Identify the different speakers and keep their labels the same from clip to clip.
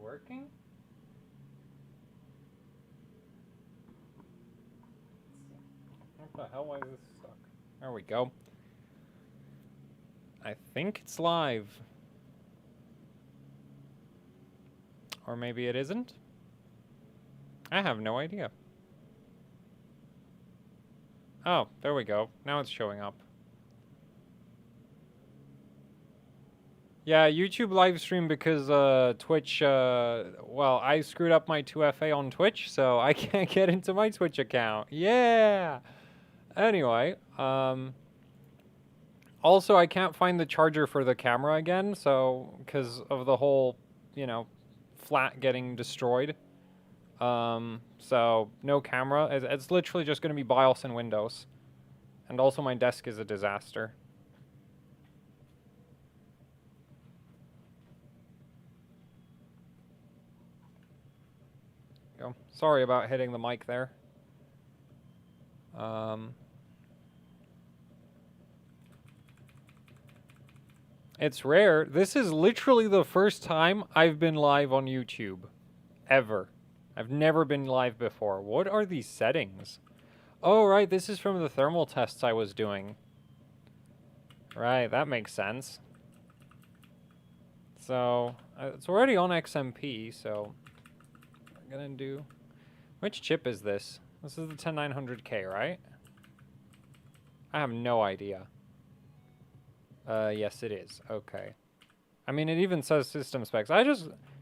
Speaker 1: working? What the hell? Why is this stuck? There we go. I think it's live. Or maybe it isn't? I have no idea. Oh, there we go. Now it's showing up. Yeah, YouTube live stream because Twitch, well, I screwed up my 2FA on Twitch, so I can't get into my Twitch account. Yeah! Anyway, also I can't find the charger for the camera again, so, because of the whole, you know, flat getting destroyed. So, no camera. It's literally just going to be BIOS and Windows. And also my desk is a disaster. Go. Sorry about hitting the mic there. It's rare. This is literally the first time I've been live on YouTube. Ever. I've never been live before. What are these settings? Oh, right. This is from the thermal tests I was doing. Right. That makes sense. So, it's already on XMP, so I'm gonna do... Which chip is this? This is the 10900K, right? I have no idea. Yes, it is. Okay. I mean, it even says system specs.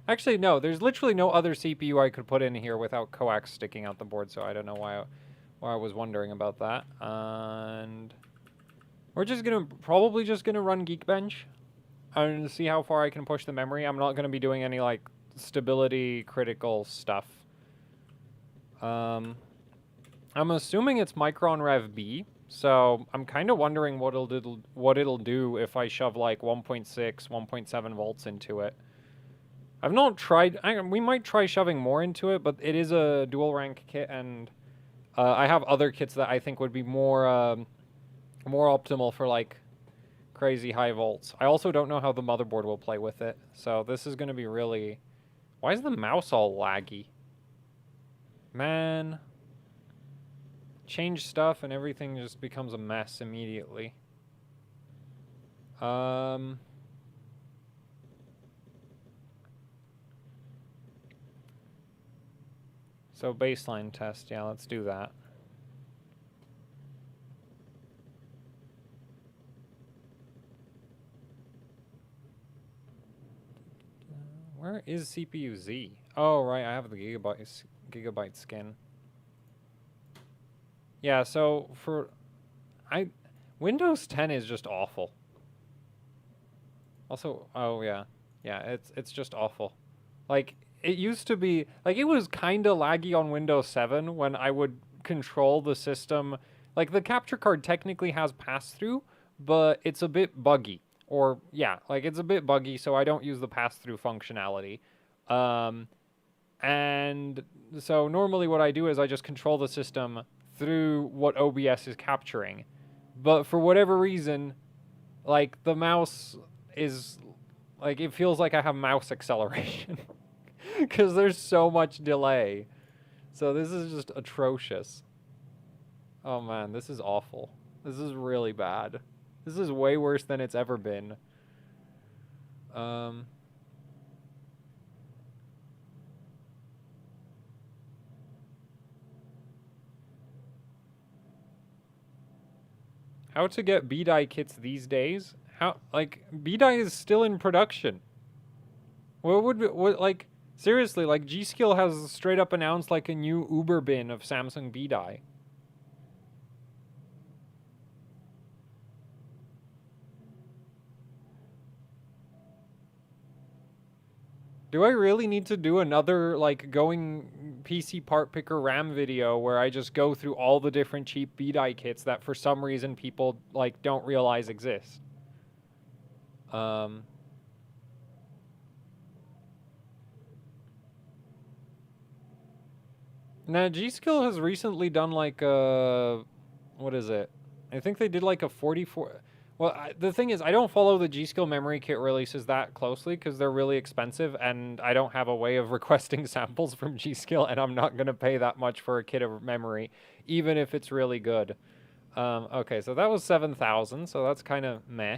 Speaker 1: Actually, no, there's literally no other CPU I could put in here without coax sticking out the board, so I don't know why I was wondering about that. And we're probably just gonna run Geekbench and see how far I can push the memory. I'm not gonna be doing any, like, stability critical stuff. I'm assuming it's Micron Rev B. So I'm kind of wondering what it'll do if I shove like 1.6, 1.7 volts into it. I've not tried. We might try shoving more into it, but it is a dual rank kit, and I have other kits that I think would be more optimal for like crazy high volts. I also don't know how the motherboard will play with it, so this is going to be really. Why is the mouse all laggy? Man. Change stuff and everything just becomes a mess immediately. So baseline test, yeah, let's do that. Where is CPU Z? Oh, right, I have the gigabyte skin. Yeah, so Windows 10 is just awful. Also, oh yeah. Yeah, it's just awful. Like, it used to be, like, it was kind of laggy on Windows 7 when I would control the system. Like, the capture card technically has pass-through, but it's a bit buggy. Or, yeah, like, it's a bit buggy, so I don't use the pass-through functionality. And so normally what I do is I just control the system through what OBS is capturing. But for whatever reason, like, the mouse is, like, it feels like I have mouse acceleration. Because there's so much delay. So this is just atrocious. Oh man, this is awful. This is really bad. This is way worse than it's ever been. How to get B-die kits these days? How, like, B-die is still in production. Like, seriously, like, G-Skill has straight up announced, like, a new Uber bin of Samsung B-die. Do I really need to do another, like, going PC part picker RAM video where I just go through all the different cheap B-die kits that for some reason people, like, don't realize exist? Now, G-Skill has recently done, like, what is it? I think they did, like, a 44... Well, the thing is, I don't follow the G.Skill memory kit releases that closely because they're really expensive, and I don't have a way of requesting samples from G.Skill, and I'm not going to pay that much for a kit of memory, even if it's really good. Okay, so that was 7,000, so that's kind of meh.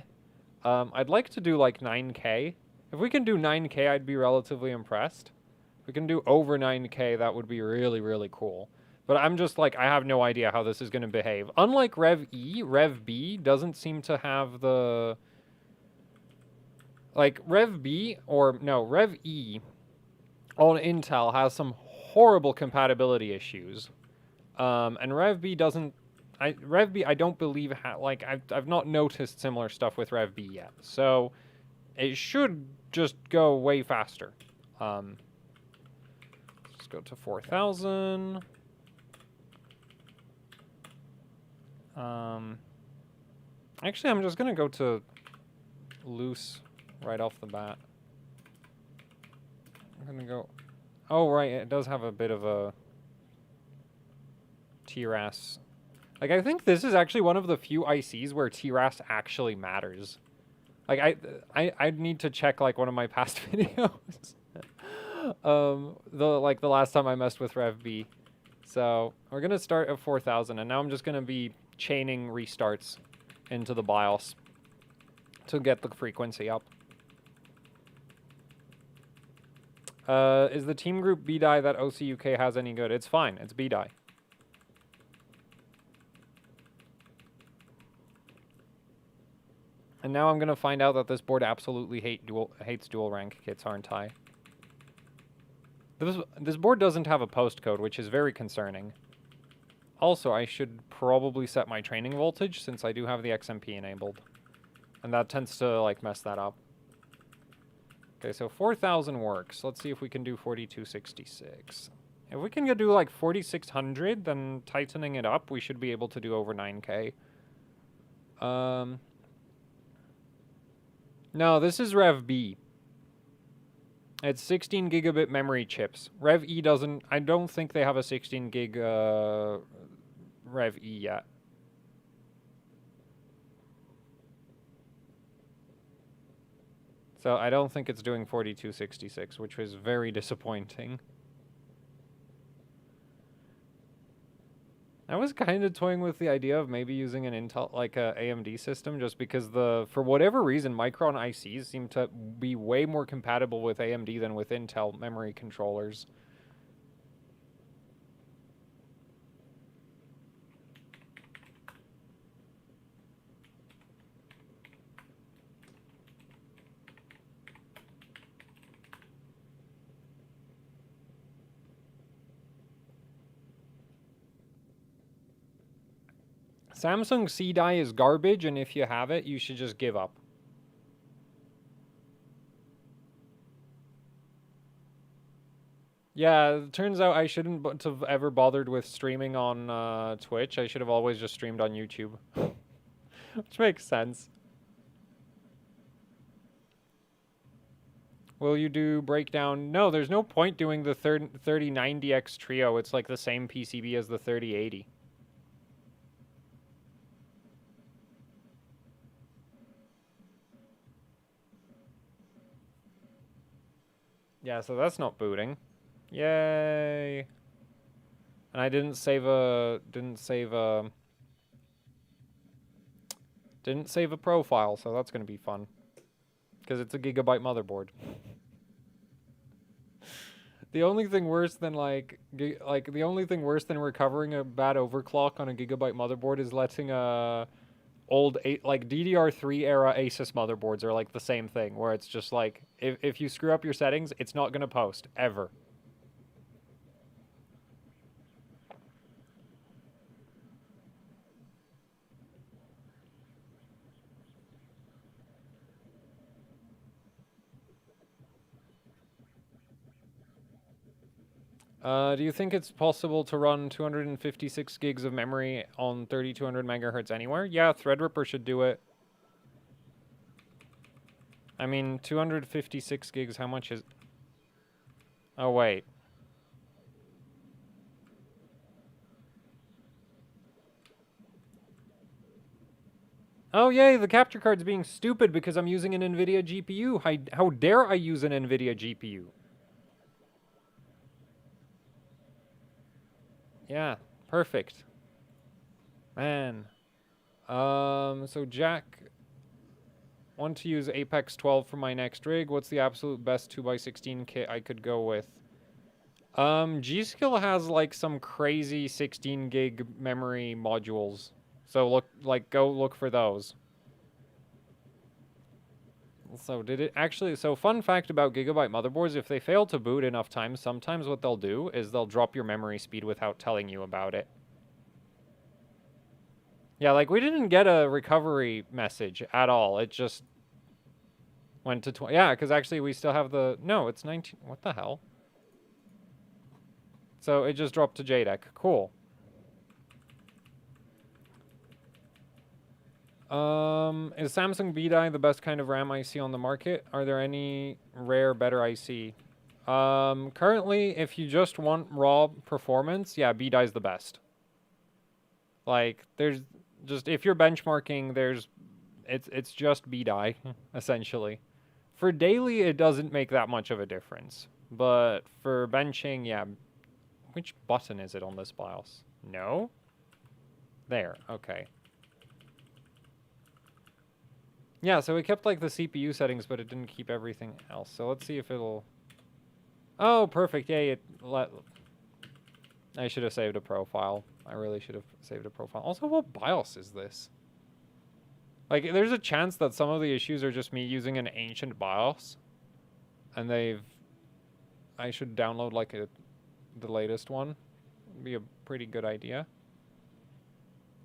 Speaker 1: I'd like to do like 9K. If we can do 9K, I'd be relatively impressed. If we can do over 9K, that would be really, really cool. But I'm just like, I have no idea how this is going to behave. Unlike Rev E, Rev B doesn't seem to have the... Like, Rev B, or no, Rev E on Intel has some horrible compatibility issues. And Rev B doesn't... Rev B, I don't believe, like, I've not noticed similar stuff with Rev B yet. So, it should just go way faster. Let's go to 4,000. Actually, I'm just gonna go to loose right off the bat. I'm gonna go... Oh, right, it does have a bit of a TRAS. Like, I think this is actually one of the few ICs where TRAS actually matters. Like, I'd need to check, like, one of my past videos. The last time I messed with Rev B. So, we're gonna start at 4,000, and now I'm just gonna be chaining restarts into the BIOS to get the frequency up. Is the team group BDI that OCUK has any good? It's fine. It's BDI. And now I'm going to find out that this board absolutely hates dual rank kits, aren't I? This board doesn't have a postcode, which is very concerning. Also, I should probably set my training voltage since I do have the XMP enabled. And that tends to, like, mess that up. Okay, so 4,000 works. Let's see if we can do 4266. If we can do, like, 4,600, then tightening it up, we should be able to do over 9K. No, this is Rev B. It's 16 gigabit memory chips. Rev E doesn't... I don't think they have a 16 gig Rev E yet. So I don't think it's doing 4266, which was very disappointing. I was kind of toying with the idea of maybe using an Intel, like a AMD system, just because for whatever reason, Micron ICs seem to be way more compatible with AMD than with Intel memory controllers. Samsung C-Die is garbage, and if you have it, you should just give up. Yeah, it turns out I shouldn't have ever bothered with streaming on Twitch. I should have always just streamed on YouTube. Which makes sense. Will you do breakdown? No, there's no point doing the 3090X Trio. It's like the same PCB as the 3080. Yeah, so that's not booting. Yay. And I didn't save a profile, so that's going to be fun. Because it's a gigabyte motherboard. The only thing worse than the only thing worse than recovering a bad overclock on a gigabyte motherboard is letting old DDR3 era Asus motherboards are like the same thing, where it's just like if you screw up your settings, it's not gonna post ever. Do you think it's possible to run 256 gigs of memory on 3200 megahertz anywhere? Yeah, Threadripper should do it. I mean, 256 gigs, how much is... Oh, wait. Oh, yay, the capture card's being stupid because I'm using an NVIDIA GPU. How dare I use an NVIDIA GPU? Yeah, perfect. Man. So Jack, want to use Apex 12 for my next rig. What's the absolute best 2x16 kit I could go with? G-Skill has like some crazy 16 gig memory modules. So go look for those. So did it actually, so fun fact about Gigabyte motherboards, if they fail to boot enough times, sometimes what they'll do is they'll drop your memory speed without telling you about it. Yeah, like we didn't get a recovery message at all. It just went to 20. Yeah, because actually we still have the, no, it's 19, what the hell? So it just dropped to JDEC. Cool. Is Samsung B-Die the best kind of RAM IC on the market? Are there any rare better IC? Currently, if you just want raw performance, yeah, B-Die is the best. Like, there's just, if you're benchmarking, it's just B-Die, essentially. For daily, it doesn't make that much of a difference. But for benching, yeah. Which button is it on this BIOS? No? There, okay. Yeah, so it kept like the CPU settings, but it didn't keep everything else. So let's see if it'll... Oh, perfect. Yay, I should have saved a profile. I really should have saved a profile. Also, what BIOS is this? Like, there's a chance that some of the issues are just me using an ancient BIOS. And I should download like the latest one. Would be a pretty good idea.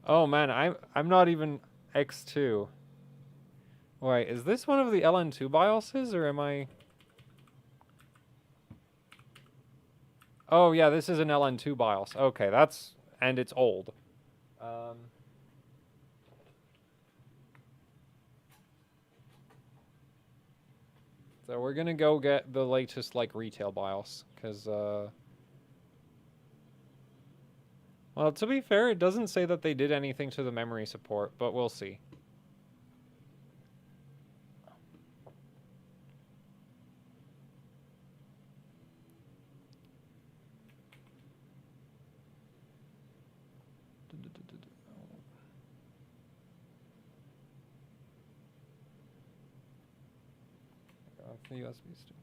Speaker 1: Oh man, I'm not even X2. Wait, is this one of the LN2 BIOSes, or am I... Oh, yeah, this is an LN2 BIOS. Okay, and it's old. So we're gonna go get the latest, like, retail BIOS, because, well, to be fair, it doesn't say that they did anything to the memory support, but we'll see. The USB stick.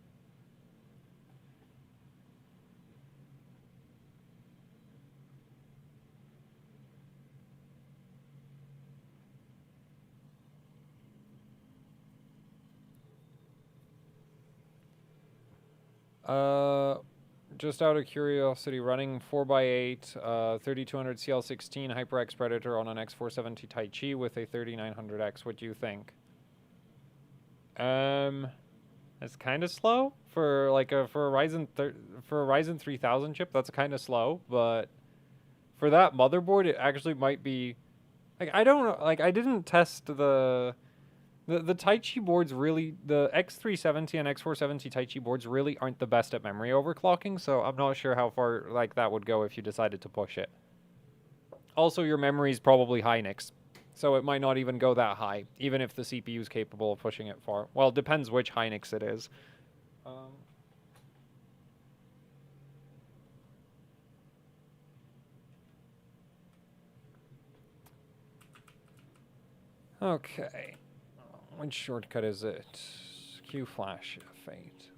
Speaker 1: Just out of curiosity, running 4x8, 3200 CL16 HyperX Predator on an X470 Taichi with a 3900X. What do you think? It's kind of slow for like for a Ryzen 3000 chip. That's kind of slow, but for that motherboard, it actually might be. Like I don't know. Like I didn't test the Taichi boards really. The X370 and X470 Taichi boards really aren't the best at memory overclocking. So I'm not sure how far like that would go if you decided to push it. Also, your memory is probably Hynix. So it might not even go that high, even if the CPU is capable of pushing it far. Well, it depends which Hynix it is. Okay. Which shortcut is it? Q flash fate.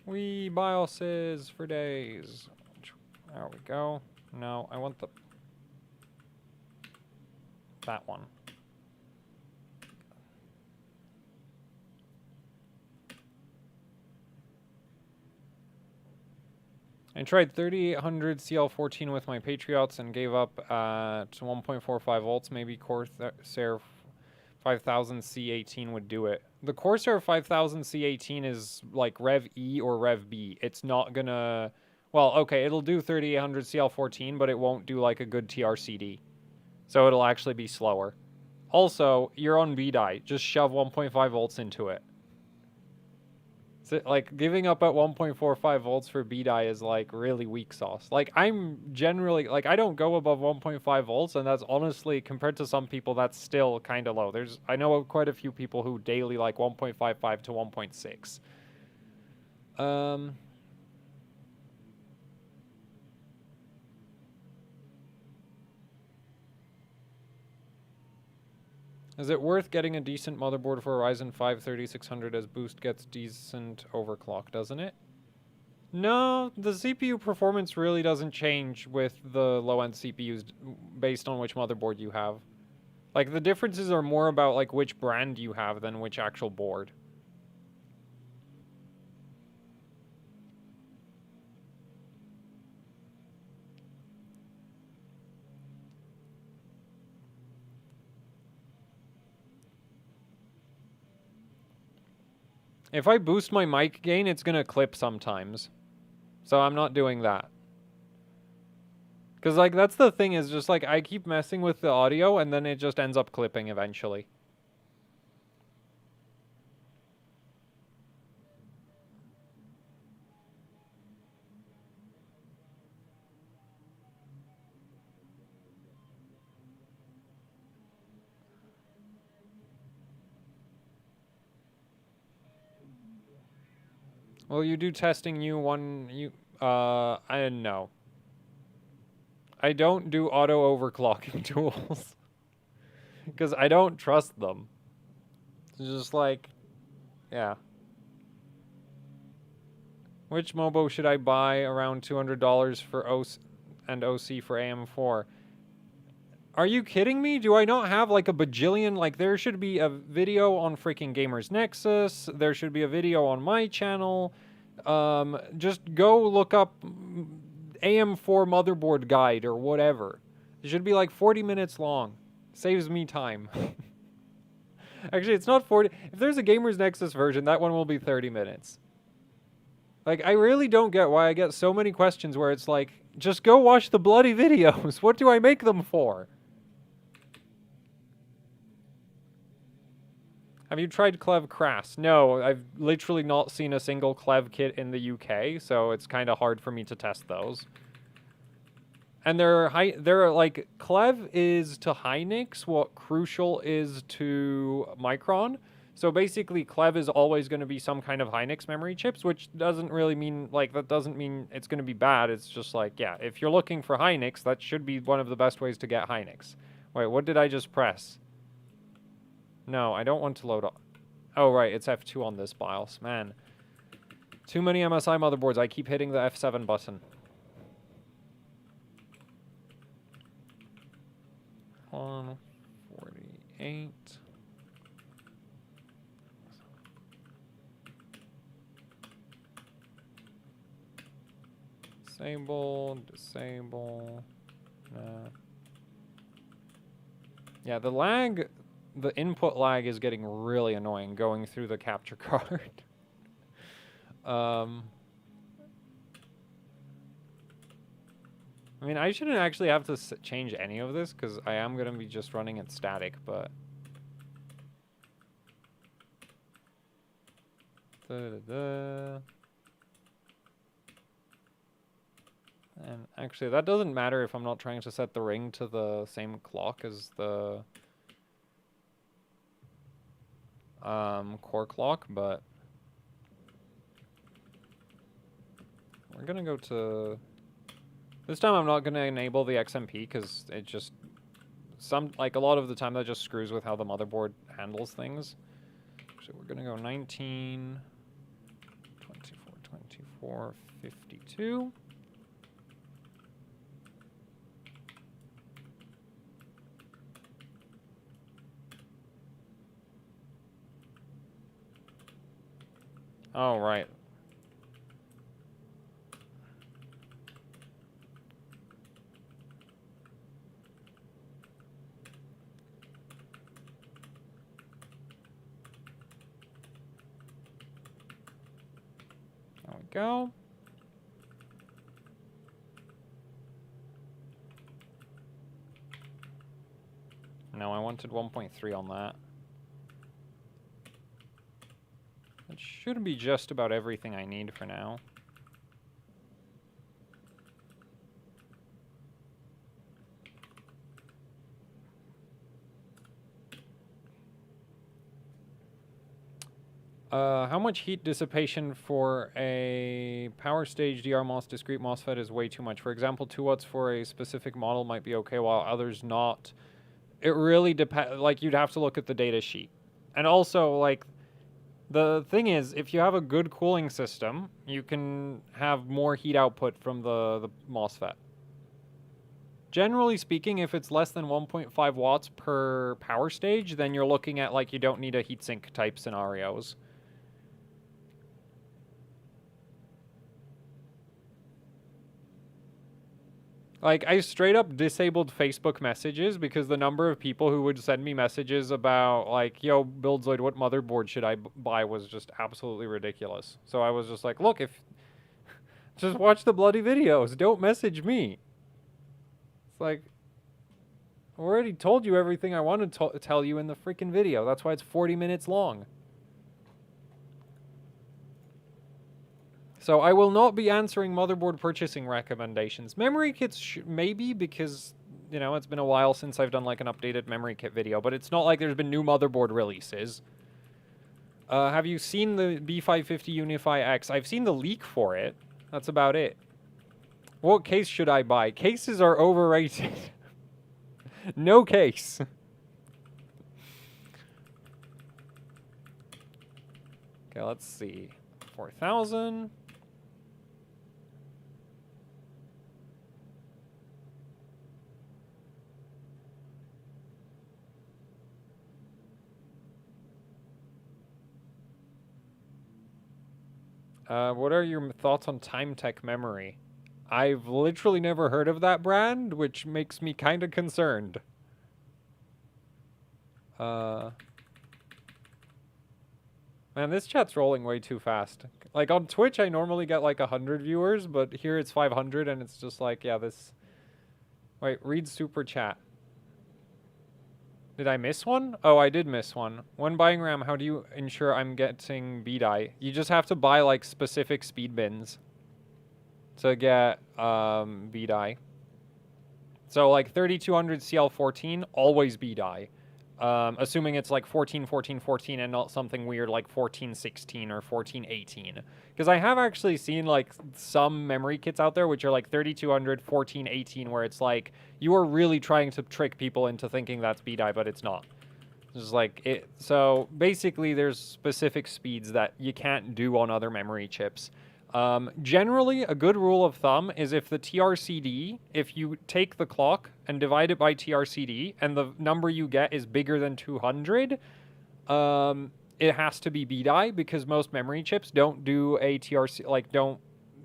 Speaker 1: We BIOSes for days. There we go. No, I want that one. I tried 3800 CL14 with my Patriots and gave up at 1.45 volts. Maybe Corsair 5000 C18 would do it. The Corsair 5000 C18 is like Rev E or Rev B. It's not gonna... Well, okay, it'll do 3800 CL14, but it won't do like a good TRCD. So it'll actually be slower. Also, you're on B-Die. Just shove 1.5 volts into it. So, like, giving up at 1.45 volts for B-die is, like, really weak sauce. Like, I'm generally, like, I don't go above 1.5 volts, and that's honestly, compared to some people, that's still kind of low. I know quite a few people who daily, like, 1.55 to 1.6. Is it worth getting a decent motherboard for a Ryzen 5 3600 as boost gets decent overclock, doesn't it? No, the CPU performance really doesn't change with the low-end CPUs based on which motherboard you have. Like, the differences are more about, like, which brand you have than which actual board. If I boost my mic gain, it's gonna clip sometimes. So I'm not doing that. Because, like, that's the thing is just, like, I keep messing with the audio and then it just ends up clipping eventually. Well, you do testing I know. I don't do auto overclocking tools. Because I don't trust them. It's just like, yeah. Which Mobo should I buy around $200 for OC and OC for AM4? Are you kidding me? Do I not have like a bajillion? Like, there should be a video on freaking Gamers Nexus. There should be a video on my channel. Just go look up AM4 motherboard guide or whatever. It should be like 40 minutes long. Saves me time. Actually, it's not 40. If there's a Gamers Nexus version, that one will be 30 minutes. Like, I really don't get why I get so many questions where it's like, just go watch the bloody videos. What do I make them for? Have you tried Clev Crass? No, I've literally not seen a single Clev kit in the UK, so it's kind of hard for me to test those. And they're like, Clev is to Hynix what Crucial is to Micron. So basically, Clev is always going to be some kind of Hynix memory chips, which doesn't really mean, like, that doesn't mean it's going to be bad. It's just like, yeah, if you're looking for Hynix, that should be one of the best ways to get Hynix. Wait, what did I just press? No, I don't want to load up. Oh, right, it's F2 on this BIOS. Man, too many MSI motherboards. I keep hitting the F7 button. 148. Disable. Nah. Yeah, the lag, the input lag is getting really annoying going through the capture card. I mean, I shouldn't actually have to change any of this because I am going to be just running it static, but... And actually, that doesn't matter if I'm not trying to set the ring to the same clock as the core clock, but we're gonna go to... This time I'm not gonna enable the XMP because it just... like, a lot of the time that just screws with how the motherboard handles things. So we're gonna go 19, 24, 52. Oh, right. There we go. No, I wanted 1.3 on that. That should be just about everything I need for now. How much heat dissipation for a power stage DR MOS discrete MOSFET is way too much? For example, 2 watts for a specific model might be okay, while others not. It really depends. Like, you'd have to look at the data sheet. And also, like, the thing is, if you have a good cooling system, you can have more heat output from the MOSFET. Generally speaking, if it's less than 1.5 watts per power stage, then you're looking at, like, you don't need a heatsink type scenarios. Like, I straight up disabled Facebook messages because the number of people who would send me messages about, like, yo, Buildzoid, what motherboard should I buy was just absolutely ridiculous. So I was just like, look, if... just watch the bloody videos. Don't message me. It's like... I already told you everything I wanted to tell you in the freaking video. That's why it's 40 minutes long. So I will not be answering motherboard purchasing recommendations. Memory kits maybe, because, you know, it's been a while since I've done like an updated memory kit video, but it's not like there's been new motherboard releases. Have you seen the B550 Unify X? I've seen the leak for it. That's about it. What case should I buy? Cases are overrated. No case. Okay, let's see. 4,000. What are your thoughts on TimeTech memory? I've literally never heard of that brand, which makes me kind of concerned. Man, this chat's rolling way too fast. Like, on Twitch, I normally get like 100 viewers, but here it's 500, and it's just like, yeah, this... Wait, read super chat. Did I miss one? Oh, I did miss one. When buying RAM, how do you ensure I'm getting B-die? You just have to buy, like, specific speed bins to get B-die. So, like, 3200 CL14, always B-die. Assuming it's, like, 14, 14, 14 and not something weird like 14, 16 or 14, 18. Because I have actually seen, like, some memory kits out there which are, like, 3200, 14, 18, where it's, like, you are really trying to trick people into thinking that's B-die, but it's not. It's just, like, it. So, basically, there's specific speeds that you can't do on other memory chips. Generally, a good rule of thumb is if the TRCD, if you take the clock and divide it by TRCD, and the number you get is bigger than 200, it has to be B-die, because most memory chips don't do a TRC, like, don't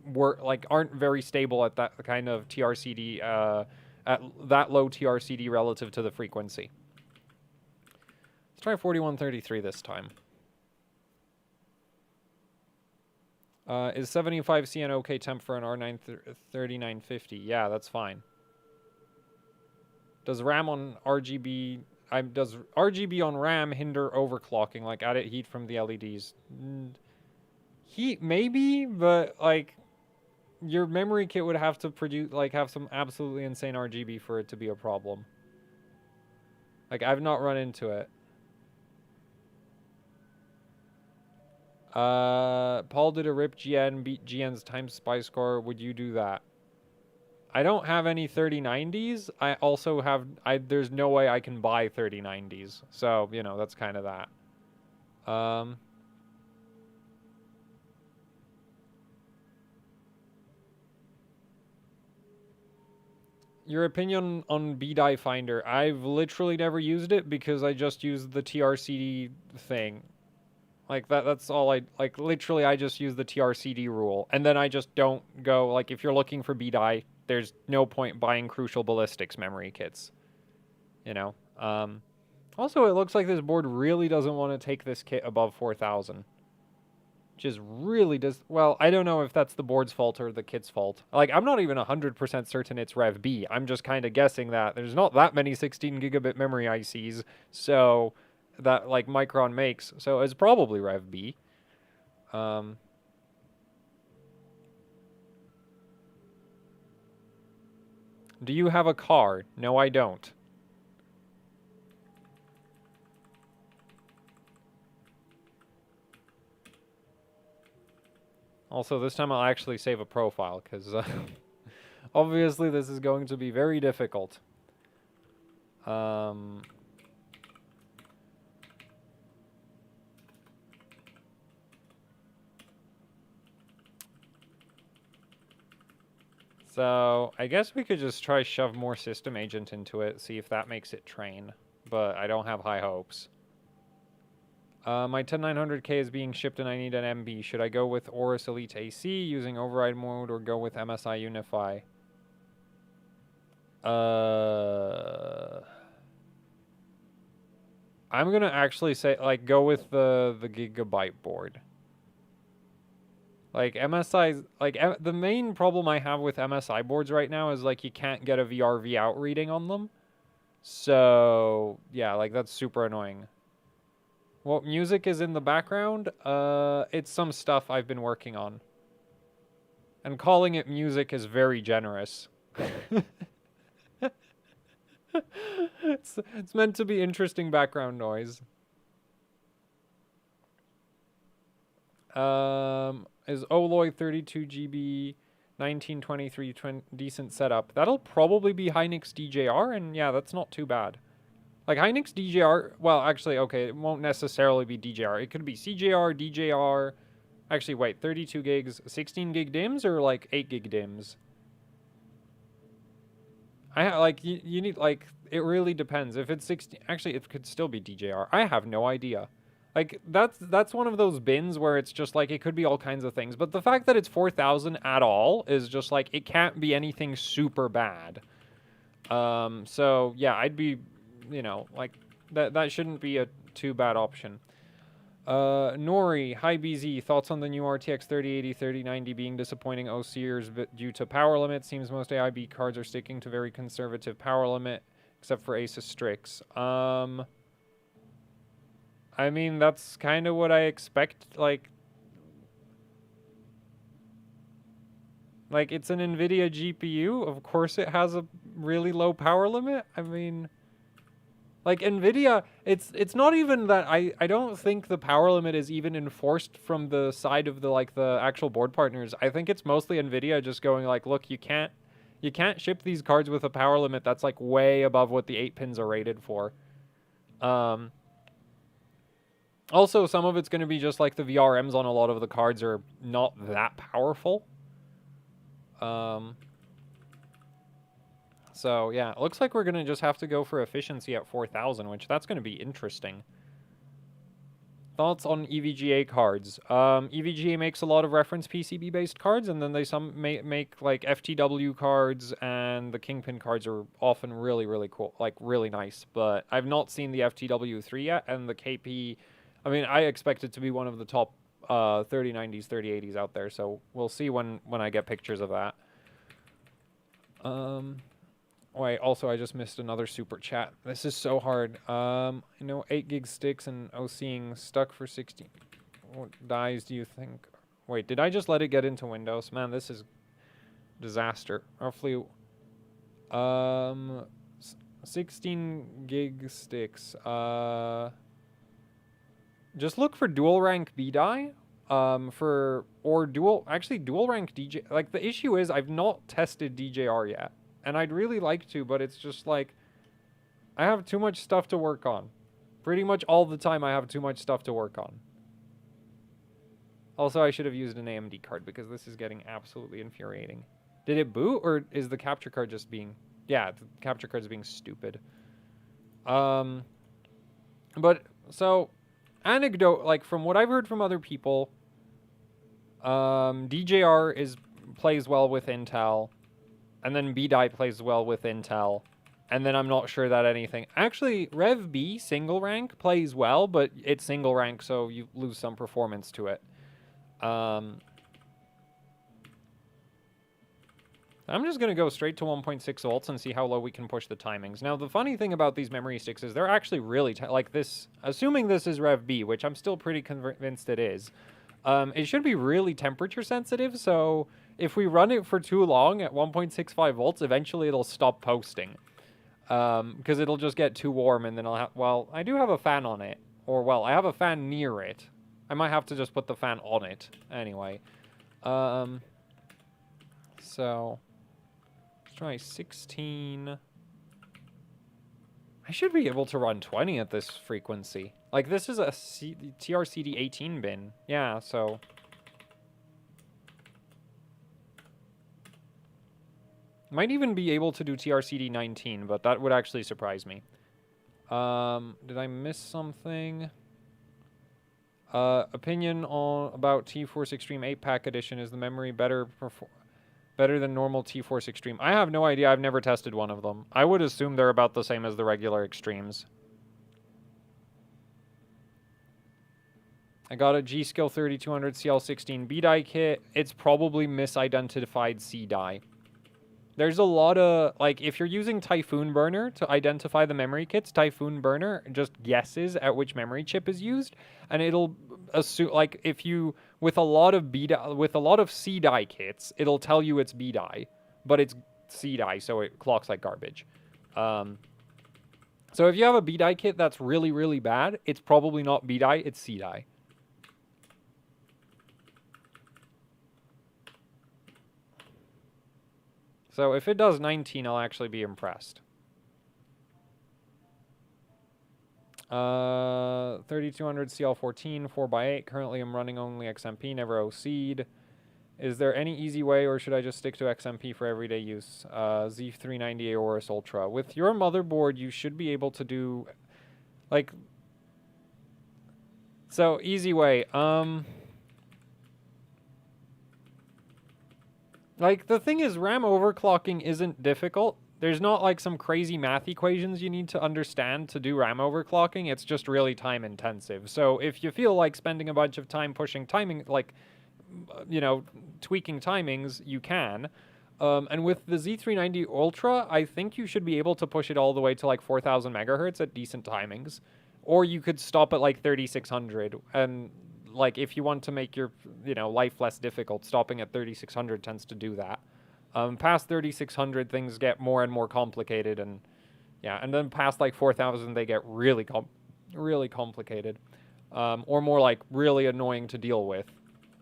Speaker 1: work, like, aren't very stable at that kind of TRCD, at that low TRCD relative to the frequency. Let's try 4133 this time. Is 75 CN okay temp for an R9 3950? Yeah, that's fine. Does RAM on RGB... does RGB on RAM hinder overclocking, like added heat from the LEDs? Heat, maybe, but, like, your memory kit would have to produce, like, have some absolutely insane RGB for it to be a problem. Like, I've not run into it. Paul did a rip GN, beat GN's time spy score. Would you do that? I don't have any 3090s. I also have... there's no way I can buy 3090s. So, you know, that's kind of that. Your opinion on B-die Finder. I've literally never used it because I just used the TRCD thing. Like, that's all like, literally, I just use the TRCD rule. And then I just don't go, like, if you're looking for B-die, there's no point buying Crucial Ballistix memory kits. You know? Also, it looks like this board really doesn't want to take this kit above 4,000. Which is really does... Well, I don't know if that's the board's fault or the kit's fault. Like, I'm not even 100% certain it's Rev B. I'm just kind of guessing that there's not that many 16 gigabit memory ICs, so... that, like, Micron makes, so it's probably Rev B. Do you have a car? No, I don't. Also, this time I'll actually save a profile, because obviously this is going to be very difficult. So, I guess we could just try shove more system agent into it, see if that makes it train. But I don't have high hopes. My 10900K is being shipped and I need an MB. Should I go with Aorus Elite AC using override mode or go with MSI Unify? I'm gonna actually say, like, go with the Gigabyte board. Like, MSI's, like, the main problem I have with MSI boards right now is, like, you can't get a VRV out reading on them. So, yeah, like, that's super annoying. What music is in the background? It's some stuff I've been working on. And calling it music is very generous. It's meant to be interesting background noise. Is Oloy 32GB 1923 decent setup? That'll probably be Hynix DJR, and yeah, that's not too bad. Like, Hynix DJR, well, actually, okay, it won't necessarily be DJR. It could be CJR, DJR. Actually, wait, 32 gigs, 16 gig DIMMs, or like 8 gig DIMMs? Like, you need, like, it really depends. If it's 16, actually, it could still be DJR. I have no idea. Like, that's one of those bins where it's just, like, it could be all kinds of things. But the fact that it's 4,000 at all is just, like, it can't be anything super bad. So, yeah, I'd be, you know, like, that shouldn't be a too bad option. Nori, hi BZ, thoughts on the new RTX 3080, 3090 being disappointing OCers due to power limit? Seems most AIB cards are sticking to very conservative power limit, except for Asus Strix. I mean, that's kind of what I expect, like, it's an NVIDIA GPU, of course it has a really low power limit. I mean, like, NVIDIA, it's not even that, I don't think the power limit is even enforced from the side of the, like, the actual board partners. I think it's mostly NVIDIA just going, like, look, you can't ship these cards with a power limit that's, like, way above what the 8 pins are rated for. Also, some of it's going to be just, like, the VRMs on a lot of the cards are not that powerful. So, yeah, it looks like we're going to just have to go for efficiency at 4,000, which that's going to be interesting. Thoughts on EVGA cards? EVGA makes a lot of reference PCB-based cards, and then they make, like, FTW cards, and the Kingpin cards are often really, really cool, like, really nice. But I've not seen the FTW3 yet, and the KP... I mean, I expect it to be one of the top 3090s, 3080s out there, so we'll see when I get pictures of that. Wait, also, I just missed another super chat. This is so hard. You know, 8 gig sticks and OCing stuck for 16. What dies do you think? Wait, did I just let it get into Windows? Man, this is disaster. Roughly, 16 gig sticks. Just look for dual rank B die. Or dual rank DJ. Like, the issue is I've not tested DJR yet. And I'd really like to, but it's just like, I have too much stuff to work on. Pretty much all the time I have too much stuff to work on. Also, I should have used an AMD card because this is getting absolutely infuriating. Did it boot, or is the capture card just being... Yeah, the capture card's being stupid. But, so, anecdote, like, from what I've heard from other people, DJR plays well with Intel. And then B-Die plays well with Intel. And then I'm not sure that anything... Actually, Rev B, single rank, plays well, but it's single rank, so you lose some performance to it. I'm just going to go straight to 1.6 volts and see how low we can push the timings. Now, the funny thing about these memory sticks is they're actually really... like this... Assuming this is Rev B, which I'm still pretty convinced it is. It should be really temperature sensitive, so if we run it for too long at 1.65 volts, eventually it'll stop posting. Because it'll just get too warm, and then I'll have... Well, I do have a fan on it. Or, well, I have a fan near it. I might have to just put the fan on it. Anyway. So... let's try 16... I should be able to run 20 at this frequency. Like, this is a TRCD 18 bin. Yeah, so... might even be able to do TRCD 19, but that would actually surprise me. Did I miss something? Opinion on about T-Force Extreme 8-pack edition. Is the memory better than normal T-Force Extreme? I have no idea. I've never tested one of them. I would assume they're about the same as the regular Extremes. I got a G-Skill 3200 CL16 B-die kit. It's probably misidentified C-die. There's a lot of, like, if you're using Typhoon Burner to identify the memory kits, Typhoon Burner just guesses at which memory chip is used, and it'll assume, like, if you, with a lot of C-die kits, it'll tell you it's B-die, but it's C-die, so it clocks like garbage. So if you have a B-die kit that's really, really bad, it's probably not B-die, it's C-die. So if it does 19, I'll actually be impressed. 3200 CL14, 4x8. Currently I'm running only XMP, never OC'd. Is there any easy way, or should I just stick to XMP for everyday use? Z490 Aorus Ultra. With your motherboard, you should be able to do, like... So, easy way. Like, the thing is, RAM overclocking isn't difficult. There's not, like, some crazy math equations you need to understand to do RAM overclocking. It's just really time-intensive. So, if you feel like spending a bunch of time pushing timing, like, you know, tweaking timings, you can. And with the Z490 Ultra, I think you should be able to push it all the way to, like, 4,000 megahertz at decent timings. Or you could stop at, like, 3,600 and... like, if you want to make your, you know, life less difficult, stopping at 3,600 tends to do that. Past 3,600, things get more and more complicated, and, yeah, and then past, like, 4,000, they get really complicated. Or more, like, really annoying to deal with.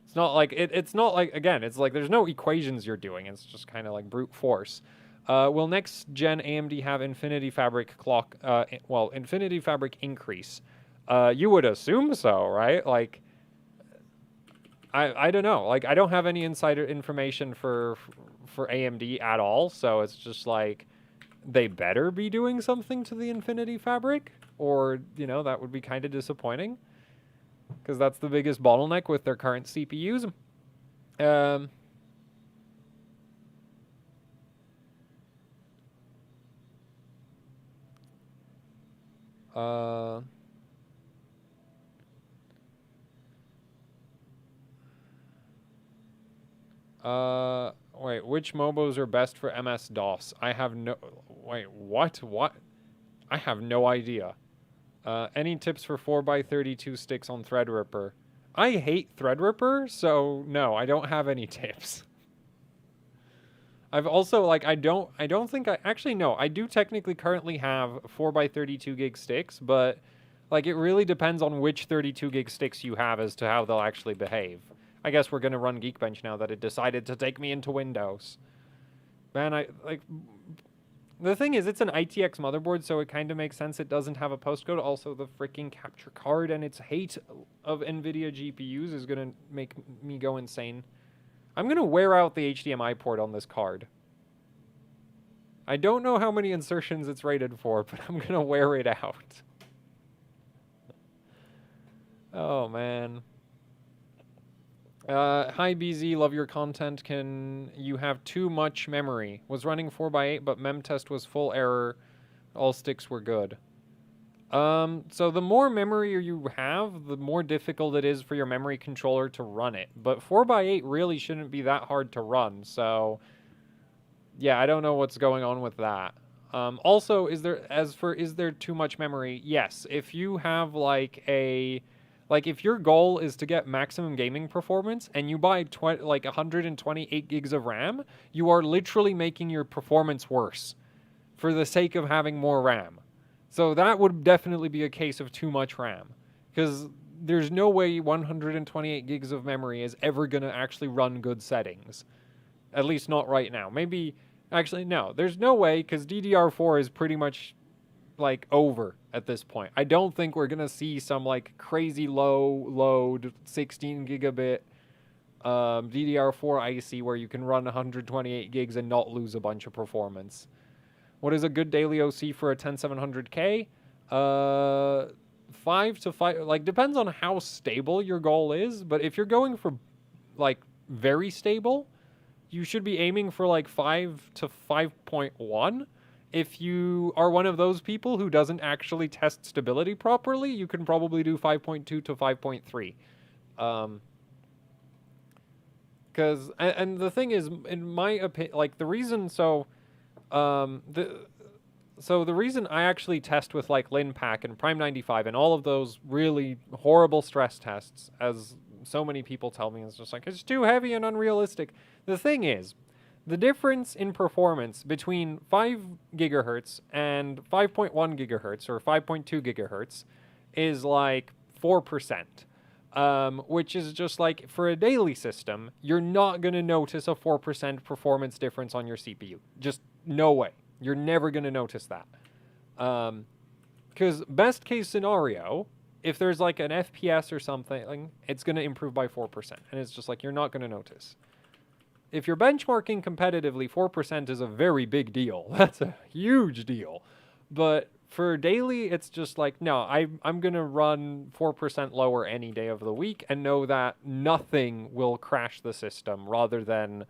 Speaker 1: It's not like, it's not like, again, it's like there's no equations you're doing, it's just kind of like brute force. Will next-gen AMD have Infinity Fabric clock, Infinity Fabric increase? You would assume so, right? Like... I don't know. Like, I don't have any insider information for AMD at all, so it's just like they better be doing something to the Infinity Fabric, or, you know, that would be kind of disappointing, because that's the biggest bottleneck with their current CPUs. Wait, which MOBOs are best for MS-DOS? I have no... Wait, what? What? I have no idea. Any tips for 4x32 sticks on Threadripper? I hate Threadripper, so no, I don't have any tips. I've also, like, I don't think I... Actually, no, I do technically currently have 4x32 gig sticks, but, like, it really depends on which 32 gig sticks you have as to how they'll actually behave. I guess we're gonna run Geekbench now that it decided to take me into Windows. Man, the thing is, it's an ITX motherboard, so it kind of makes sense it doesn't have a postcode. Also, the freaking capture card and its hate of NVIDIA GPUs is gonna make me go insane. I'm gonna wear out the HDMI port on this card. I don't know how many insertions it's rated for, but I'm gonna wear it out. Oh, man. Hi BZ, love your content. Can you have too much memory? Was running 4x8, but memtest was full error. All sticks were good. So the more memory you have, the more difficult it is for your memory controller to run it. But 4x8 really shouldn't be that hard to run, so... yeah, I don't know what's going on with that. Also, is there too much memory? Yes, if you have, like, a... Like, if your goal is to get maximum gaming performance and you buy like 128 gigs of RAM, you are literally making your performance worse for the sake of having more RAM. So that would definitely be a case of too much RAM, because there's no way 128 gigs of memory is ever going to actually run good settings. At least not right now. Maybe, actually, no, there's no way, because DDR4 is pretty much like over at this point. I don't think we're gonna see some like crazy low load 16 gigabit DDR4 IC where you can run 128 gigs and not lose a bunch of performance. What is a good daily OC for a 10700K? 5 to 5, like, depends on how stable your goal is, but if you're going for like very stable, you should be aiming for like 5 to 5.1. If you are one of those people who doesn't actually test stability properly, you can probably do 5.2 to 5.3. Because, and the thing is, in my opinion, like, the reason, the reason I actually test with, like, LinPack and Prime 95 and all of those really horrible stress tests, as so many people tell me, is just like, it's too heavy and unrealistic. The thing is, the difference in performance between 5 gigahertz and 5.1 gigahertz or 5.2 gigahertz is like 4%, which is just like, for a daily system, you're not going to notice a 4% performance difference on your CPU. Just no way. You're never going to notice that. Because best case scenario, if there's like an FPS or something, it's going to improve by 4%. And it's just like, you're not going to notice. If you're benchmarking competitively, 4% is a very big deal. That's a huge deal. But for daily, it's just like, no, I'm going to run 4% lower any day of the week and know that nothing will crash the system, rather than,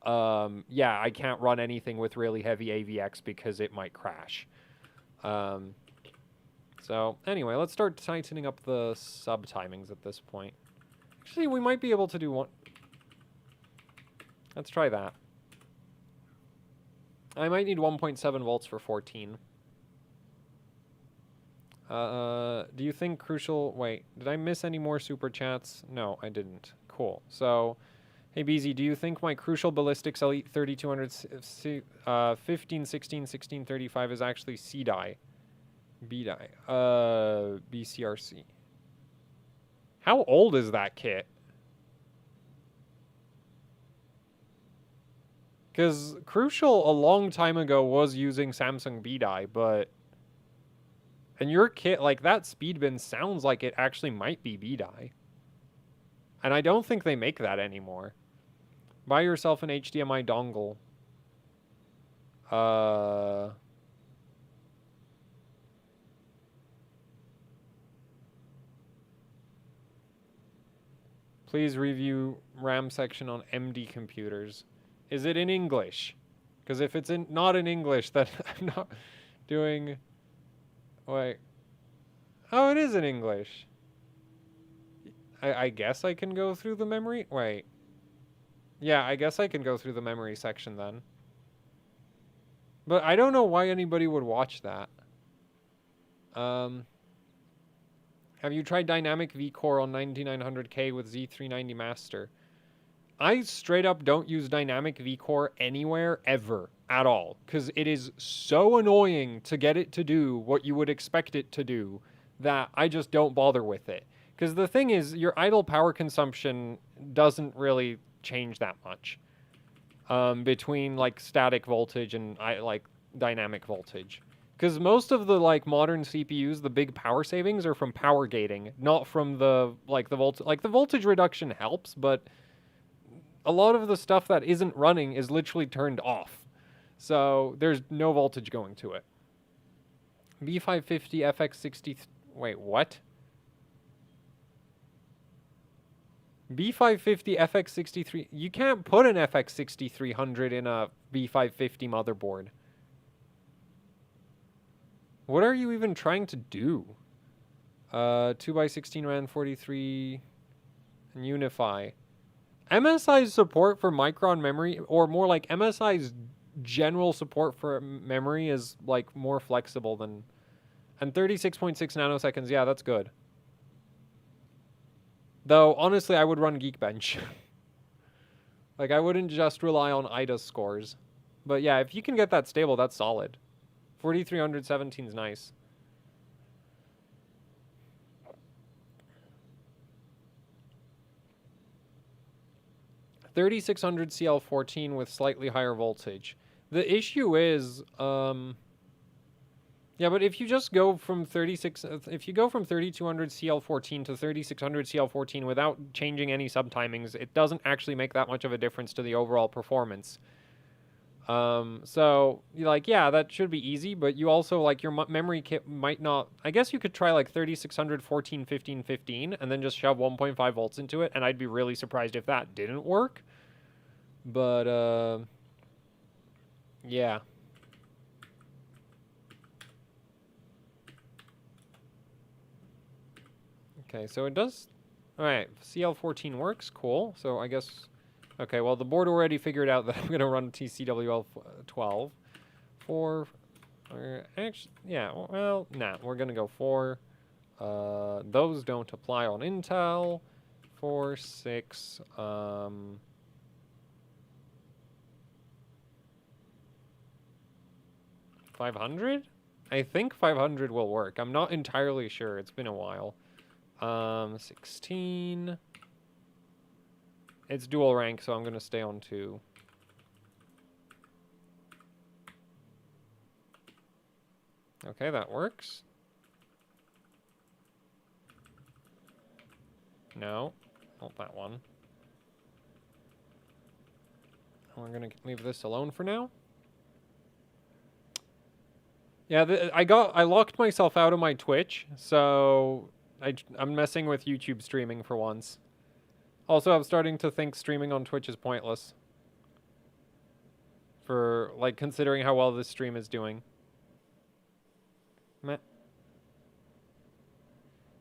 Speaker 1: yeah, I can't run anything with really heavy AVX because it might crash. So anyway, let's start tightening up the sub timings at this point. Actually, we might be able to do one. Let's try that. I might need 1.7 volts for 14. Do you think crucial... Wait, did I miss any more super chats? No, I didn't. Cool. So, hey BZ, do you think my crucial Ballistix Elite 3200 15, 16, 1635 is actually C-die? B-die. BCRC. How old is that kit? Because Crucial a long time ago was using Samsung B-die, but... And your kit, like, that speed bin sounds like it actually might be B-die. And I don't think they make that anymore. Buy yourself an HDMI dongle. Please review RAM section on MD computers. Is it in English? Because if it's not in English, then I'm not doing... Wait. Oh, it is in English. I guess I can go through the memory? Wait. Yeah, I guess I can go through the memory section then. But I don't know why anybody would watch that. Have you tried Dynamic V-Core on 9900K with Z490 Master? I straight up don't use Dynamic V-Core anywhere, ever, at all. Because it is so annoying to get it to do what you would expect it to do that I just don't bother with it. Because the thing is, your idle power consumption doesn't really change that much between, like, static voltage and, like, dynamic voltage. Because most of the, like, modern CPUs, the big power savings are from power gating, not from the, like, the voltage. Like, the voltage reduction helps, but... a lot of the stuff that isn't running is literally turned off. So there's no voltage going to it. B550 FX60... Wait, what? B550 FX63... You can't put an FX6300 in a B550 motherboard. What are you even trying to do? 2x16 RAM 43... and Unify. MSI's support for Micron memory, or more like MSI's general support for memory, is like more flexible than... And 36.6 nanoseconds, yeah, that's good. Though, honestly, I would run Geekbench. Like, I wouldn't just rely on IDA scores. But yeah, if you can get that stable, that's solid. 4317 is nice. $3,600 CL14 with slightly higher voltage. The issue is, yeah, but if you just go from 3200 CL14 to 3600 CL14 without changing any subtimings, it doesn't actually make that much of a difference to the overall performance. So like, yeah, that should be easy, but you also, like, your memory kit might not. I guess you could try like 3600 14 15 15 and then just shove 1.5 volts into it, and I'd be really surprised if that didn't work. But yeah. Okay, so it does. All right, CL14 works. Cool. So I guess. Okay, well, the board already figured out that I'm going to run TCWL12. 4. Actually, yeah, well, nah, we're going to go 4. Those don't apply on Intel. 4, 6. 500? I think 500 will work. I'm not entirely sure. It's been a while. 16. It's dual rank, so I'm going to stay on 2. Okay, that works. No, not that one. We're going to leave this alone for now. Yeah, I locked myself out of my Twitch, so I'm messing with YouTube streaming for once. Also, I'm starting to think streaming on Twitch is pointless. For, like, considering how well this stream is doing. Meh.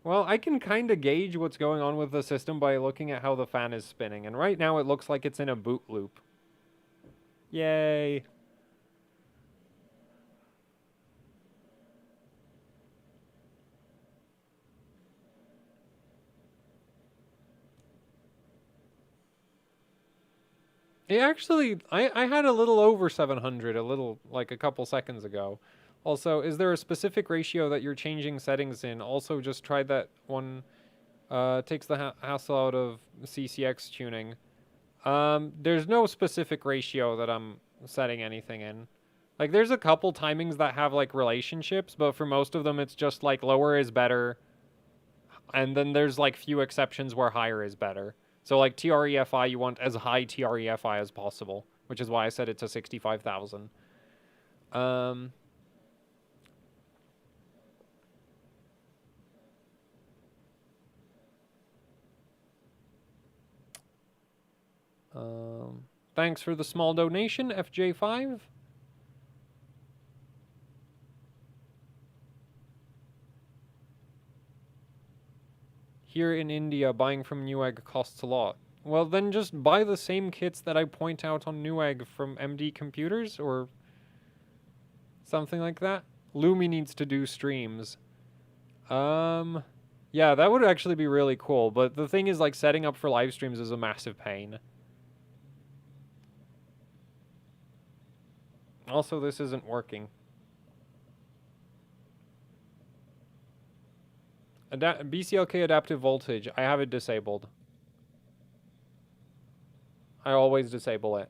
Speaker 1: Well, I can kind of gauge what's going on with the system by looking at how the fan is spinning. And right now it looks like it's in a boot loop. Yay. It actually, I had a little over 700, like a couple seconds ago. Also, is there a specific ratio that you're changing settings in? Also, just try that one, takes the hassle out of CCX tuning. There's no specific ratio that I'm setting anything in. Like, there's a couple timings that have, like, relationships, but for most of them, it's just, like, lower is better. And then there's, like, few exceptions where higher is better. So, like, TREFI, you want as high TREFI as possible, which is why I set it to 65,000. Thanks for the small donation, FJ5. Here in India, buying from Newegg costs a lot. Well, then just buy the same kits that I point out on Newegg from MD Computers or something like that. Lumi needs to do streams. Yeah, that would actually be really cool, but the thing is, like, setting up for live streams is a massive pain. Also, this isn't working. BCLK adaptive voltage. I have it disabled. I always disable it.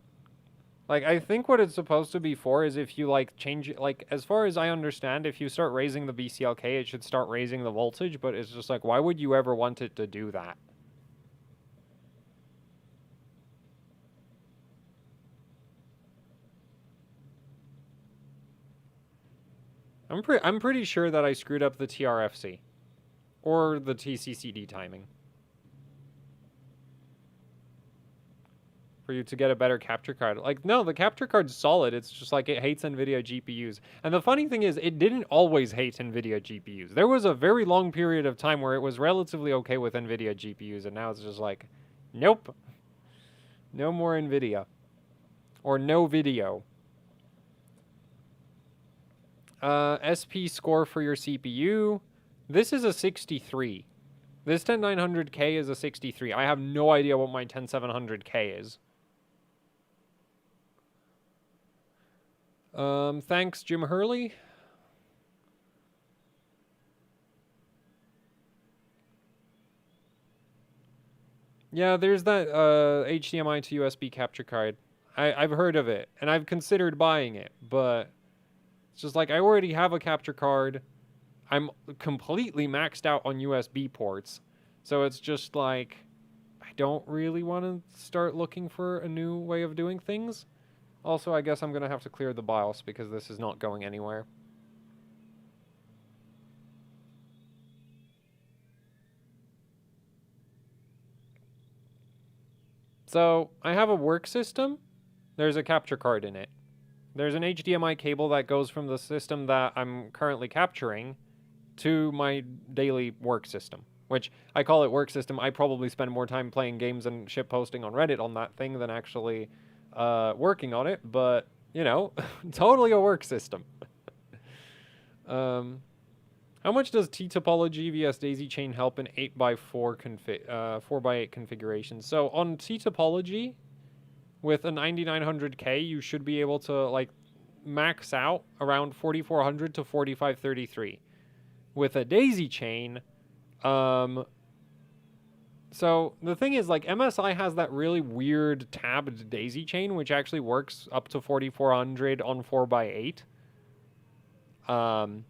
Speaker 1: Like, I think what it's supposed to be for is if you, like, change it, like, as far as I understand, if you start raising the BCLK, it should start raising the voltage, but it's just like, why would you ever want it to do that? I'm pretty sure that I screwed up the TRFC. Or the TCCD timing. For you to get a better capture card. Like, no, the capture card's solid. It's just like it hates NVIDIA GPUs. And the funny thing is, it didn't always hate NVIDIA GPUs. There was a very long period of time where it was relatively okay with NVIDIA GPUs, and now it's just like, nope. No more NVIDIA. Or no video. SP score for your CPU. This is a 63. This 10900K is a 63. I have no idea what my 10700K is. Thanks, Jim Hurley. Yeah, there's that HDMI to USB capture card. I've heard of it, and I've considered buying it, but it's just like I already have a capture card. I'm completely maxed out on USB ports, so it's just like I don't really want to start looking for a new way of doing things. Also, I guess I'm going to have to clear the BIOS because this is not going anywhere. So, I have a work system. There's a capture card in it. There's an HDMI cable that goes from the system that I'm currently capturing to my daily work system, which I call it work system. I probably spend more time playing games and shit posting on Reddit on that thing than actually working on it, but, you know, totally a work system. How much does T-topology vs daisy chain help in 8x4 4x8 configurations? So on T-topology, with a 9900K, you should be able to like max out around 4400 to 4533. With a daisy chain, so the thing is, like, MSI has that really weird tabbed daisy chain, which actually works up to 4400 on 4x8. And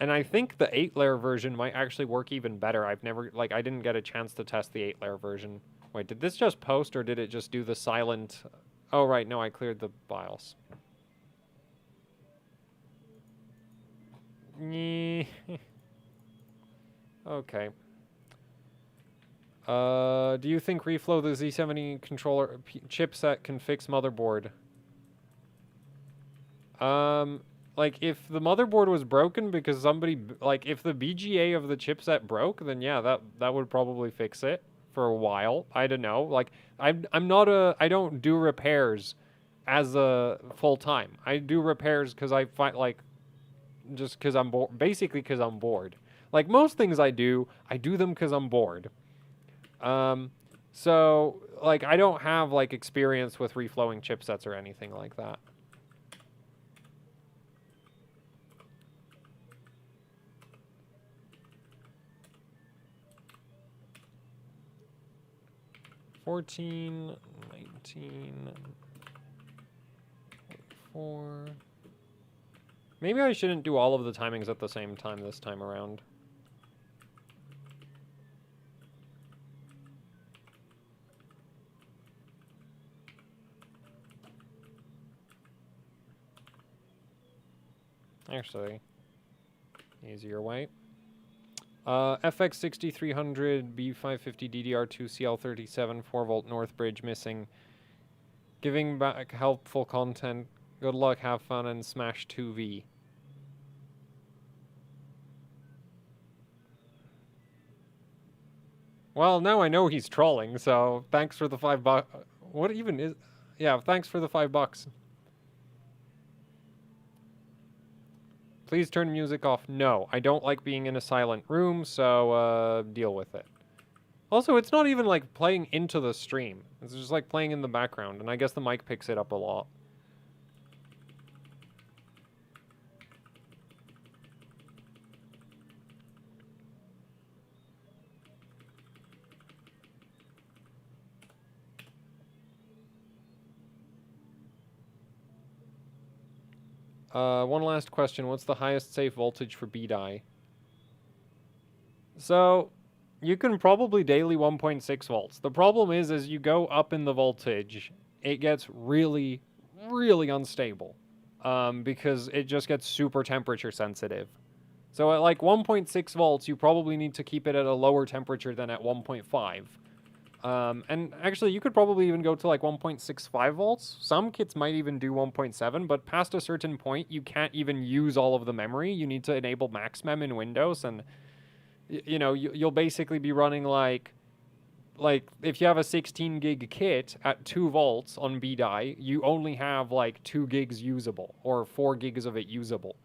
Speaker 1: I think the 8-layer version might actually work even better. I've never, like, I didn't get a chance to test the 8-layer version. Wait, did this just post, or did it just do the silent... Oh, right, no, I cleared the BIOS. Okay. Do you think Reflow, the Z70 controller chipset, can fix motherboard? Like, if the motherboard was broken because somebody, like, if the BGA of the chipset broke, then yeah, that would probably fix it for a while. I don't know. Like, I don't do repairs as a full time. I do repairs because I find, like, just because I'm bored, basically because I'm bored. Like most things I do them because I'm bored. So, like, I don't have, like, experience with reflowing chipsets or anything like that. $14, $19, $4. Maybe I shouldn't do all of the timings at the same time this time around. Actually, easier way. FX6300 B550 DDR2 CL37 4-volt North Bridge missing. Giving back helpful content. Good luck, have fun, and smash 2V. Well, now I know he's trolling, so thanks for the $5. What even is... Yeah, thanks for the $5. Please turn music off. No, I don't like being in a silent room, so deal with it. Also, it's not even like playing into the stream. It's just like playing in the background, and I guess the mic picks it up a lot. One last question. What's the highest safe voltage for B-die? So, you can probably daily 1.6 volts. The problem is, as you go up in the voltage, it gets really, really unstable. Because it just gets super temperature sensitive. So at like 1.6 volts, you probably need to keep it at a lower temperature than at 1.5. And actually, you could probably even go to like 1.65 volts. Some kits might even do 1.7, but past a certain point, you can't even use all of the memory. You need to enable MaxMem in Windows, and you know, you'll basically be running like if you have a 16 gig kit at 2 volts on B-die, you only have like 2 gigs usable, or 4 gigs of it usable.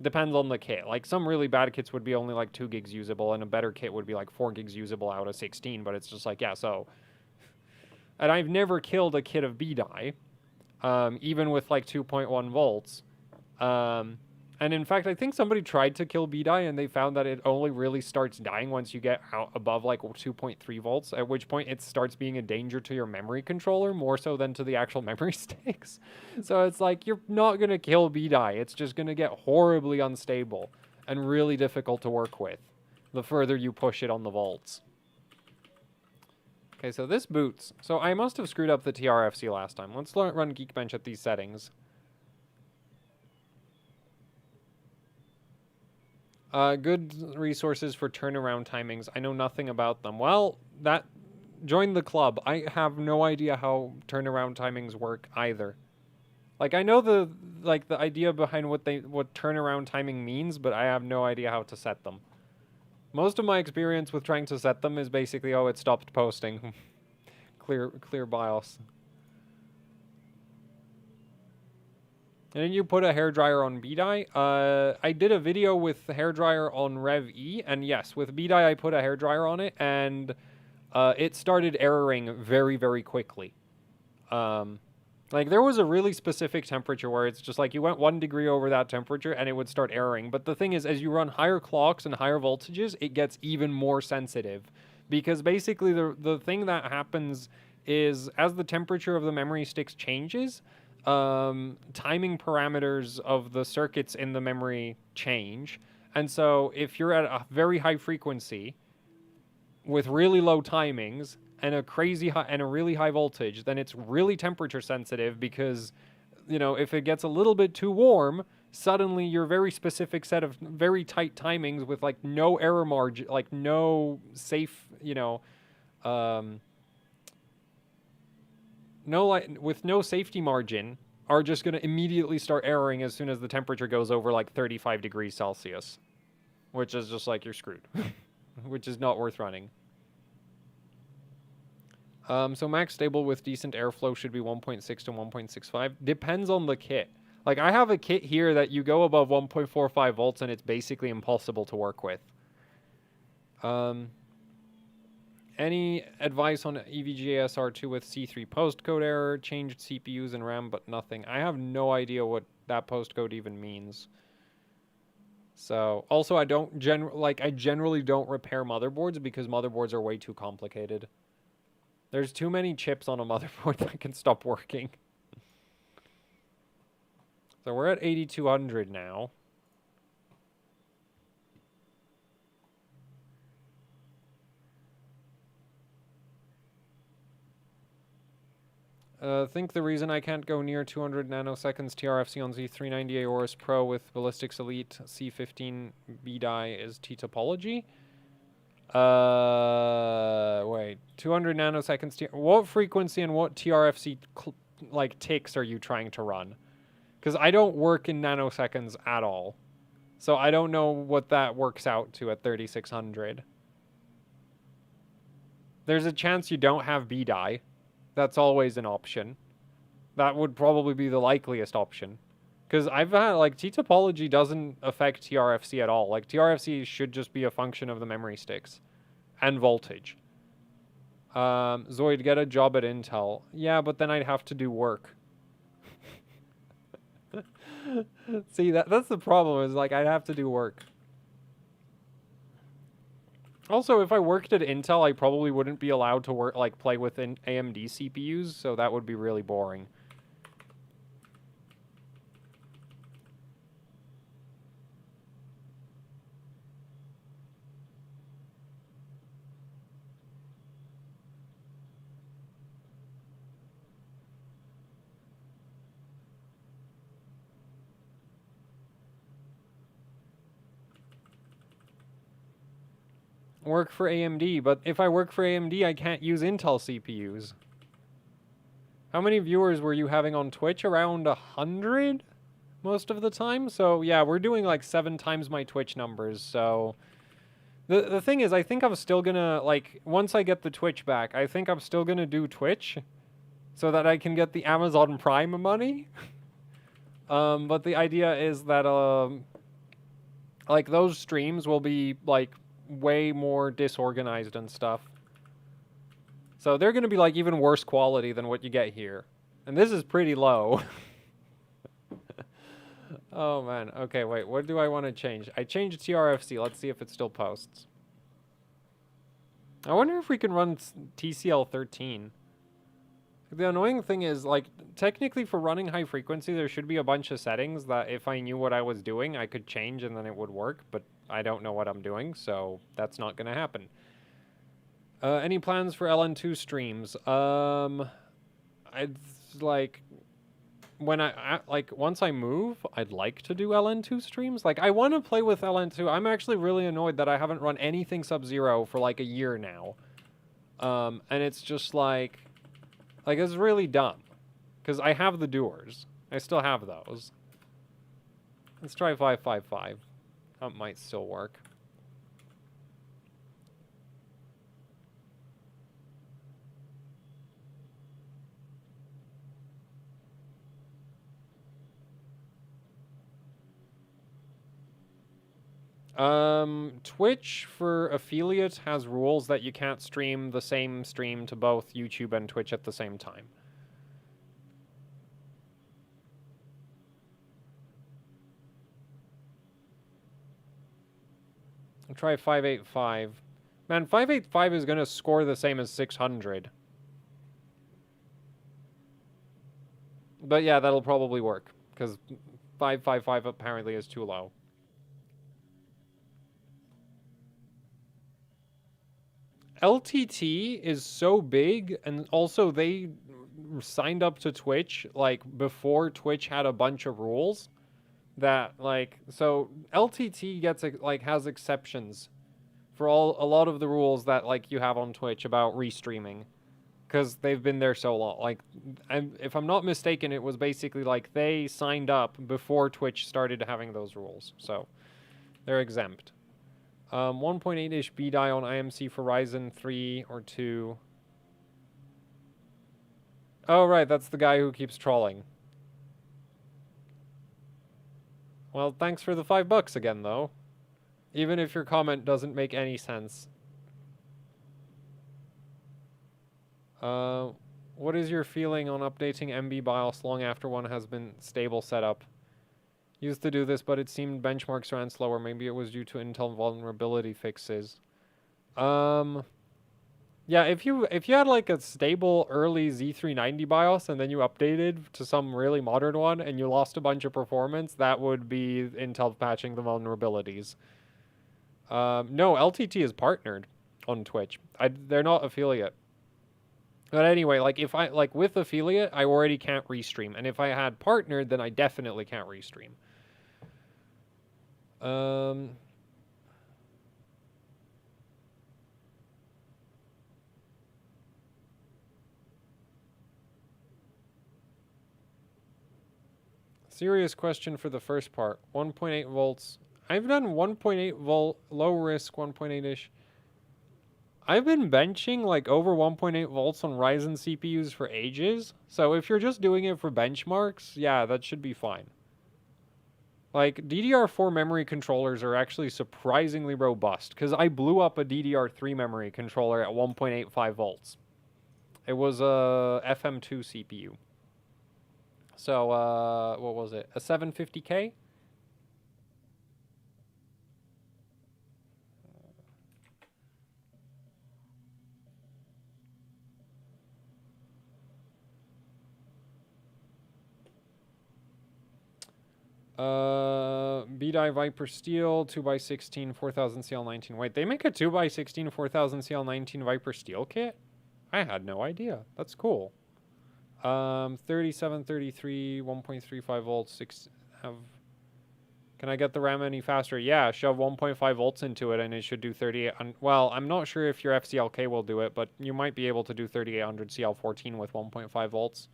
Speaker 1: Depends on the kit. Like, some really bad kits would be only like 2 gigs usable, and a better kit would be like 4 gigs usable out of 16, but it's just like, yeah, so... And I've never killed a kit of B-die, even with like 2.1 volts. And in fact, I think somebody tried to kill B-die, and they found that it only really starts dying once you get out above like 2.3 volts, at which point it starts being a danger to your memory controller, more so than to the actual memory sticks. So it's like, you're not going to kill B-die. It's just going to get horribly unstable and really difficult to work with the further you push it on the volts. Okay, so this boots. So I must have screwed up the TRFC last time. Let's run Geekbench at these settings. Good resources for turnaround timings. I know nothing about them. Well, join the club. I have no idea how turnaround timings work either. Like, I know the idea behind what turnaround timing means, but I have no idea how to set them. Most of my experience with trying to set them is basically, oh, it stopped posting. clear BIOS. And then you put a hairdryer on B-die. I did a video with the hairdryer on Rev E, and yes, with B-die I put a hairdryer on it, and it started erroring very, very quickly. Like, there was a really specific temperature where it's just like you went 1 degree over that temperature and it would start erroring. But the thing is, as you run higher clocks and higher voltages, it gets even more sensitive. Because basically the thing that happens is, as the temperature of the memory sticks changes, timing parameters of the circuits in the memory change. And so if you're at a very high frequency with really low timings and a crazy high and a really high voltage, then it's really temperature sensitive, because, you know, if it gets a little bit too warm, suddenly your very specific set of very tight timings with like no error margin, like no safe, you know, with no safety margin, are just going to immediately start erroring as soon as the temperature goes over like 35 degrees Celsius, which is just like, you're screwed, which is not worth running. So max stable with decent airflow should be 1.6 to 1.65. Depends on the kit. Like, I have a kit here that you go above 1.45 volts and it's basically impossible to work with. Any advice on EVGA SR2 with C3 postcode error? Changed CPUs and RAM, but nothing. I have no idea what that postcode even means. So, also, I generally don't repair motherboards because motherboards are way too complicated. There's too many chips on a motherboard that can stop working. So we're at 8200 now. I think the reason I can't go near 200 nanoseconds TRFC on Z490 Aorus Pro with Ballistix Elite C15 B-die is T-topology. Wait, 200 nanoseconds. What frequency and what TRFC ticks are you trying to run? Because I don't work in nanoseconds at all, so I don't know what that works out to at 3600. There's a chance you don't have B-die. That's always an option. That would probably be the likeliest option. Because I've had, like, T-topology doesn't affect TRFC at all. Like, TRFC should just be a function of the memory sticks. And voltage. Zoid, get a job at Intel. Yeah, but then I'd have to do work. See, that's the problem, is, like, I'd have to do work. Also, if I worked at Intel, I probably wouldn't be allowed to play with AMD CPUs, so that would be really boring. Work for AMD, but if I work for AMD, I can't use Intel CPUs. How many viewers were you having on Twitch? Around 100 most of the time? So yeah, we're doing like 7 times my Twitch numbers, so... The thing is, I think I'm still gonna, like, once I get the Twitch back, I think I'm still gonna do Twitch so that I can get the Amazon Prime money. But the idea is that, Like, those streams will be, like, way more disorganized and stuff. So they're going to be, like, even worse quality than what you get here. And this is pretty low. Oh, man. Okay, wait. What do I want to change? I changed TRFC. Let's see if it still posts. I wonder if we can run TCL13. The annoying thing is, like, technically for running high frequency, there should be a bunch of settings that if I knew what I was doing, I could change and then it would work, but I don't know what I'm doing, so that's not going to happen. Any plans for LN2 streams? I'd, like, when once I move, I'd like to do LN2 streams. Like, I want to play with LN2. I'm actually really annoyed that I haven't run anything Sub-Zero for, like, a year now. And it's just, like, it's really dumb. Because I have the doers. I still have those. Let's try 555. That might still work. Twitch for affiliate has rules that you can't stream the same stream to both YouTube and Twitch at the same time. I'll try 585. Man, 585 is going to score the same as 600. But yeah, that'll probably work, because 555 apparently is too low. LTT is so big, and also they signed up to Twitch, like, before Twitch had a bunch of rules that, like, so LTT gets, like, has exceptions for a lot of the rules that, like, you have on Twitch about restreaming, because they've been there so long. Like, if I'm not mistaken, it was basically, like, they signed up before Twitch started having those rules, so they're exempt. 1.8-ish B-die on IMC for Ryzen 3 or 2. Oh, right, that's the guy who keeps trolling. Well, thanks for the $5 again, though. Even if your comment doesn't make any sense. What is your feeling on updating MB BIOS long after one has been stable setup? Used to do this, but it seemed benchmarks ran slower. Maybe it was due to Intel vulnerability fixes. Yeah, if you had like a stable early Z490 BIOS and then you updated to some really modern one and you lost a bunch of performance, that would be Intel patching the vulnerabilities. No, LTT is partnered on Twitch. They're not affiliate. But anyway, like, if I, like, with affiliate, I already can't restream. And if I had partnered, then I definitely can't restream. Serious question for the first part. 1.8 volts. I've done 1.8 volt, low risk, 1.8-ish. I've been benching like over 1.8 volts on Ryzen CPUs for ages. So if you're just doing it for benchmarks, yeah, that should be fine. Like, DDR4 memory controllers are actually surprisingly robust, because I blew up a DDR3 memory controller at 1.85 volts. It was a FM2 CPU. So, what was it? A 750K? B-die Viper Steel, 2x16, 4000 CL19. Wait, they make a 2x16, 4000 CL19 Viper Steel kit? I had no idea. That's cool. 3733, 1.35 volts, 6 have... Can I get the RAM any faster? Yeah, shove 1.5 volts into it and it should do 38... well, I'm not sure if your FCLK will do it, but you might be able to do 3800 CL14 with 1.5 volts.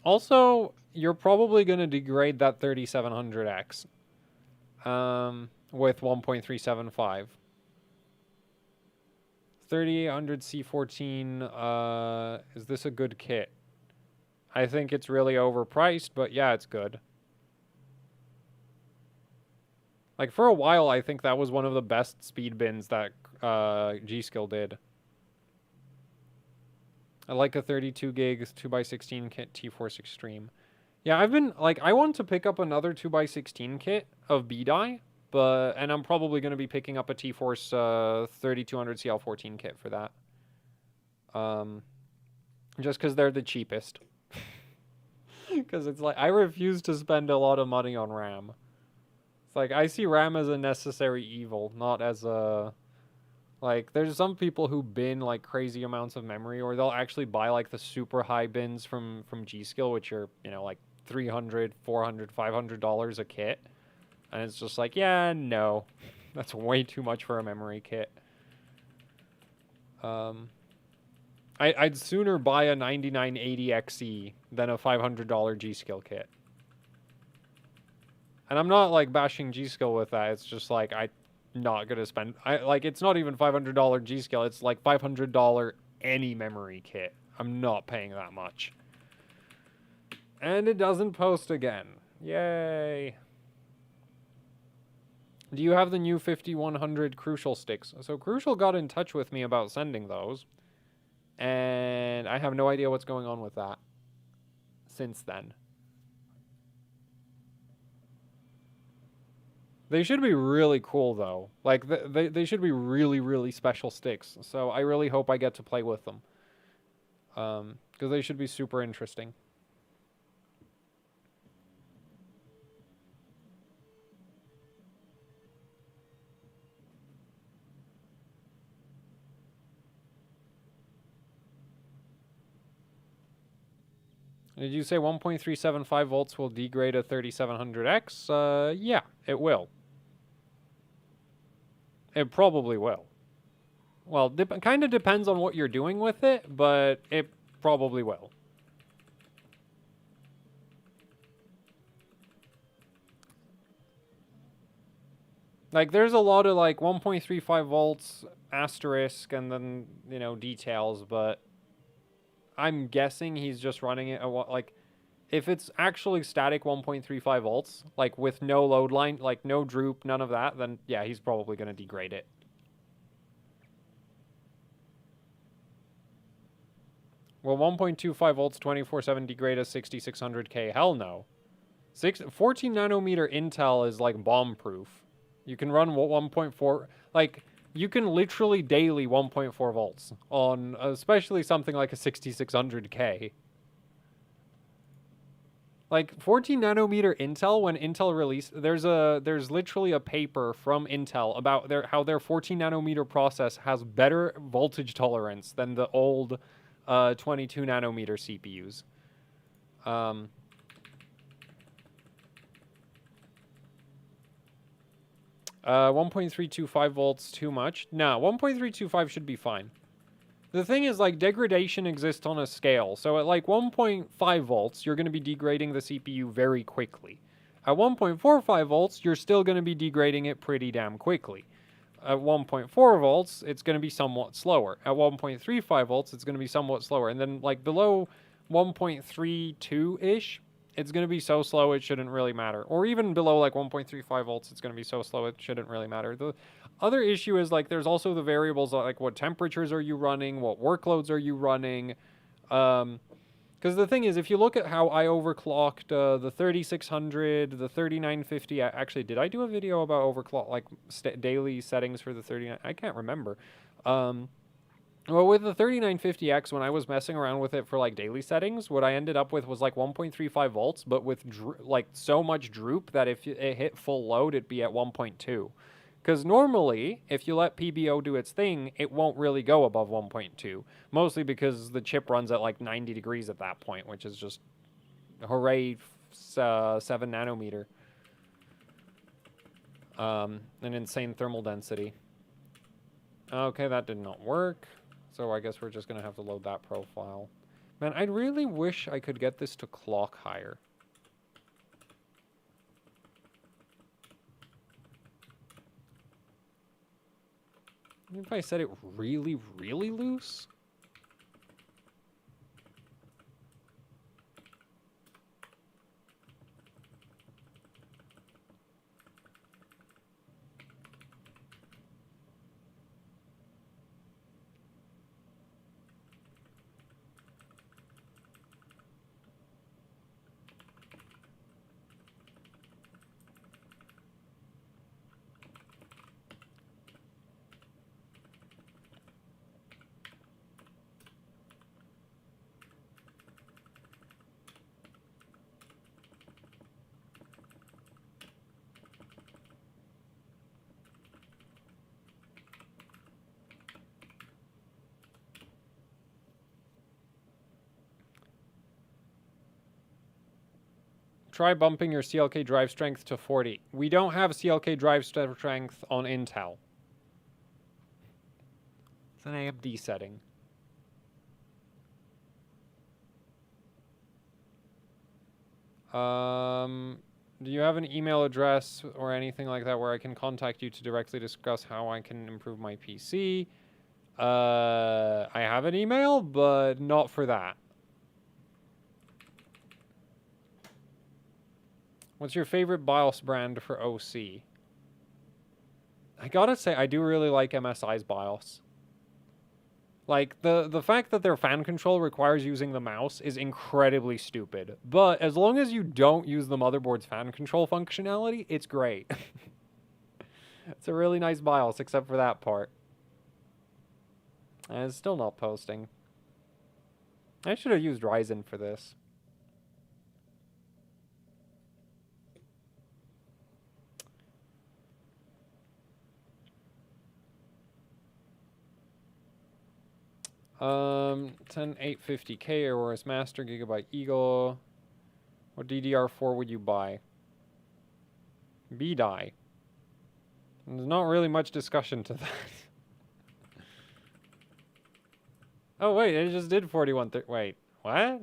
Speaker 1: Also, you're probably going to degrade that 3700X with 1.375. 3800 C14, is this a good kit? I think it's really overpriced, but yeah, it's good. Like, for a while, I think that was one of the best speed bins that G-Skill did. I like a 32 gig 2x16 kit T-Force Extreme. Yeah, I've been, like, I want to pick up another 2x16 kit of B-Die, and I'm probably going to be picking up a T-Force 3200 CL14 kit for that. Just because they're the cheapest. Because it's like, I refuse to spend a lot of money on RAM. It's like, I see RAM as a necessary evil, not as a... Like, there's some people who bin, like, crazy amounts of memory, or they'll actually buy, like, the super high bins from G-Skill, which are, you know, like, $300, $400, $500 a kit. And it's just like, yeah, no. That's way too much for a memory kit. I'd sooner buy a 9980 XE than a $500 G-Skill kit. And I'm not, like, bashing G-Skill with that. It's just, like, I'm not going to spend... like, it's not even $500 G-Skill. It's, like, $500 any memory kit. I'm not paying that much. And it doesn't post again. Yay. Do you have the new 5100 Crucial sticks? So Crucial got in touch with me about sending those. And I have no idea what's going on with that since then. They should be really cool, though. Like, they should be really, really special sticks. So I really hope I get to play with them. Because they should be super interesting. Did you say 1.375 volts will degrade a 3700X? Yeah, it will. It probably will. Well, kind of depends on what you're doing with it, but it probably will. Like, there's a lot of, like, 1.35 volts asterisk and then, you know, details, but I'm guessing he's just running it, like, if it's actually static 1.35 volts, like, with no load line, like, no droop, none of that, then, yeah, he's probably going to degrade it. Well, 1.25 volts 24/7 degrade a 6600K? Hell no. 14 nanometer Intel is, like, bomb-proof. You can run 1.4... Like, you can literally daily 1.4 volts on especially something like a 6600K. Like, 14 nanometer Intel, when Intel released... There's literally a paper from Intel about how their 14 nanometer process has better voltage tolerance than the old 22 nanometer CPUs. 1.325 volts too much? No, 1.325 should be fine. The thing is, like, degradation exists on a scale. So at, like, 1.5 volts, you're going to be degrading the CPU very quickly. At 1.45 volts, you're still going to be degrading it pretty damn quickly. At 1.4 volts, it's going to be somewhat slower. At 1.35 volts, it's going to be somewhat slower. And then, like, below 1.32-ish, it's going to be so slow it shouldn't really matter. Or even below, like, 1.35 volts, it's going to be so slow it shouldn't really matter. The other issue is, like, there's also the variables, like, what temperatures are you running? What workloads are you running? Because the thing is, if you look at how I overclocked the 3600, the 3950... Actually, did I do a video about overclock, like, daily settings for the 39... I can't remember. Well, with the 3950X, when I was messing around with it for, like, daily settings, what I ended up with was, like, 1.35 volts, but with, like, so much droop that if it hit full load, it'd be at 1.2. Because normally, if you let PBO do its thing, it won't really go above 1.2. Mostly because the chip runs at, like, 90 degrees at that point, which is just, hooray, 7 nanometer. An insane thermal density. Okay, that did not work. So I guess we're just going to have to load that profile. Man, I really wish I could get this to clock higher. If I set it really, really loose? try bumping your CLK drive strength to 40. We don't have CLK drive strength on Intel. It's an AMD setting. Do you have an email address or anything like that where I can contact you to directly discuss how I can improve my PC? I have an email, but not for that. What's your favorite BIOS brand for OC? I gotta say, I do really like MSI's BIOS. Like, the fact that their fan control requires using the mouse is incredibly stupid. But as long as you don't use the motherboard's fan control functionality, it's great. It's a really nice BIOS, except for that part. And it's still not posting. I should have used Ryzen for this. Um, 10850K Aurora's Master, Gigabyte Eagle. What DDR4 would you buy? B-die. There's not really much discussion to that. Oh, wait, it just did 4130. Wait, what?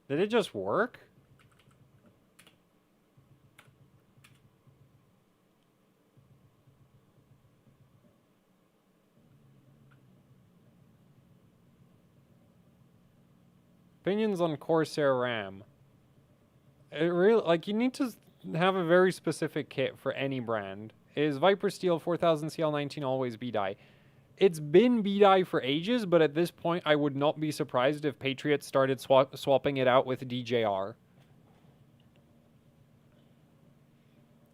Speaker 1: Did it just work? Opinions on Corsair RAM. It really, like, you need to have a very specific kit for any brand. Is Viper Steel 4000 CL19 always B-die? It's been B-die for ages, but at this point, I would not be surprised if Patriot started swapping it out with DJR.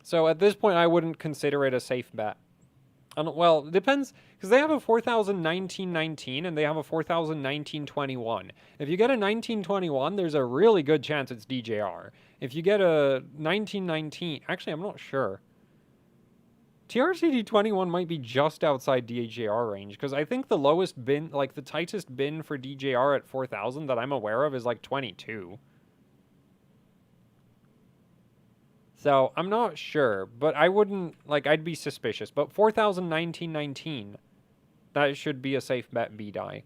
Speaker 1: So at this point, I wouldn't consider it a safe bet. Well, it depends, because they have a 4000 1919 and they have a 4000 1921. If you get a 1921, there's a really good chance it's DJR. If you get a 1919, actually, I'm not sure. TRCD21 might be just outside DJR range, because I think the lowest bin, like the tightest bin for DJR at 4000 that I'm aware of is like 22. So, I'm not sure, but I wouldn't, like, I'd be suspicious. But 4000 1919, that should be a safe bet B-die.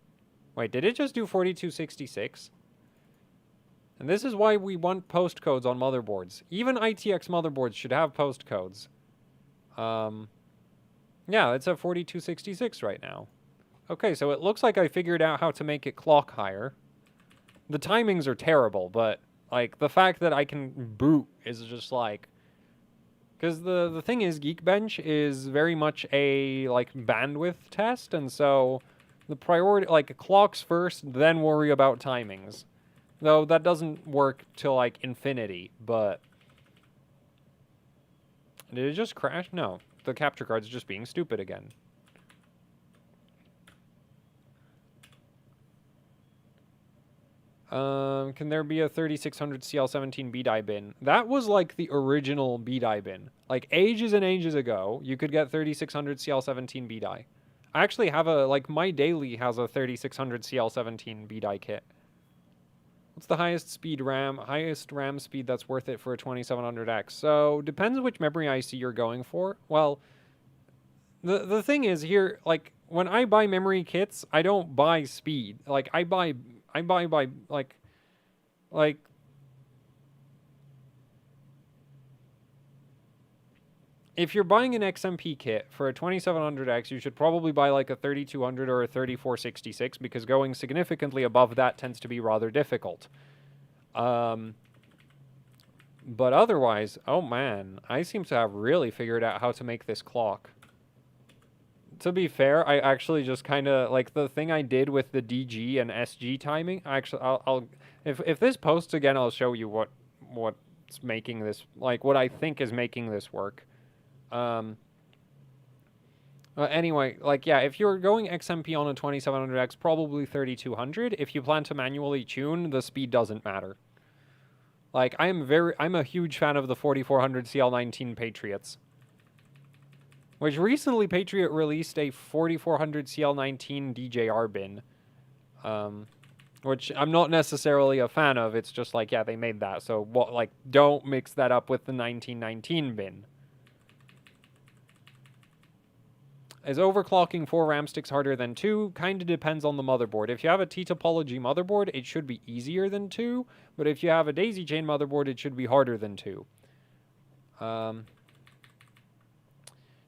Speaker 1: Wait, did it just do 4266? And this is why we want postcodes on motherboards. Even ITX motherboards should have postcodes. Yeah, it's at 4266 right now. Okay, so it looks like I figured out how to make it clock higher. The timings are terrible, but like the fact that I can boot is just like, because the thing is, Geekbench is very much a like bandwidth test, and so the priority, like, clocks first, then worry about timings. Though that doesn't work till like infinity, but did it just crash? No, the capture card's just being stupid again. Can there be a 3600 CL17 B-die bin? That was like the original B-die bin. Like ages and ages ago, you could get 3600 CL17 B-die. I actually have a, like, my daily has a 3600 CL17 B-die kit. What's the highest RAM speed that's worth it for a 2700X? So, depends which memory IC you're going for. Well, the thing is here, like, when I buy memory kits, I don't buy speed. Like, I buy by, like, if you're buying an XMP kit for a 2700X, you should probably buy like a 3200 or a 3466 because going significantly above that tends to be rather difficult. But otherwise, oh man, I seem to have really figured out how to make this clock. To be fair, I actually just kind of, like, the thing I did with the DG and SG timing, actually, if this posts again, I'll show you what's making this, like, what I think is making this work. Anyway, like, yeah, if you're going XMP on a 2700X, probably 3200. If you plan to manually tune, the speed doesn't matter. Like, I'm a huge fan of the 4400 CL19 Patriots. Which recently Patriot released a 4400 CL19 DJR bin. which I'm not necessarily a fan of. It's just like, yeah, they made that. So what, like, don't mix that up with the 1919 bin. Is overclocking 4 RAM sticks harder than 2? Kinda depends on the motherboard. If you have a T-topology motherboard, it should be easier than 2. But if you have a daisy chain motherboard, it should be harder than 2.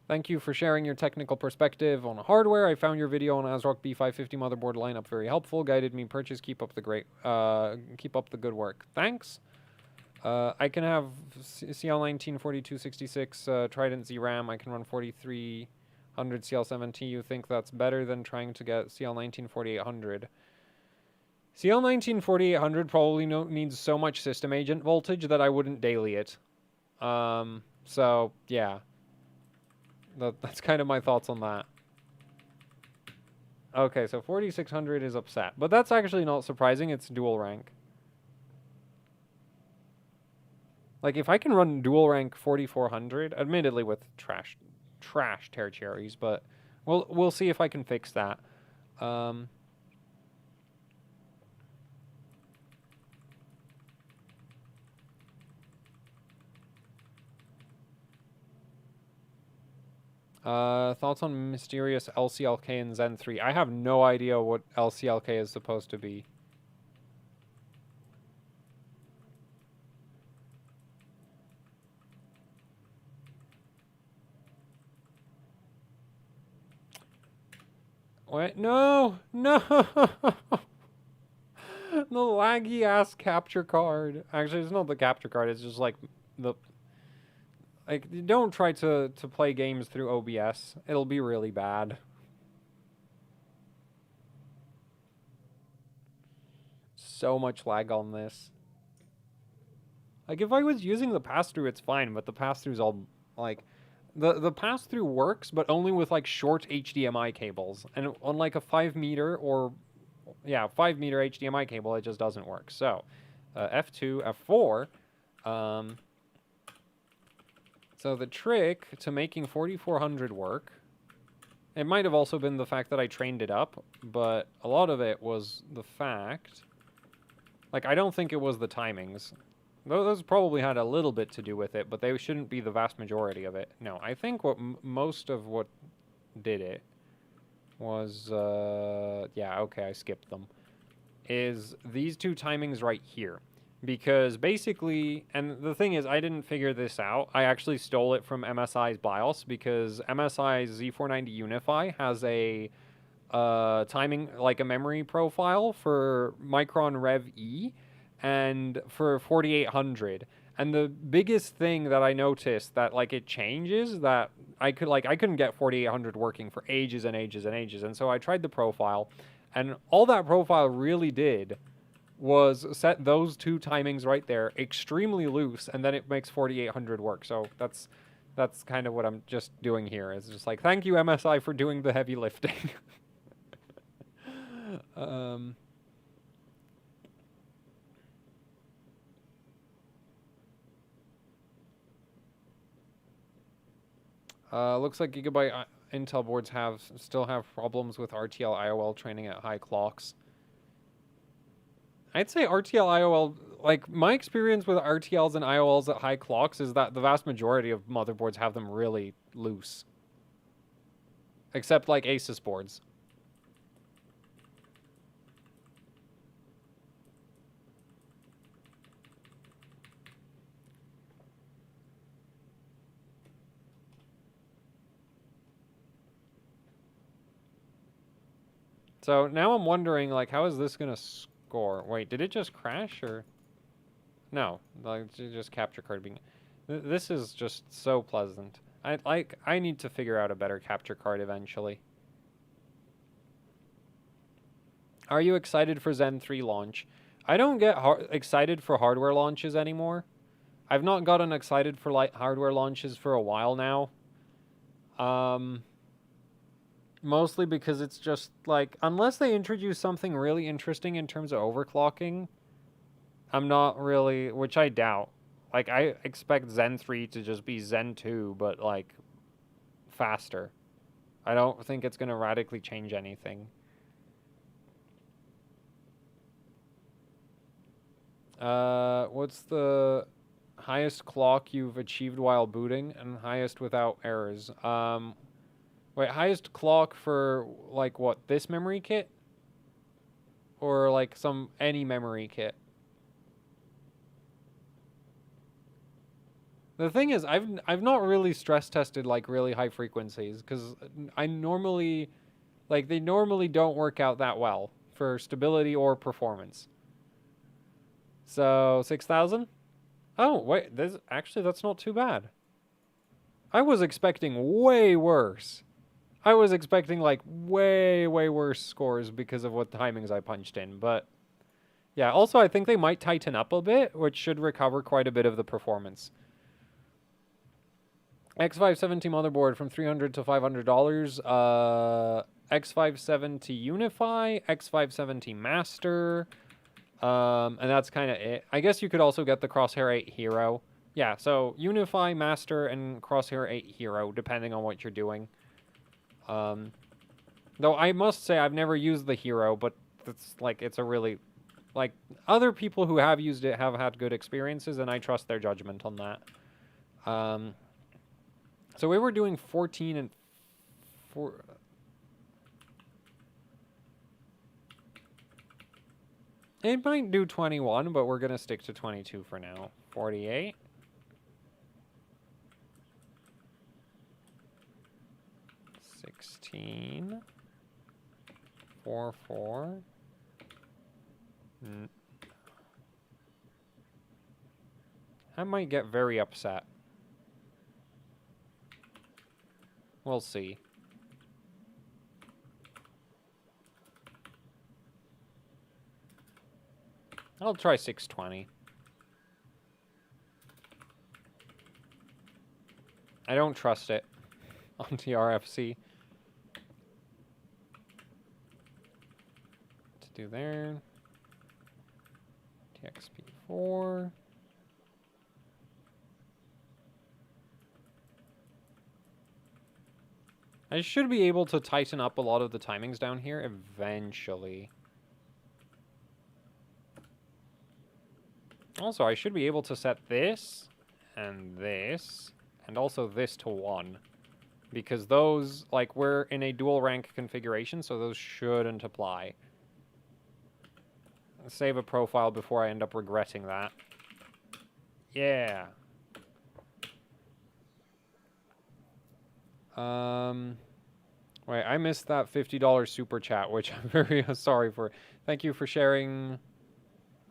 Speaker 1: Thank you for sharing your technical perspective on hardware. I found your video on ASRock B550 motherboard lineup very helpful. Guided me purchase. Keep up the good work. Thanks. I can have CL19 4266 Trident Z RAM. I can run 4300 CL17. You think that's better than trying to get CL19 4800? CL19 4800 probably needs so much system agent voltage that I wouldn't daily it. So yeah. That's kind of my thoughts on that. Okay, so 4600 is upset. But that's actually not surprising. It's dual rank. Like, if I can run dual rank 4400, admittedly with trash tertiaries, but we'll see if I can fix that. Thoughts on mysterious LCLK in Zen 3? I have no idea what LCLK is supposed to be. Wait, no! No! The laggy ass capture card. Actually, it's not the capture card, it's just like the... Like, don't try to play games through OBS. It'll be really bad. So much lag on this. Like, if I was using the pass-through, it's fine, but the pass-through's all, like... The pass-through works, but only with, like, short HDMI cables. And on, like, a 5-meter or... Yeah, 5-meter HDMI cable, it just doesn't work. So, F2, F4... So the trick to making 4400 work, it might have also been the fact that I trained it up, but a lot of it was the fact, like, I don't think it was the timings. Those probably had a little bit to do with it, but they shouldn't be the vast majority of it. No, I think what most of what did it was, yeah, okay, I skipped them, is these two timings right here. Because basically, and the thing is, I didn't figure this out. I actually stole it from MSI's BIOS because MSI's Z490 Unify has a timing, like a memory profile for Micron Rev E and for 4800. And the biggest thing that I noticed that, like, it changes that I couldn't get 4800 working for ages and ages and ages. And so I tried the profile, and all that profile really did was set those two timings right there extremely loose, and then it makes 4800 work. So that's kind of what I'm just doing here. It's just like, thank you, MSI, for doing the heavy lifting. Looks like Gigabyte Intel boards still have problems with RTL IOL training at high clocks. I'd say RTL IOL, like, my experience with RTLs and IOLs at high clocks is that the vast majority of motherboards have them really loose. Except, like, Asus boards. So now I'm wondering, like, how is this gonna score? Wait, did it just crash, or? No, like, just capture card being... This is just so pleasant. I need to figure out a better capture card eventually. Are you excited for Zen 3 launch? I don't get excited for hardware launches anymore. I've not gotten excited for, like, hardware launches for a while now. Mostly because it's just, like, unless they introduce something really interesting in terms of overclocking, I'm not really, which I doubt. Like, I expect Zen 3 to just be Zen 2, but, like, faster. I don't think it's going to radically change anything. What's the highest clock you've achieved while booting and highest without errors? Wait, highest clock for, like, what, this memory kit? Or, like, any memory kit? The thing is, I've not really stress tested, like, really high frequencies, because I normally, like, they normally don't work out that well for stability or performance. So, 6,000? Oh, wait, that's not too bad. I was expecting way worse. I was expecting, like, way, way worse scores because of what timings I punched in, but yeah, also I think they might tighten up a bit, which should recover quite a bit of the performance. X570 motherboard from $300 to $500. X570 Unify, X570 Master, and that's kind of it. I guess you could also get the Crosshair 8 Hero. Yeah, so Unify, Master, and Crosshair 8 Hero, depending on what you're doing. Though I must say I've never used the Hero, but it's a really, like, other people who have used it have had good experiences, and I trust their judgment on that. So we were doing 14 and 4. It might do 21, but we're going to stick to 22 for now. 48. 16. 4, 4. I might get very upset. We'll see. I'll try 620. I don't trust it on TRFC. To do there. TXP4. I should be able to tighten up a lot of the timings down here eventually. Also, I should be able to set this, and also this to 1. Because those, like, we're in a dual rank configuration, so those shouldn't apply. Save a profile before I end up regretting that. Yeah. Wait, I missed that $50 super chat, which I'm very sorry for. Thank you for sharing.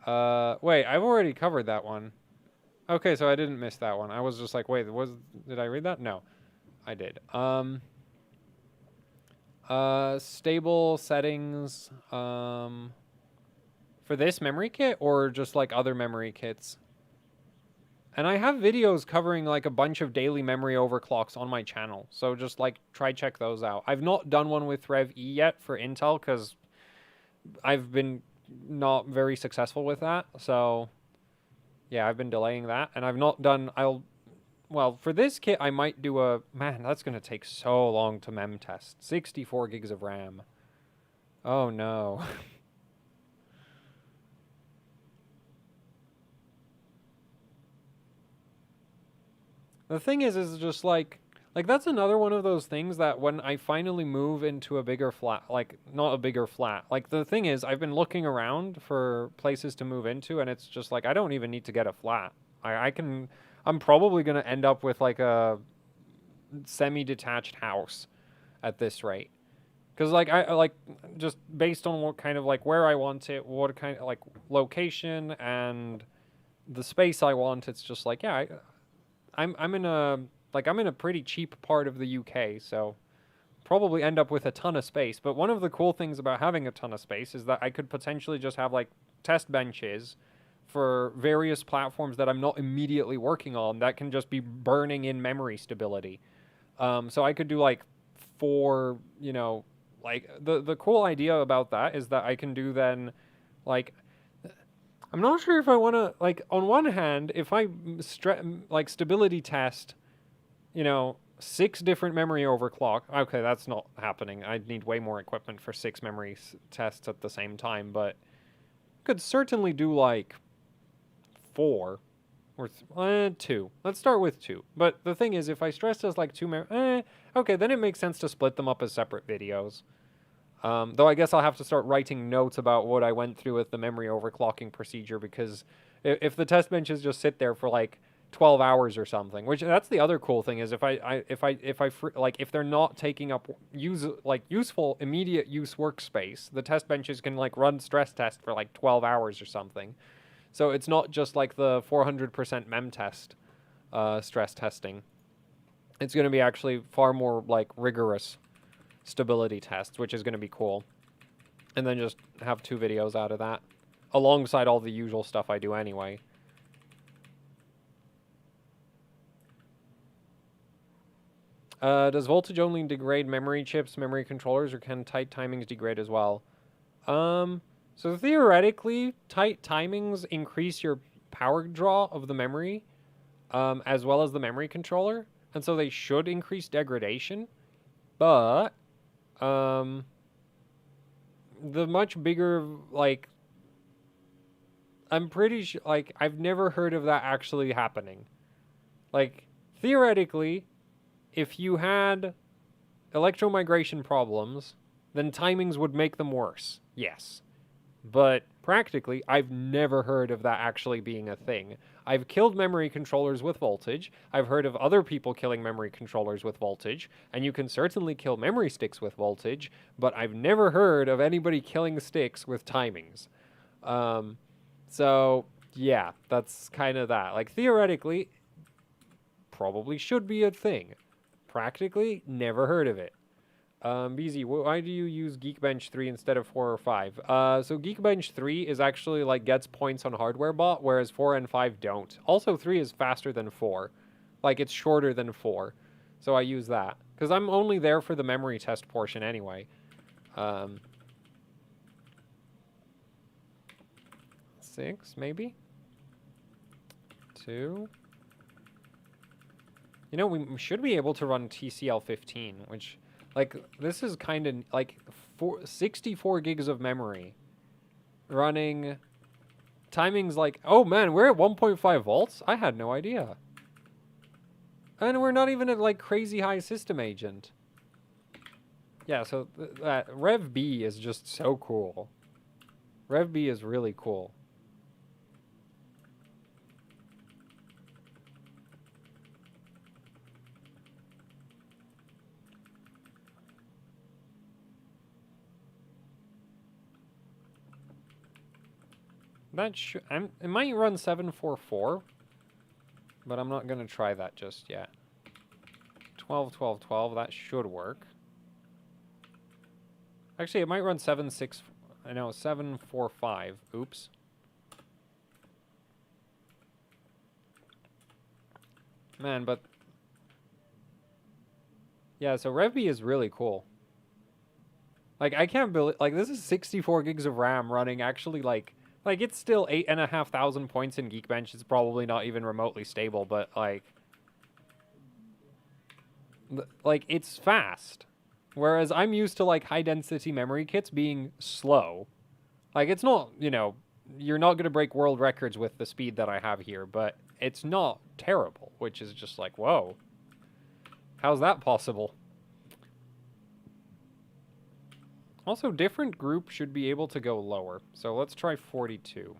Speaker 1: Wait, I've already covered that one. Okay, so I didn't miss that one. I was just like, wait, did I read that? No, I did. Stable settings, for this memory kit or just like other memory kits? And I have videos covering like a bunch of daily memory overclocks on my channel. So just like try check those out. I've not done one with Rev E yet for Intel because I've been not very successful with that. So yeah, I've been delaying that. And I've not done, well, for this kit, I might do a, man, that's going to take so long to mem test. 64 gigs of RAM. Oh no. The thing is just like that's another one of those things that when I finally move into a bigger flat, like not a bigger flat, like the thing is I've been looking around for places to move into and it's just like I don't even need to get a flat. I'm probably going to end up with like a semi-detached house at this rate. Cuz like I like just based on what kind of like where I want it, what kind of like location and the space I want, it's just like yeah, I'm in a pretty cheap part of the UK, so probably end up with a ton of space. But one of the cool things about having a ton of space is that I could potentially just have like test benches for various platforms that I'm not immediately working on that can just be burning in memory stability. So I could do like 4, you know, like the cool idea about that is that I can do then like I'm not sure if I want to, like, on one hand, if I, like, stability test, you know, 6 different memory overclock, okay, that's not happening. I'd need way more equipment for 6 memory tests at the same time, but could certainly do, like, 4 or 2. Let's start with 2. But the thing is, if I stress test like 2 okay, then it makes sense to split them up as separate videos. Though I guess I'll have to start writing notes about what I went through with the memory overclocking procedure, because if the test benches just sit there for like 12 hours or something, which that's the other cool thing is if they're not taking up useful immediate use workspace, the test benches can like run stress test for like 12 hours or something. So it's not just like the 400% mem test stress testing. It's going to be actually far more like rigorous stability tests, which is going to be cool. And then just have 2 videos out of that, alongside all the usual stuff I do anyway. Does voltage only degrade memory chips, memory controllers, or can tight timings degrade as well? So theoretically, tight timings increase your power draw of the memory, as well as the memory controller, and so they should increase degradation. But the much bigger, like, I'm pretty sure, like, I've never heard of that actually happening. Like, theoretically, if you had electromigration problems, then timings would make them worse. Yes. But practically, I've never heard of that actually being a thing. I've killed memory controllers with voltage. I've heard of other people killing memory controllers with voltage. And you can certainly kill memory sticks with voltage. But I've never heard of anybody killing sticks with timings. So, yeah, that's kind of that. Like, theoretically, probably should be a thing. Practically, never heard of it. BZ, why do you use Geekbench 3 instead of 4 or 5? So Geekbench 3 is actually, like, gets points on hardware bot, whereas 4 and 5 don't. Also, 3 is faster than 4. Like, it's shorter than 4. So I use that. Because I'm only there for the memory test portion anyway. 6, maybe? 2. You know, we should be able to run TCL15, which... Like, this is kind of, like, 64 gigs of memory. Running timings like... Oh, man, we're at 1.5 volts? I had no idea. And we're not even at, like, crazy high system agent. Yeah, so that Rev B is just so cool. Rev B is really cool. That it might run 744, but I'm not gonna try that just yet. 12, 12, 12. That should work. Actually, it might run 745. Oops. Man, but yeah. So RevB is really cool. Like, I can't believe, like, this is 64 gigs of RAM running actually like it's still 8,500 points in Geekbench. It's probably not even remotely stable, but like it's fast. Whereas I'm used to like high density memory kits being slow. Like, it's not, you know, you're not going to break world records with the speed that I have here, but it's not terrible, which is just like, whoa. How's that possible? Also, different groups should be able to go lower. So let's try 42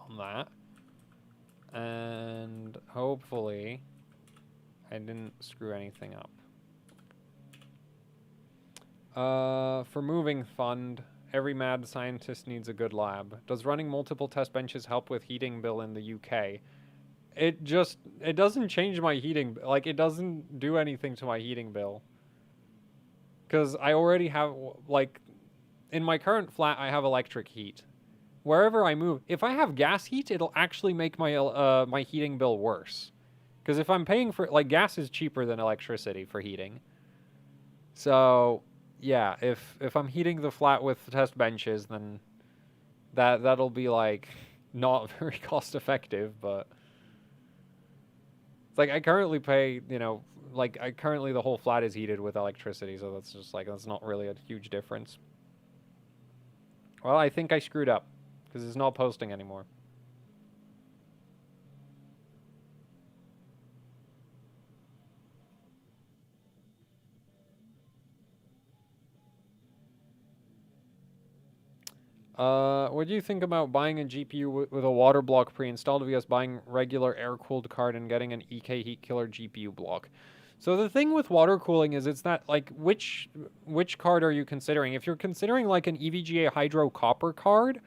Speaker 1: on that. And hopefully I didn't screw anything up. For moving fund, every mad scientist needs a good lab. Does running multiple test benches help with heating bill in the UK? It doesn't change my heating, like, it doesn't do anything to my heating bill. Because I already have, like, in my current flat, I have electric heat. Wherever I move, if I have gas heat, it'll actually make my my heating bill worse. Because if I'm paying for, like, gas is cheaper than electricity for heating. So, yeah, if I'm heating the flat with test benches, then that'll be, like, not very cost effective, but... It's like, I currently pay, you know... Like, currently the whole flat is heated with electricity, so that's just, like, that's not really a huge difference. Well, I think I screwed up, because it's not posting anymore. What do you think about buying a GPU with a water block pre-installed vs buying regular air-cooled card and getting an EK heat killer GPU block? So the thing with water cooling is it's that, like, which card are you considering? If you're considering like an EVGA Hydro Copper card,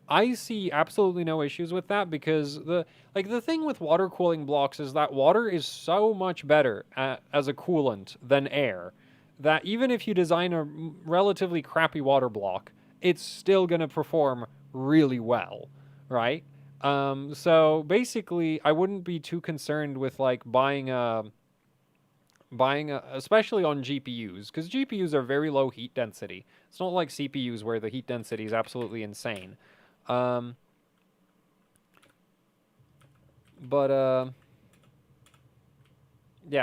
Speaker 1: I see absolutely no issues with that because the thing with water cooling blocks is that water is so much better as a coolant than air that even if you design a relatively crappy water block, it's still going to perform really well, right? So basically, I wouldn't be too concerned with like buying especially on GPUs, because GPUs are very low heat density. It's not like CPUs where the heat density is absolutely insane. Yeah,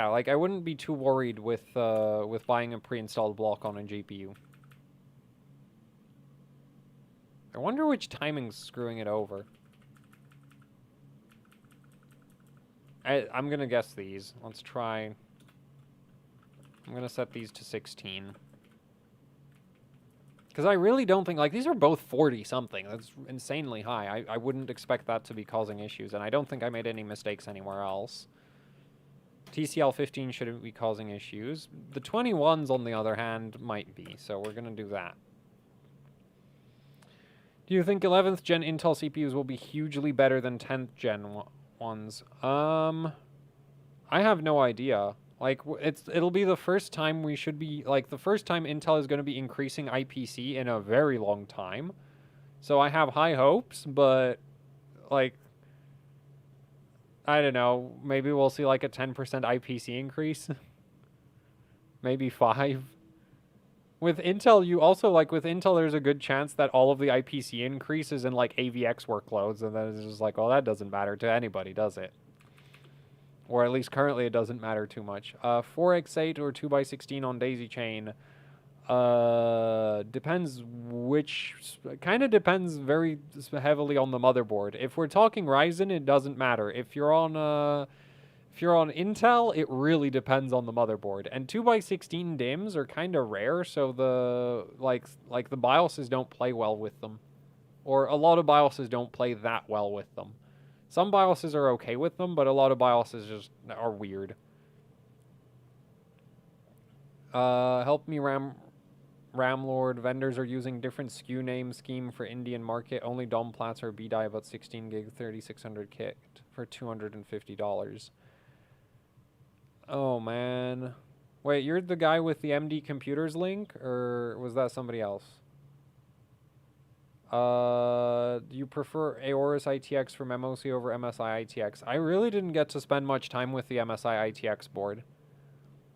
Speaker 1: like I wouldn't be too worried with buying a pre-installed block on a GPU. I wonder which timing's screwing it over. I'm gonna guess these. Let's try. I'm gonna set these to 16. Because I really don't think, like, these are both 40 something. That's insanely high. I wouldn't expect that to be causing issues, and I don't think I made any mistakes anywhere else. TCL15 shouldn't be causing issues. The 21s, on the other hand, might be, so we're gonna do that. Do you think 11th gen Intel CPUs will be hugely better than 10th gen ones? I have no idea. Like, it'll be the first time we should be, like, the first time Intel is going to be increasing IPC in a very long time. So I have high hopes, but, like, I don't know, maybe we'll see, like, a 10% IPC increase. Maybe 5. With Intel, you also, like, with Intel, there's a good chance that all of the IPC increases in, like, AVX workloads, and then it's just like, well, that doesn't matter to anybody, does it? Or at least currently it doesn't matter too much. 4x8 or 2x16 on daisy chain. Depends which... Kind of depends very heavily on the motherboard. If we're talking Ryzen, it doesn't matter. If you're on Intel, it really depends on the motherboard. And 2x16 DIMMs are kind of rare, so the the BIOSes don't play well with them. Or a lot of BIOSes don't play that well with them. Some BIOSes are okay with them, but a lot of BIOSes just are weird. Help me, Ramlord. Vendors are using different SKU name scheme for Indian market. Only DOM plats or BDI about 16 gig 3600 kit for $250. Oh, man. Wait, you're the guy with the MD Computers link? Or was that somebody else? Do you prefer Aorus ITX from MOC over MSI ITX? I really didn't get to spend much time with the MSI ITX board.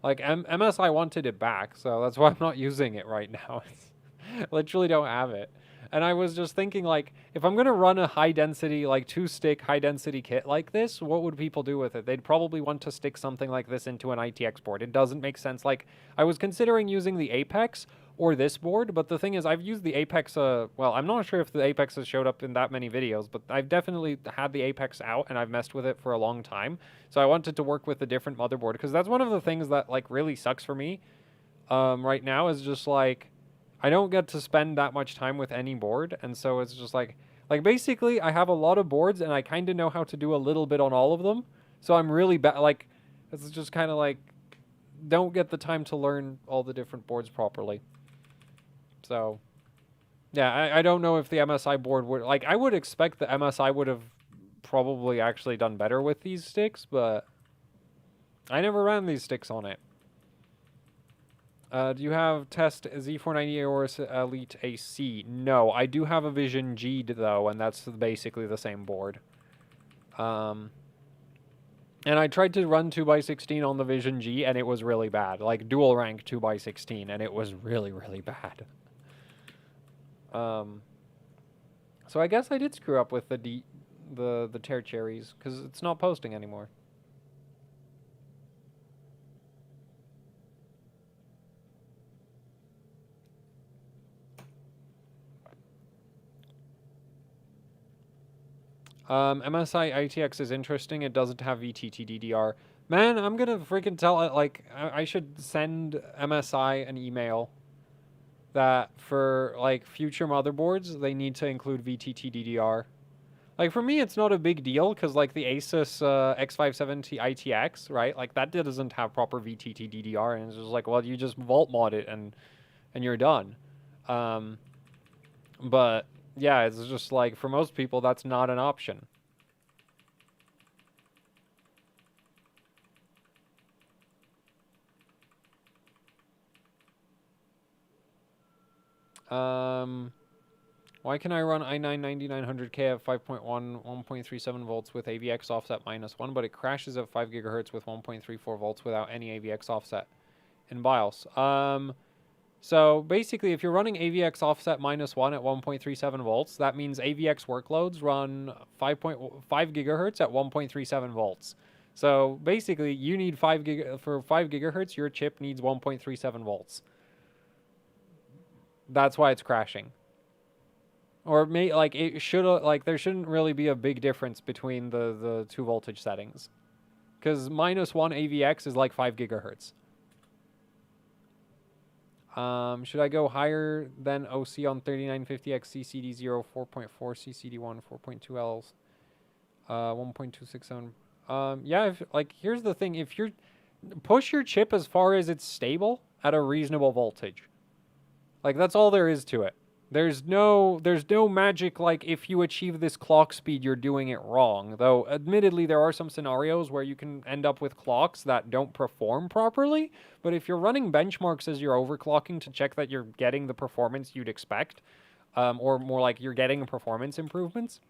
Speaker 1: Like, MSI wanted it back, so that's why I'm not using it right now. I literally don't have it. And I was just thinking, like, if I'm going to run a high-density, like, 2-stick high-density kit like this, what would people do with it? They'd probably want to stick something like this into an ITX board. It doesn't make sense. Like, I was considering using the Apex or this board, but the thing is, I've used the Apex, well, I'm not sure if the Apex has showed up in that many videos, but I've definitely had the Apex out, and I've messed with it for a long time. So I wanted to work with a different motherboard, because that's one of the things that, like, really sucks for me right now, is just, like, I don't get to spend that much time with any board, and so it's just like basically I have a lot of boards and I kind of know how to do a little bit on all of them, so I'm really bad. Like, it's just kind of like, don't get the time to learn all the different boards properly. So, yeah, I don't know if the MSI board would, like, I would expect the MSI would have probably actually done better with these sticks, but I never ran these sticks on it. Do you have test Z490 Aorus Elite AC? No, I do have a Vision G though, and that's basically the same board. And I tried to run 2x16 on the Vision G, and it was really bad. Like, dual rank 2x16, and it was really, really bad. So I guess I did screw up with the tear cherries, because it's not posting anymore. MSI ITX is interesting. It doesn't have VTT DDR. Man, I'm gonna freaking tell it, like, I should send MSI an email that for like future motherboards, they need to include VTT DDR. Like for me, it's not a big deal because like the Asus X570 ITX, right? Like that doesn't have proper VTT DDR, and it's just like, well, you just volt mod it and you're done. Um, but yeah, it's just like for most people, that's not an option. Why can I run i9-9900K at 5.1, 1.37 volts with AVX offset -1, but it crashes at 5 gigahertz with 1.34 volts without any AVX offset in BIOS? So basically, if you're running AVX offset -1 at 1.37 volts, that means AVX workloads run 5.5 gigahertz at 1.37 volts. So basically, you need 5 gigahertz, your chip needs 1.37 volts. That's why it's crashing. Or like it should like there shouldn't really be a big difference between the two voltage settings, because -1 AVX is like 5 gigahertz. Should I go higher than OC on 3950X CCD0 4.4 CCD1 4.2 Ls 1.267? Yeah, if like here's the thing, if you're push your chip as far as it's stable at a reasonable voltage. Like that's all there is to it. There's no magic like if you achieve this clock speed you're doing it wrong. Though admittedly there are some scenarios where you can end up with clocks that don't perform properly, but if you're running benchmarks as you're overclocking to check that you're getting the performance you'd expect, or more like you're getting performance improvements,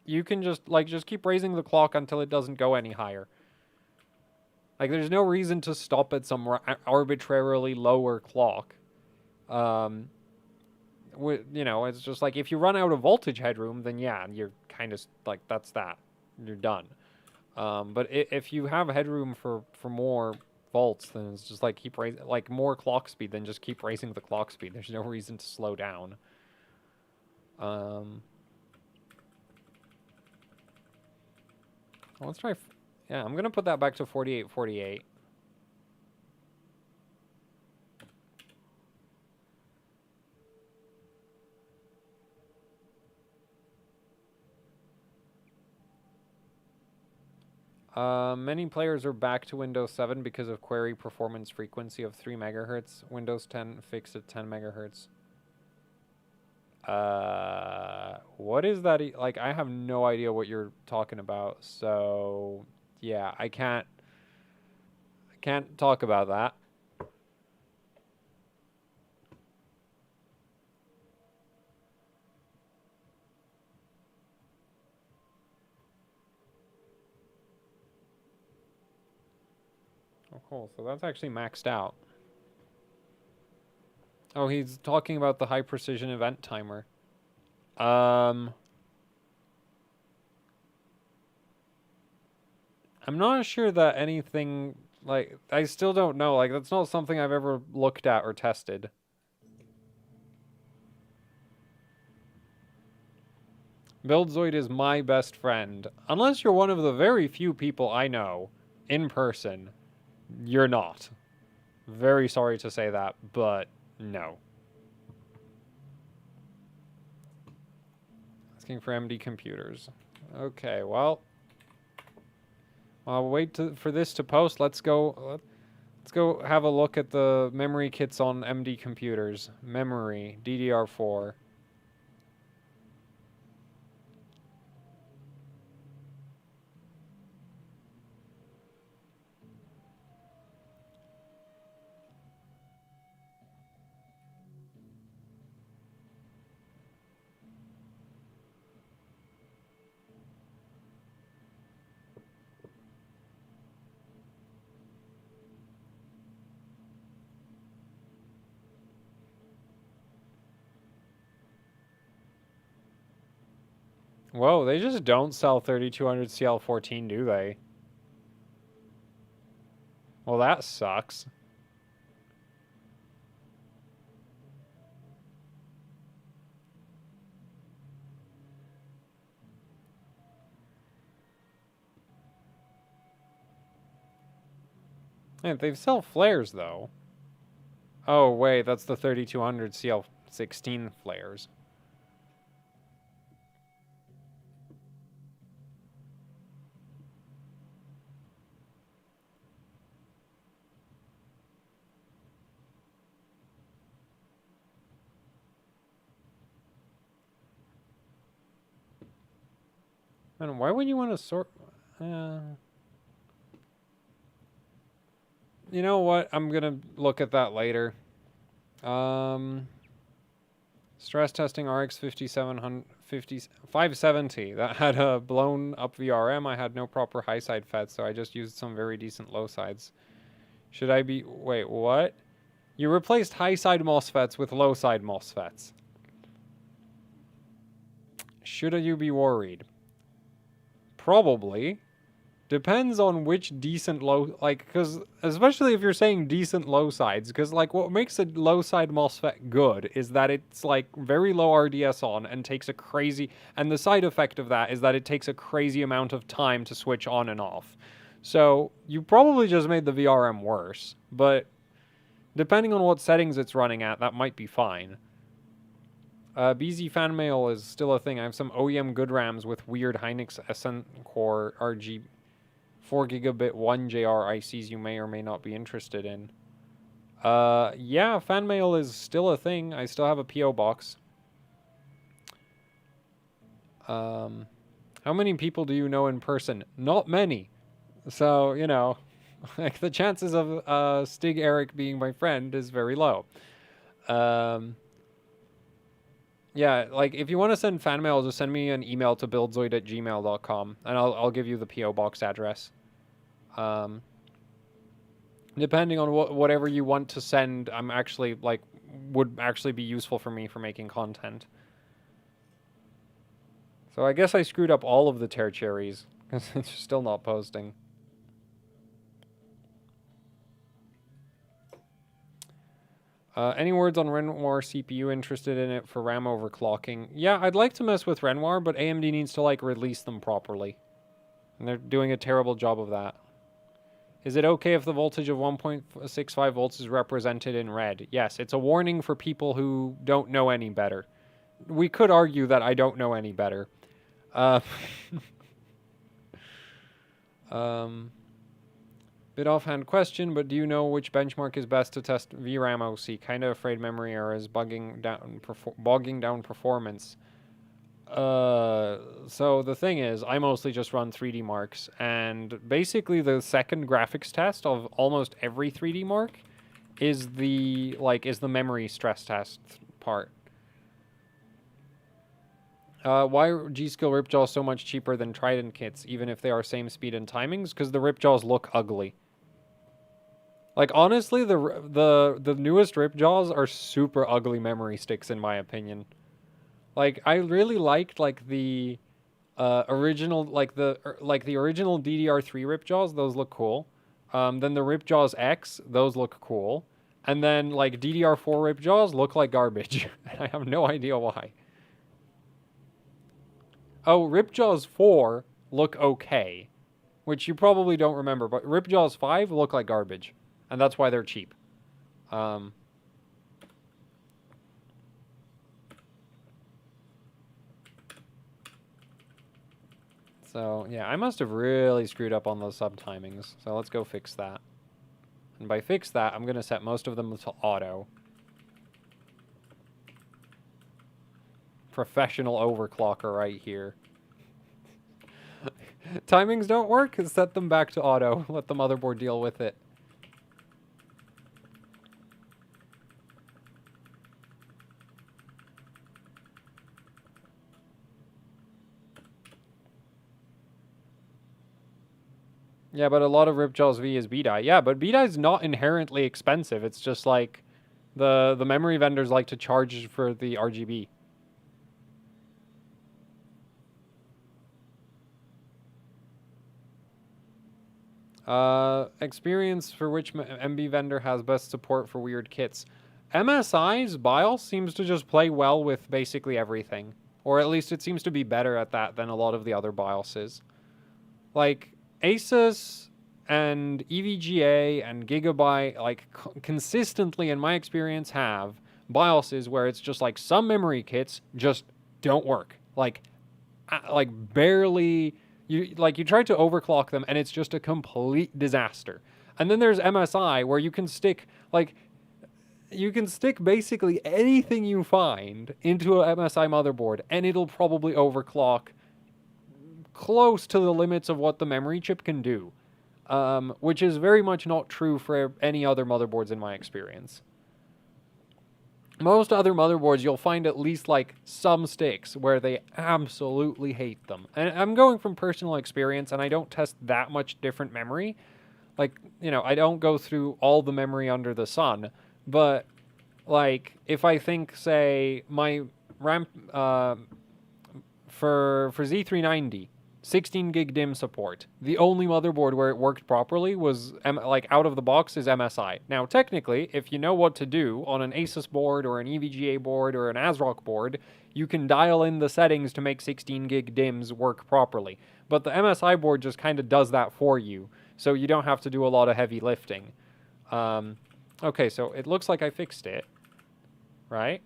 Speaker 1: you can just keep raising the clock until it doesn't go any higher. Like there's no reason to stop at some arbitrarily lower clock. You know, it's just like if you run out of voltage headroom, then yeah, you're kind of like that's that. You're done. But if you have headroom for more volts, then it's just like keep raising like more clock speed. Then just keep raising the clock speed. There's no reason to slow down. Let's try. Yeah, I'm gonna put that back to 4848. Many players are back to Windows 7 because of query performance frequency of 3 megahertz. Windows 10 fixed at 10 megahertz. What is that? Like, I have no idea what you're talking about. So, yeah, I can't talk about that. Oh, cool. So that's actually maxed out. Oh, he's talking about the high precision event timer. I'm not sure that anything, like, I still don't know. Like, that's not something I've ever looked at or tested. Buildzoid is my best friend. Unless you're one of the very few people I know in person, you're not. Very sorry to say that, but no. Asking for MD computers. Okay, well, I'll wait for this to post. Let's go have a look at the memory kits on MD computers. Memory, DDR4. Whoa, they just don't sell 3200 CL14, do they? Well, that sucks. Hey, they sell flares, though. Oh, wait, that's the 3200 CL16 flares. And why would you want to sort... you know what? I'm going to look at that later. Stress testing RX 570. That had a blown up VRM. I had no proper high side fed, so I just used some very decent low sides. Should I be... Wait, what? You replaced high side MOSFETs with low side MOSFETs. Should you be worried? Probably. Depends on which decent low, like, because especially if you're saying decent low sides, because like what makes a low side MOSFET good is that it's like very low RDS on and takes a crazy, and the side effect of that is that it takes a crazy amount of time to switch on and off. So you probably just made the VRM worse, but depending on what settings it's running at, that might be fine. BZ fan mail is still a thing. I have some OEM good RAMs with weird Hynix SN Core RG 4 gigabit 1 JR ICs you may or may not be interested in. Yeah, fan mail is still a thing. I still have a PO box. How many people do you know in person? Not many. So, you know, like the chances of Stig Eric being my friend is very low. Yeah, like if you want to send fan mail, just send me an email to buildzoid@gmail.com and I'll give you the PO box address. Depending on whatever you want to send, I'm actually like would actually be useful for me for making content. So I guess I screwed up all of the tertiaries because it's still not posting. Any words on Renoir CPU? Interested in it for RAM overclocking? Yeah, I'd like to mess with Renoir, but AMD needs to like release them properly. And they're doing a terrible job of that. Is it okay if the voltage of 1.65 volts is represented in red? Yes, it's a warning for people who don't know any better. We could argue that I don't know any better. Bit offhand question, but do you know which benchmark is best to test VRAM OC? Kind of afraid memory errors bogging down performance. So the thing is, I mostly just run 3D marks, and basically the second graphics test of almost every 3D mark is the memory stress test part. Why are G-Skill Ripjaws so much cheaper than Trident kits, even if they are same speed and timings? Because the Ripjaws look ugly. Like, honestly, the newest Ripjaws are super ugly memory sticks, in my opinion. Like, I really liked, like, the original, the original DDR3 Ripjaws. Those look cool. Then the Ripjaws X, those look cool. And then, like, DDR4 Ripjaws look like garbage. I have no idea why. Oh, Ripjaws 4 look okay, which you probably don't remember, but Ripjaws 5 look like garbage, and that's why they're cheap. So, yeah, I must have really screwed up on those sub-timings, so let's go fix that. And by fix that, I'm going to set most of them to auto. Professional overclocker right here. Timings don't work, set them back to auto. Let the motherboard deal with it. Yeah, but a lot of Ripjaws V is BDI. Yeah, but BDI is not inherently expensive. It's just like the memory vendors like to charge for the RGB. Experience for which MB vendor has best support for weird kits. MSI's BIOS seems to just play well with basically everything. Or at least it seems to be better at that than a lot of the other BIOSes. Like, Asus and EVGA and Gigabyte, like, consistently, in my experience, have BIOSes where it's just like some memory kits just don't work. Like barely. You try to overclock them and it's just a complete disaster. And then there's MSI where you can stick basically anything you find into a MSI motherboard and it'll probably overclock close to the limits of what the memory chip can do. Which is very much not true for any other motherboards in my experience. Most other motherboards, you'll find at least, like, some sticks where they absolutely hate them. And I'm going from personal experience, and I don't test that much different memory. Like, you know, I don't go through all the memory under the sun. But, like, if I think, say, my RAM, for Z490, 16 gig DIMM support. The only motherboard where it worked properly was, like, out of the box is MSI. Now, technically, if you know what to do on an Asus board or an EVGA board or an ASRock board, you can dial in the settings to make 16 gig DIMMs work properly. But the MSI board just kind of does that for you, so you don't have to do a lot of heavy lifting. Okay, so it looks like I fixed it, right?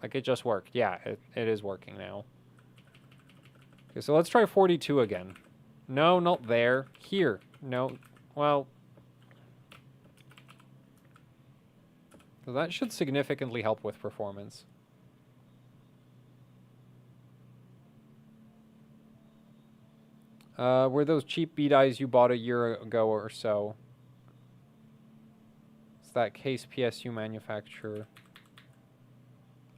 Speaker 1: Like, it just worked. Yeah, it is working now. Okay, so let's try 42 again. No, not there. Here. No. Well. So that should significantly help with performance. Were those cheap B-dies you bought a year ago or so? It's that case PSU manufacturer.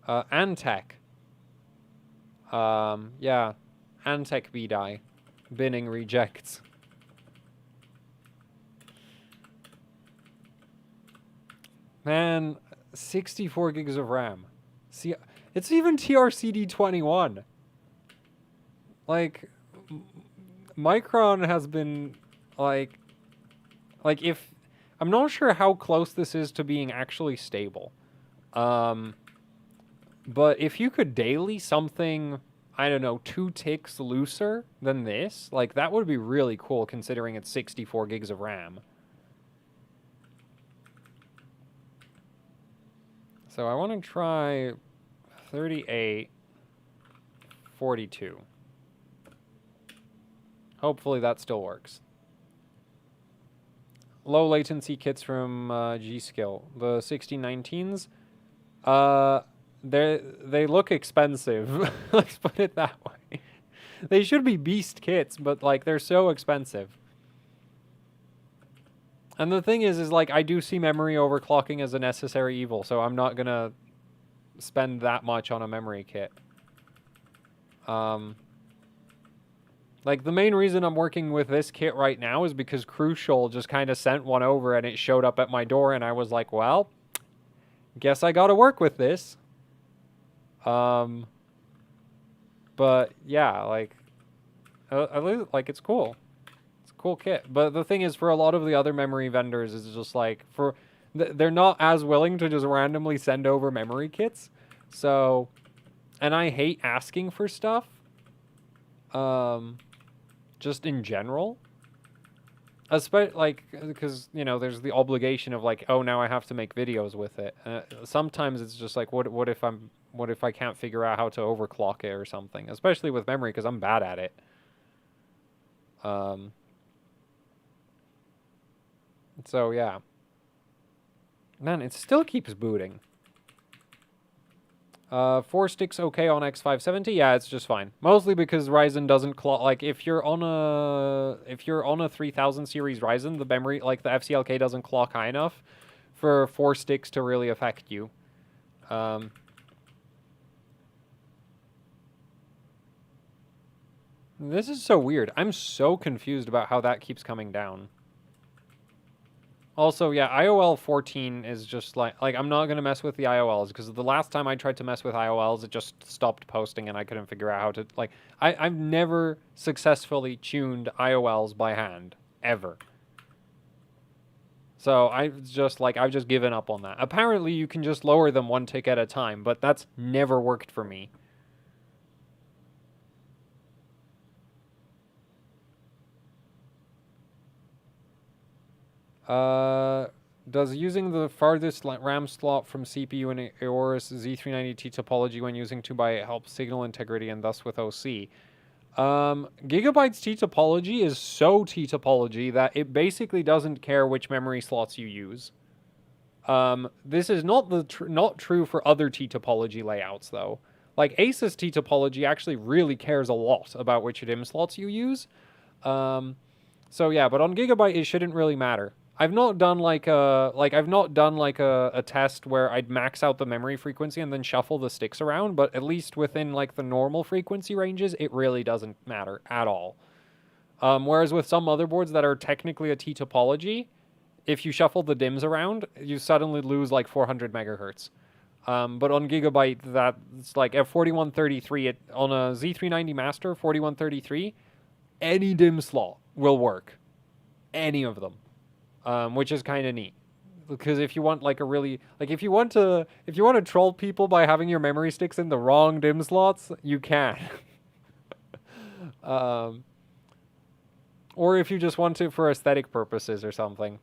Speaker 1: Antec. Yeah. Antec B-die. Binning rejects. Man, 64 gigs of RAM. See, it's even TRCD21. Like, Micron has been, like if... I'm not sure how close this is to being actually stable. But if you could daily something... I don't know, 2 ticks looser than this, like, that would be really cool considering it's 64 gigs of RAM. So I want to try 38, 42. Hopefully that still works. Low latency kits from G-Skill. The 1619s, they look expensive. Let's put it that way. They should be beast kits, but, like, they're so expensive. And the thing is like, I do see memory overclocking as a necessary evil, so I'm not gonna spend that much on a memory kit. Like, the main reason I'm working with this kit right now is because Crucial just kind of sent one over and it showed up at my door and I was like, well, guess I gotta work with this. But yeah, like, like, it's cool. It's a cool kit. But the thing is, for a lot of the other memory vendors, it's just like, they're not as willing to just randomly send over memory kits. So, and I hate asking for stuff. Just in general. Especially, like, because, you know, there's the obligation of, like, oh, now I have to make videos with it. Sometimes it's just like, what if I can't figure out how to overclock it or something? Especially with memory, because I'm bad at it. So, yeah. Man, it still keeps booting. 4 sticks okay on X570? Yeah, it's just fine. Mostly because Ryzen doesn't clock. Like, if you're on a 3000 series Ryzen, the memory, like, the FCLK doesn't clock high enough for 4 sticks to really affect you. This is so weird. I'm so confused about how that keeps coming down. Also, yeah, IOL 14 is just like I'm not going to mess with the IOLs, because the last time I tried to mess with IOLs, it just stopped posting and I couldn't figure out how to, like, I've never successfully tuned IOLs by hand, ever. So I've just given up on that. Apparently you can just lower them 1 tick at a time, but that's never worked for me. Does using the farthest RAM slot from CPU in Aorus Z390T topology when using 2x8 help signal integrity and thus with OC? Gigabyte's T topology is so T topology that it basically doesn't care which memory slots you use. This is not true for other T topology layouts though. Like Asus T topology actually really cares a lot about which DIMM slots you use. So yeah, but on Gigabyte it shouldn't really matter. I've not done like a test where I'd max out the memory frequency and then shuffle the sticks around, but at least within like the normal frequency ranges, it really doesn't matter at all. Whereas with some motherboards that are technically a T topology, if you shuffle the DIMMs around, you suddenly lose like 400 megahertz. But on Gigabyte, that's like at 4133, on a Z390 Master 4133, any DIMM slot will work. Any of them. Which is kind of neat. Because if you want like a really, like if you want to troll people by having your memory sticks in the wrong DIMM slots, you can. Or if you just want to for aesthetic purposes or something.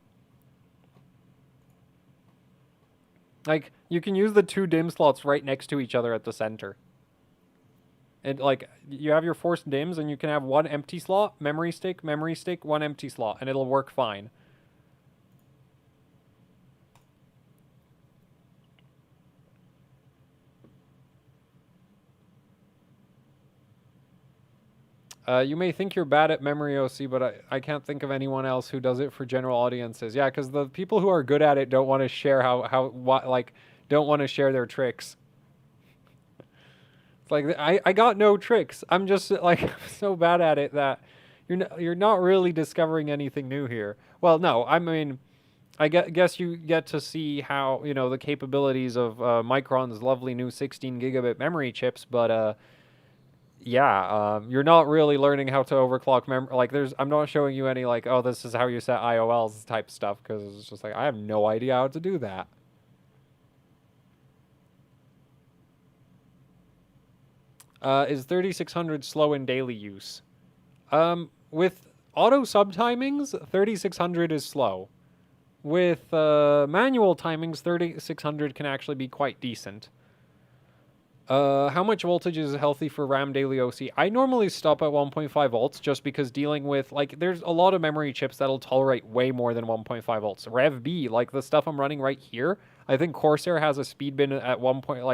Speaker 1: Like, you can use the two DIMM slots right next to each other at the center. And, like, you have your forced DIMMs, and you can have one empty slot, memory stick, one empty slot, and it'll work fine. You may think you're bad at memory OC, but I can't think of anyone else who does it for general audiences. Yeah, because the people who are good at it don't want to share don't want to share their tricks. It's like, I got no tricks. I'm just, like, so bad at it that you're not really discovering anything new here. Well, no, I mean, I guess you get to see how, you know, the capabilities of Micron's lovely new 16 gigabit memory chips, but, yeah, you're not really learning how to overclock memory. Like, I'm not showing you any, like, oh, this is how you set IOLs type stuff, because it's just like, I have no idea how to do that. Is 3600 slow in daily use? With auto subtimings, 3600 is slow. With manual timings, 3600 can actually be quite decent. How much voltage is healthy for RAM daily OC? I normally stop at 1.5 volts just because dealing with, like, there's a lot of memory chips that'll tolerate way more than 1.5 volts. Rev B, like the stuff I'm running right here, I think Corsair has a speed bin at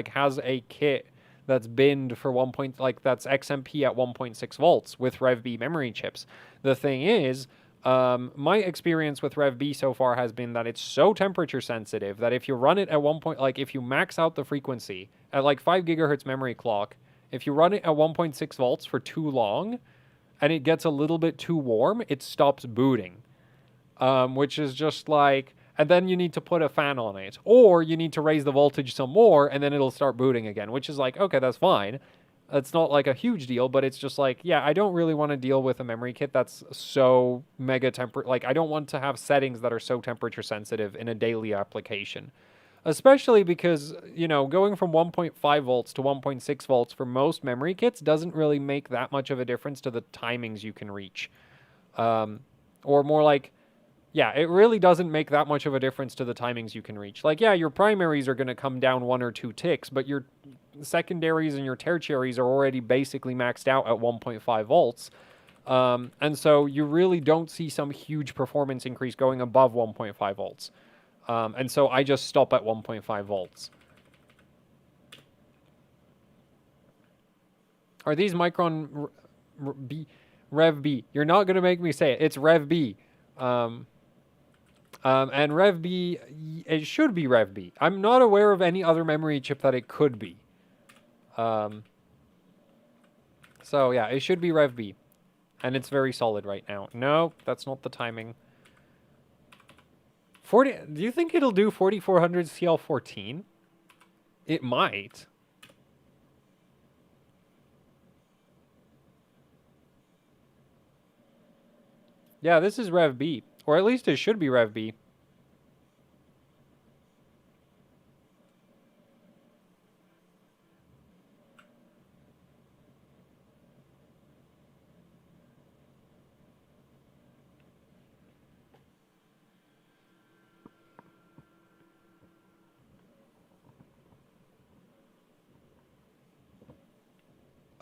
Speaker 1: has a kit that's binned for that's XMP at 1.6 volts with Rev B memory chips. The thing is, my experience with Rev B so far has been that it's so temperature sensitive that if you run it at if you max out the frequency at like 5 gigahertz memory clock, if you run it at 1.6 volts for too long and it gets a little bit too warm, it stops booting. Which is just like, and then you need to put a fan on it, or you need to raise the voltage some more and then it'll start booting again, which is like, okay, that's fine. It's not like a huge deal, but it's just like, yeah, I don't really want to deal with a memory kit that's so mega like, I don't want to have settings that are so temperature sensitive in a daily application. Especially because, you know, going from 1.5 volts to 1.6 volts for most memory kits doesn't really make that much of a difference to the timings you can reach. Or more like, yeah, it really doesn't make that much of a difference to the timings you can reach. Like, yeah, your primaries are going to come down 1 or 2 ticks, but your secondaries and your tertiaries are already basically maxed out at 1.5 volts. And so you really don't see some huge performance increase going above 1.5 volts. And so I just stop at 1.5 volts. Are these Micron Rev B? You're not going to make me say it. It's Rev B. And Rev B, it should be Rev B. I'm not aware of any other memory chip that it could be. So yeah, it should be Rev B. And it's very solid right now. No, that's not the timing. Do you think it'll do 4400 CL14? It might. Yeah, this is Rev B. Or at least it should be Rev B.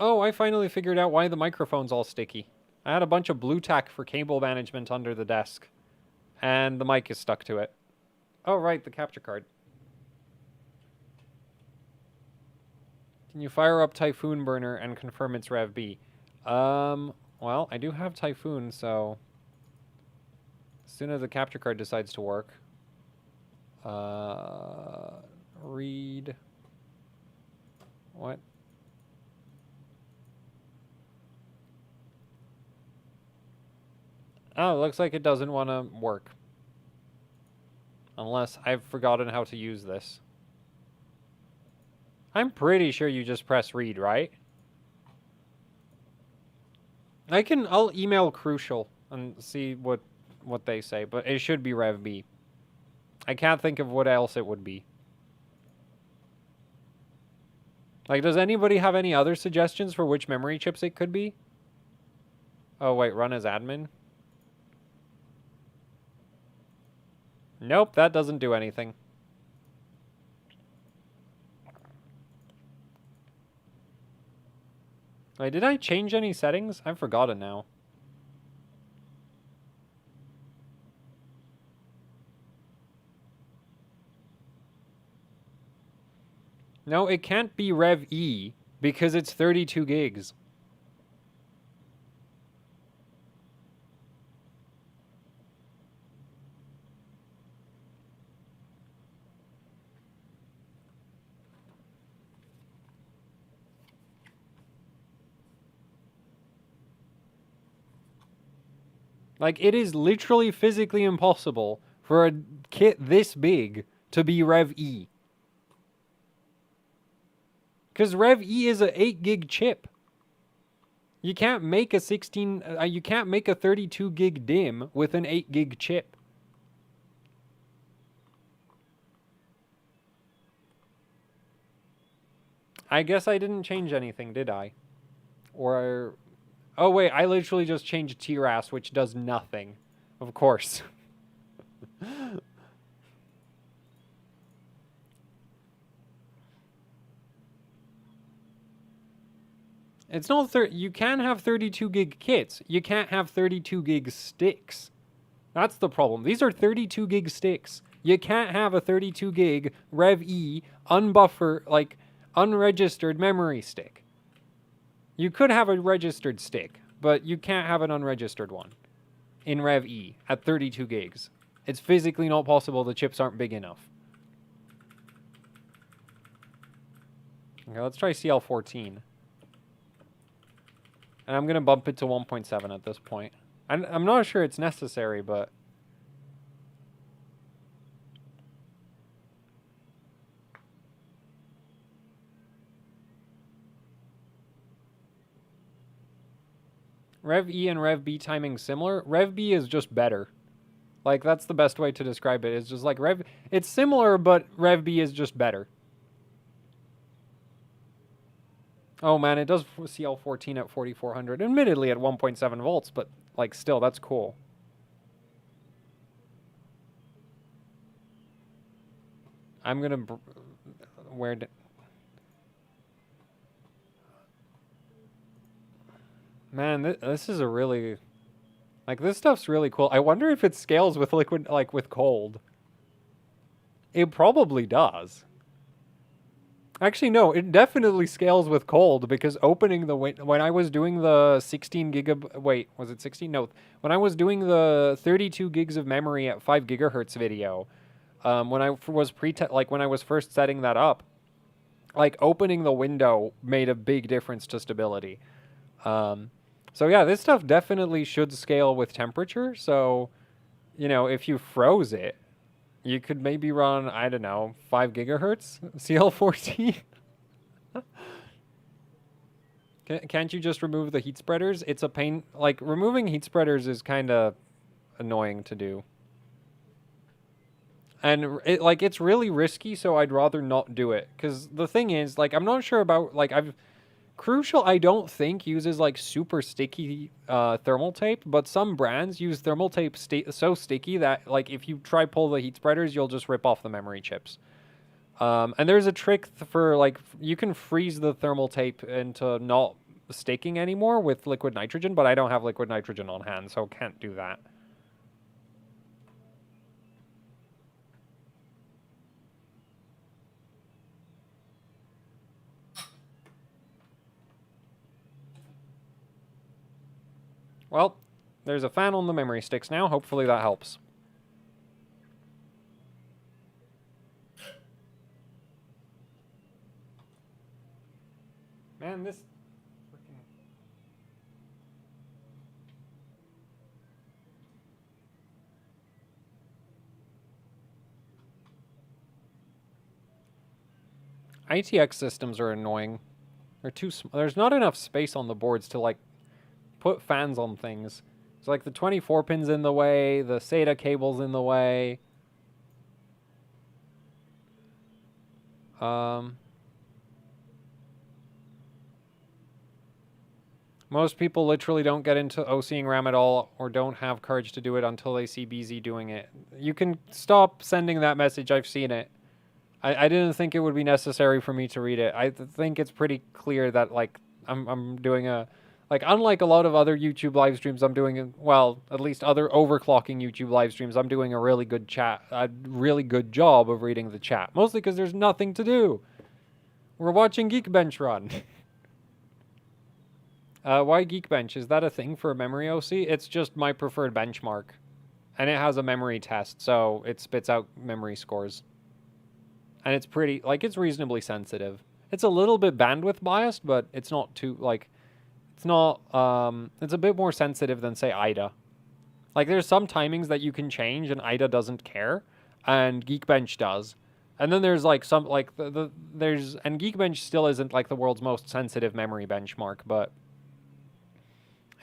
Speaker 1: Oh, I finally figured out why the microphone's all sticky. I had a bunch of blue tack for cable management under the desk, and the mic is stuck to it. Oh, right, the capture card. Can you fire up Typhoon Burner and confirm it's Rev B? Well, I do have Typhoon, so as soon as the capture card decides to work, read. What? Oh, it looks like it doesn't want to work. Unless I've forgotten how to use this. I'm pretty sure you just press read, right? I'll email Crucial and see what they say, but it should be Rev B. I can't think of what else it would be. Like, does anybody have any other suggestions for which memory chips it could be? Oh, wait, run as admin? Nope, that doesn't do anything. Wait, did I change any settings? I've forgotten now. No, it can't be Rev E because it's 32 gigs. Like, it is literally physically impossible for a kit this big to be Rev E. Because Rev E is an 8 gig chip. You can't make a 32 gig DIMM with an 8 gig chip. I guess I didn't change anything, did I? Or... Oh, wait, I literally just changed TRAS, which does nothing. Of course. It's not... You can have 32 gig kits. You can't have 32 gig sticks. That's the problem. These are 32 gig sticks. You can't have a 32 gig Rev E unbuffer, like, unregistered memory stick. You could have a registered stick, but you can't have an unregistered one in Rev E at 32 gigs. It's physically not possible. The chips aren't big enough. Okay, let's try CL16. And I'm going to bump it to 1.7 at this point. I'm not sure it's necessary, but... Rev E and Rev B timing similar. Rev B is just better. Like, that's the best way to describe it. It's just like it's similar, but Rev B is just better. Oh man, it does CL14 at 4400. Admittedly at 1.7 volts, but like still, that's cool. I'm gonna... Man, this is a really... Like, this stuff's really cool. I wonder if it scales with liquid, like, with cold. It probably does. Actually, no, it definitely scales with cold, because opening the... When I was doing the 16 gigab... Wait, was it 16? No. When I was doing the 32 gigs of memory at 5 gigahertz video, when I was when I was first setting that up, like, opening the window made a big difference to stability. So yeah, this stuff definitely should scale with temperature. So, you know, if you froze it, you could maybe run, I don't know, 5 gigahertz CL14. Can't you just remove the heat spreaders? It's a pain. Like, removing heat spreaders is kind of annoying to do. And it's really risky, so I'd rather not do it. Because the thing is, like, I'm not sure about, like, Crucial, I don't think, uses, like, super sticky thermal tape, but some brands use thermal tape so sticky that, like, if you try pull the heat spreaders, you'll just rip off the memory chips. And there's a trick for, like, you can freeze the thermal tape into not staking anymore with liquid nitrogen, but I don't have liquid nitrogen on hand, so can't do that. Well, there's a fan on the memory sticks now. Hopefully that helps. Man, this freaking... ITX systems are annoying. They're too there's not enough space on the boards to, like, put fans on things. It's like the 24 pins in the way, the SATA cable's in the way. Most people literally don't get into OCing RAM at all or don't have courage to do it until they see BZ doing it. You can stop sending that message. I've seen it. I didn't think it would be necessary for me to read it. I think it's pretty clear that, like, I'm doing a... Like, unlike a lot of other YouTube live streams, I'm doing, well, at least other overclocking YouTube live streams, I'm doing a really good job of reading the chat. Mostly because there's nothing to do. We're watching Geekbench run. Why Geekbench? Is that a thing for a memory OC? It's just my preferred benchmark. And it has a memory test, so it spits out memory scores. And it's pretty, like, it's reasonably sensitive. It's a little bit bandwidth biased, but it's not too, like... It's not, it's a bit more sensitive than, say, IDA. Like, there's some timings that you can change, and IDA doesn't care, and Geekbench does. And then there's, like, some, like, and Geekbench still isn't, like, the world's most sensitive memory benchmark, but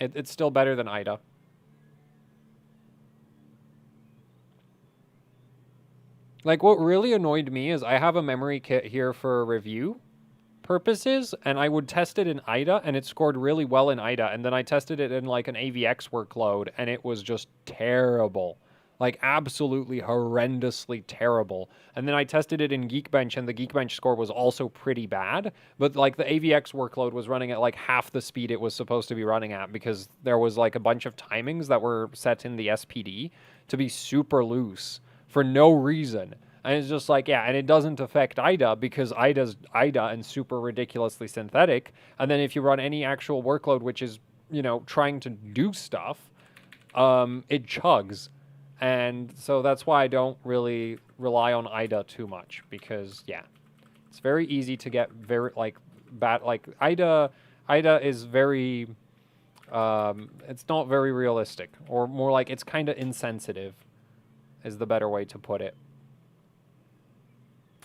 Speaker 1: it's still better than IDA. Like, what really annoyed me is I have a memory kit here for review purposes, and I would test it in IDA, and it scored really well in IDA, and then I tested it in, like, an AVX workload, and it was just terrible. Like, absolutely horrendously terrible. And then I tested it in Geekbench, and the Geekbench score was also pretty bad, but, like, the AVX workload was running at, like, half the speed it was supposed to be running at, because there was, like, a bunch of timings that were set in the SPD to be super loose for no reason. And it's just like, yeah, and it doesn't affect IDA because IDA's IDA and super ridiculously synthetic. And then if you run any actual workload, which is, you know, trying to do stuff, it chugs. And so that's why I don't really rely on IDA too much because, yeah, it's very easy to get very, like, bad, like, IDA is very, it's not very realistic, or more like it's kind of insensitive is the better way to put it.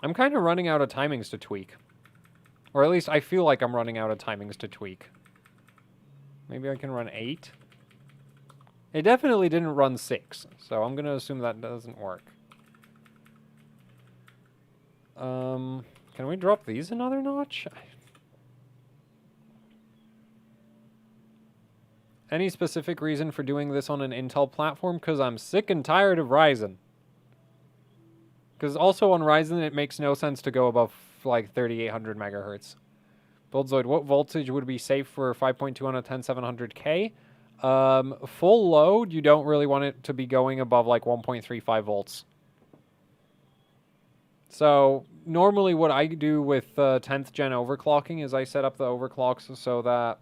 Speaker 1: I'm kind of running out of timings to tweak. Or at least I feel like I'm running out of timings to tweak. Maybe I can run 8. It definitely didn't run 6, so I'm going to assume that doesn't work. Can we drop these another notch? Any specific reason for doing this on an Intel platform? Because I'm sick and tired of Ryzen. Because also on Ryzen, it makes no sense to go above, like, 3800 megahertz. Buildzoid, what voltage would be safe for 5.2 on a 10700K? Full load, you don't really want it to be going above, like, 1.35 volts. So, normally what I do with 10th gen overclocking is I set up the overclocks so that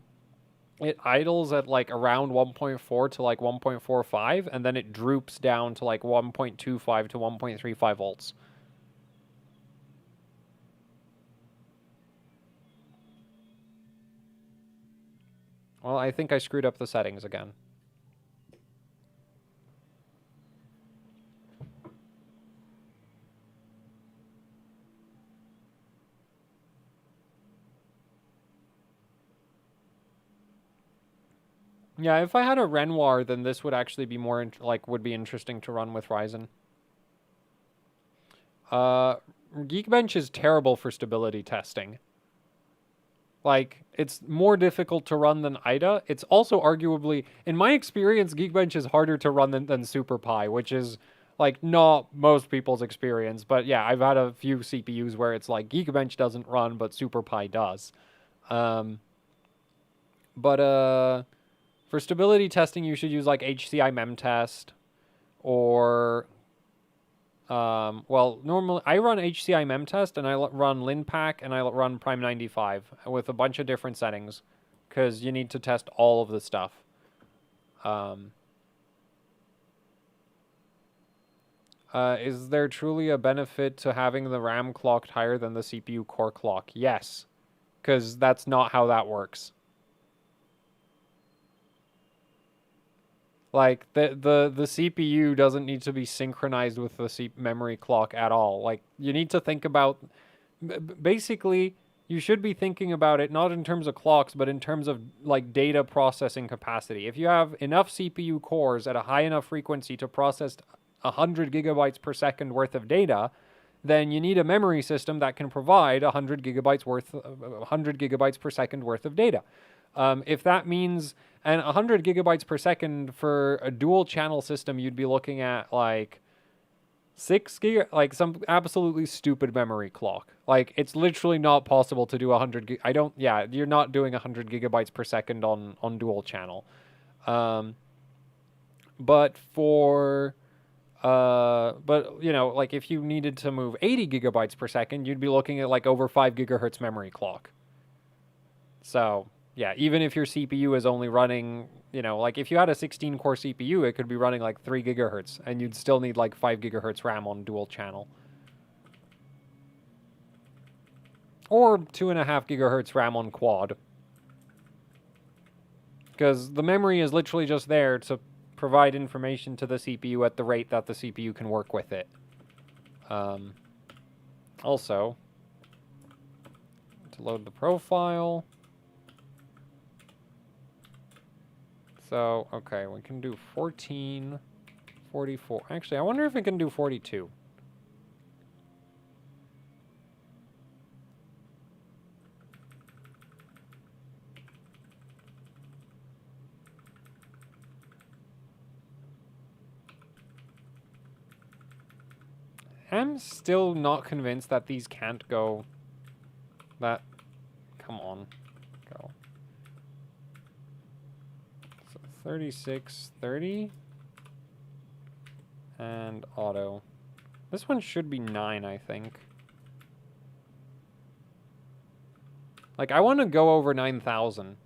Speaker 1: it idles at, like, around 1.4 to, like, 1.45, and then it droops down to, like, 1.25 to 1.35 volts. Well, I think I screwed up the settings again. Yeah, if I had a Renoir, then this would actually be more, would be interesting to run with Ryzen. Geekbench is terrible for stability testing. Like, it's more difficult to run than IDA. It's also arguably, in my experience, Geekbench is harder to run than SuperPi, which is, like, not most people's experience. But yeah, I've had a few CPUs where it's like, Geekbench doesn't run, but SuperPi does. But for stability testing, you should use like HCI memtest or well, normally I run HCI memtest and I run linpack and I run prime 95 with a bunch of different settings because you need to test all of the stuff. Is there truly a benefit to having the RAM clocked higher than the CPU core clock? Yes, because that's not how that works. Like, the CPU doesn't need to be synchronized with the memory clock at all. Like, you need to think about... Basically, you should be thinking about it not in terms of clocks, but in terms of, like, data processing capacity. If you have enough CPU cores at a high enough frequency to process 100 gigabytes per second worth of data, then you need a memory system that can provide 100 gigabytes per second worth of data. If that means, and 100 gigabytes per second for a dual channel system, you'd be looking at like 6 gig, like some absolutely stupid memory clock. Like, it's literally not possible to do 100 gig. You're not doing 100 gigabytes per second on dual channel. But you know, like if you needed to move 80 gigabytes per second, you'd be looking at like over 5 gigahertz memory clock. So, yeah, even if your CPU is only running, you know, like if you had a 16-core CPU, it could be running like 3 gigahertz, and you'd still need like 5 gigahertz RAM on dual channel. Or 2.5 gigahertz RAM on quad. Because the memory is literally just there to provide information to the CPU at the rate that the CPU can work with it. Also, to load the profile... So, okay, we can do 14, 44. Actually, I wonder if we can do 42. I'm still not convinced that these can't go... That... Come on. Go. 36, 30, and auto. This one should be 9, I think. Like, I want to go over 9,000.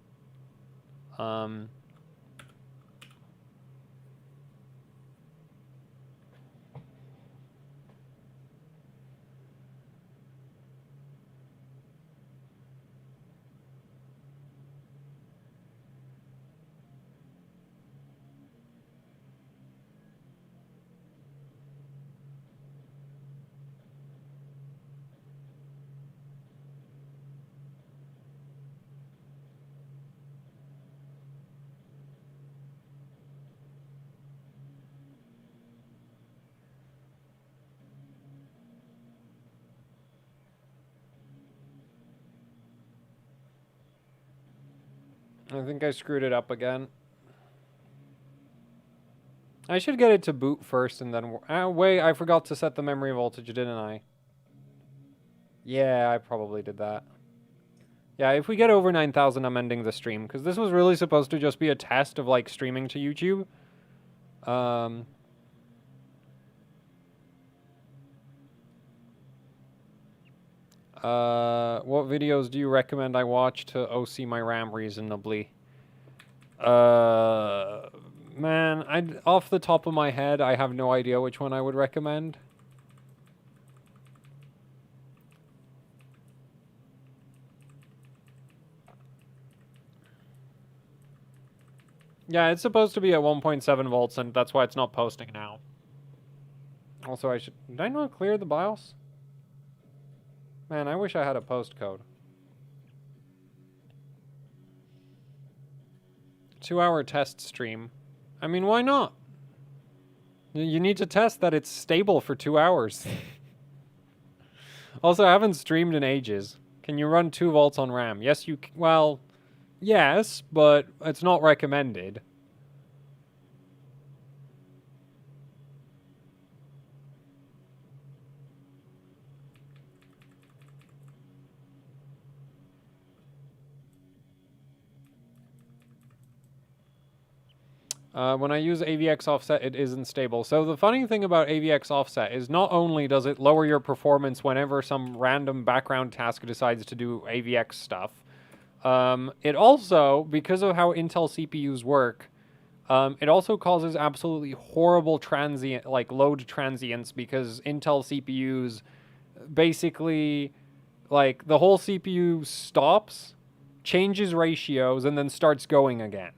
Speaker 1: I think I screwed it up again. I should get it to boot first and then... wait, I forgot to set the memory voltage, didn't I? Yeah, I probably did that. Yeah, if we get over 9,000, I'm ending the stream, because this was really supposed to just be a test of, like, streaming to YouTube. What videos do you recommend I watch to OC my RAM reasonably? Man, off the top of my head, I have no idea which one I would recommend. Yeah, it's supposed to be at 1.7 volts, and that's why it's not posting now. Also, did I not clear the BIOS? Man, I wish I had a postcode. 2-hour test stream. I mean, why not? You need to test that it's stable for 2 hours. Also, I haven't streamed in ages. Can you run 2 volts on RAM? Yes, well, yes, but it's not recommended. When I use AVX offset, it isn't stable. So the funny thing about AVX offset is not only does it lower your performance whenever some random background task decides to do AVX stuff, it also, because of how Intel CPUs work, it also causes absolutely horrible transient, like load transients, because Intel CPUs basically, like, the whole CPU stops, changes ratios, and then starts going again.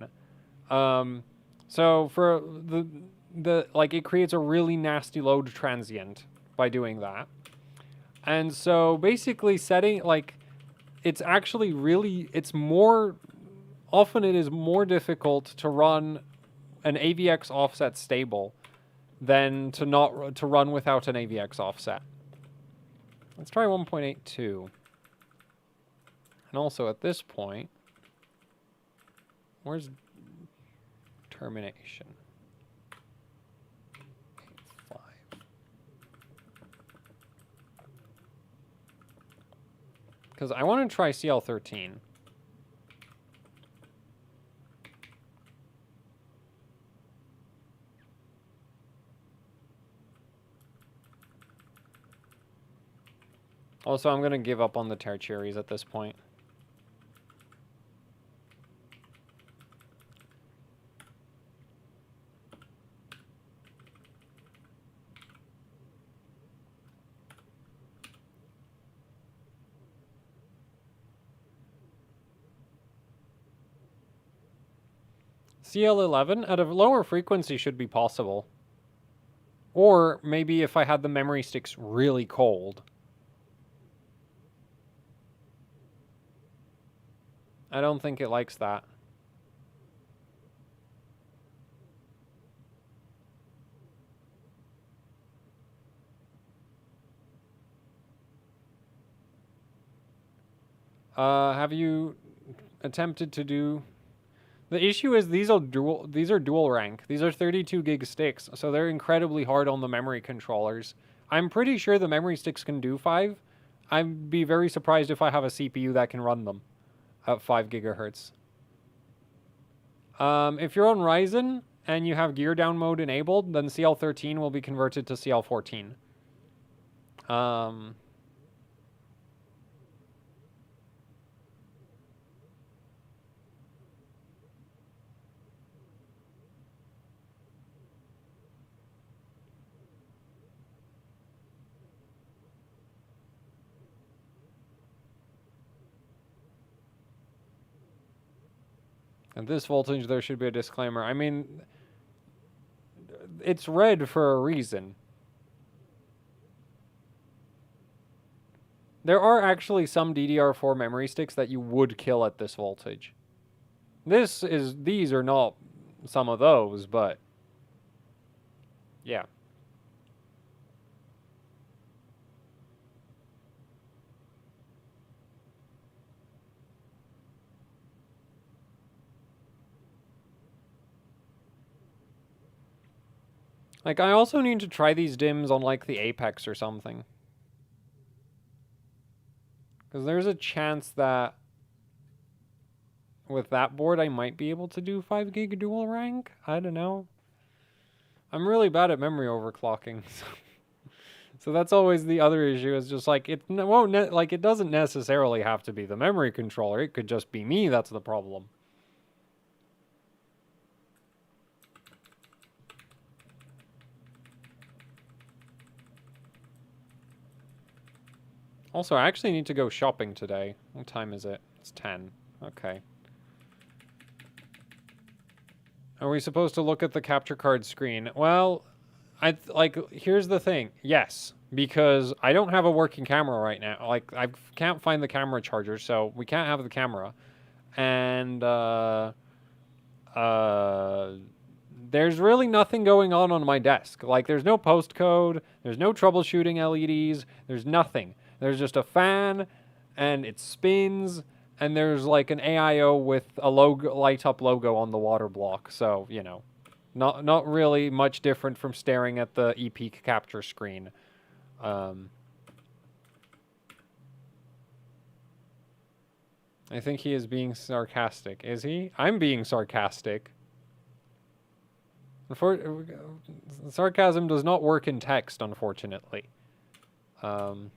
Speaker 1: So for the like, it creates a really nasty load transient by doing that. And so basically setting, like, it's actually really, it's more, often it is more difficult to run an AVX offset stable than to run without an AVX offset. Let's try 1.82. And also at this point, where's termination? 8.5. Because I want to try CL13. Also, I'm going to give up on the tertiaries at this point. CL11 at a lower frequency should be possible. Or maybe if I had the memory sticks really cold. I don't think it likes that. Have you attempted to do... The issue is these are dual rank. These are 32 gig sticks, so they're incredibly hard on the memory controllers. I'm pretty sure the memory sticks can do 5. I'd be very surprised if I have a CPU that can run them at 5 gigahertz. If you're on Ryzen and you have gear down mode enabled, then CL13 will be converted to CL14. At this voltage, there should be a disclaimer. I mean, it's red for a reason. There are actually some DDR4 memory sticks that you would kill at this voltage. These are not some of those, but yeah. Like, I also need to try these DIMMs on, like, the Apex or something. Because there's a chance that with that board I might be able to do 5 gig dual rank. I don't know. I'm really bad at memory overclocking. So that's always the other issue, is just like, it won't, like, it doesn't necessarily have to be the memory controller. It could just be me that's the problem. Also, I actually need to go shopping today. What time is it? It's 10. Okay. Are we supposed to look at the capture card screen? Well, here's the thing. Yes, because I don't have a working camera right now. Like, I can't find the camera charger, so we can't have the camera. And, there's really nothing going on my desk. Like, there's no postcode, there's no troubleshooting LEDs, there's nothing. There's just a fan, and it spins, and there's like an AIO with a logo, light up logo on the water block. So, you know, not really much different from staring at the ePeak capture screen. I think he is being sarcastic. Is he? I'm being sarcastic. Sarcasm does not work in text, unfortunately. I'm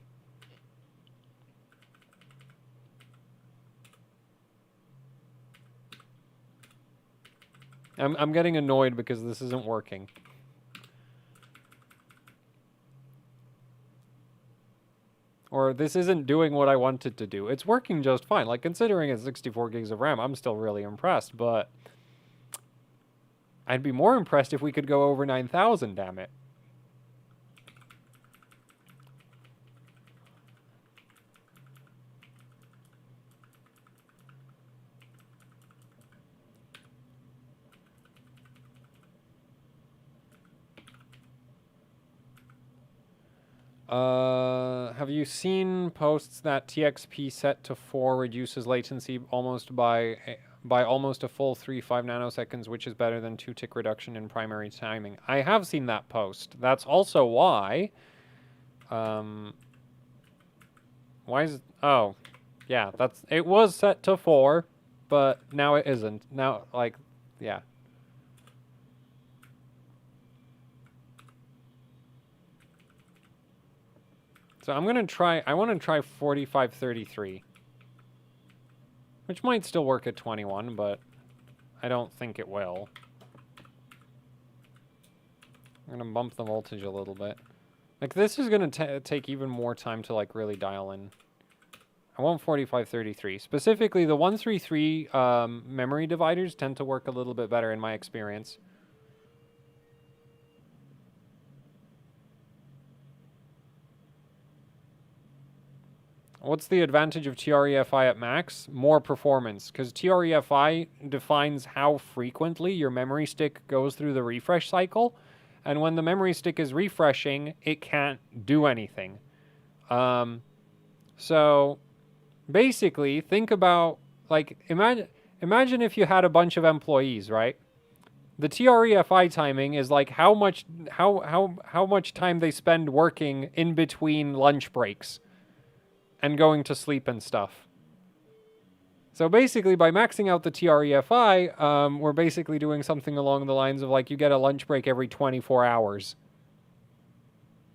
Speaker 1: getting annoyed because this isn't working. Or this isn't doing what I want it to do. It's working just fine. Like, considering it's 64 gigs of RAM, I'm still really impressed, but I'd be more impressed if we could go over 9,000, damn it. Have you seen posts that TXP set to 4 reduces latency almost by almost a full 3.5 nanoseconds, which is better than 2 tick reduction in primary timing? I have seen that post. That's also why. Why is it? Oh, yeah. It was set to 4, but now it isn't. Now, like, yeah. So I want to try 4533. Which might still work at 21, but I don't think it will. I'm going to bump the voltage a little bit. Like, this is going to take even more time to, like, really dial in. I want 4533. Specifically, the 133 memory dividers tend to work a little bit better in my experience. What's the advantage of TREFI at max? More performance, because TREFI defines how frequently your memory stick goes through the refresh cycle, and when the memory stick is refreshing, it can't do anything. So basically, think about, like, imagine if you had a bunch of employees, right? The TREFI timing is like how much time they spend working in between lunch breaks and going to sleep and stuff. So basically, by maxing out the TREFI, we're basically doing something along the lines of, like, you get a lunch break every 24 hours.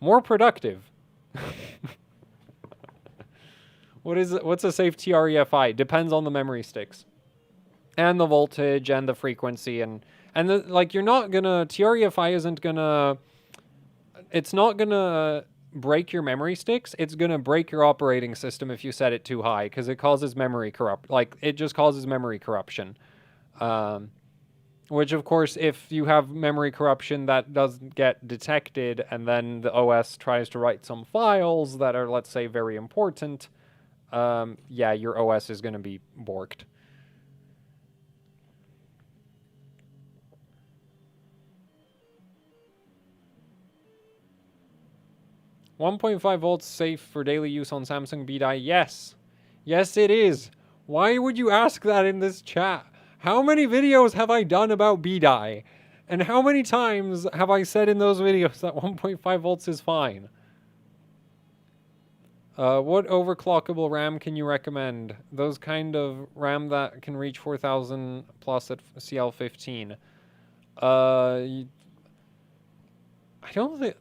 Speaker 1: More productive. What's a safe TREFI? Depends on the memory sticks. And the voltage and the frequency like, you're not gonna, TREFI isn't gonna, it's not gonna break your memory sticks. It's gonna break your operating system if you set it too high, because it causes memory it just causes memory corruption. Which, of course, if you have memory corruption that doesn't get detected, and then the OS tries to write some files that are, let's say, very important, yeah, your OS is gonna be borked. 1.5 volts safe for daily use on Samsung B-Die? Yes. Yes, it is. Why would you ask that in this chat? How many videos have I done about B-Die? And how many times have I said in those videos that 1.5 volts is fine? What overclockable RAM can you recommend? Those kind of RAM that can reach 4,000 plus at CL16. I don't think...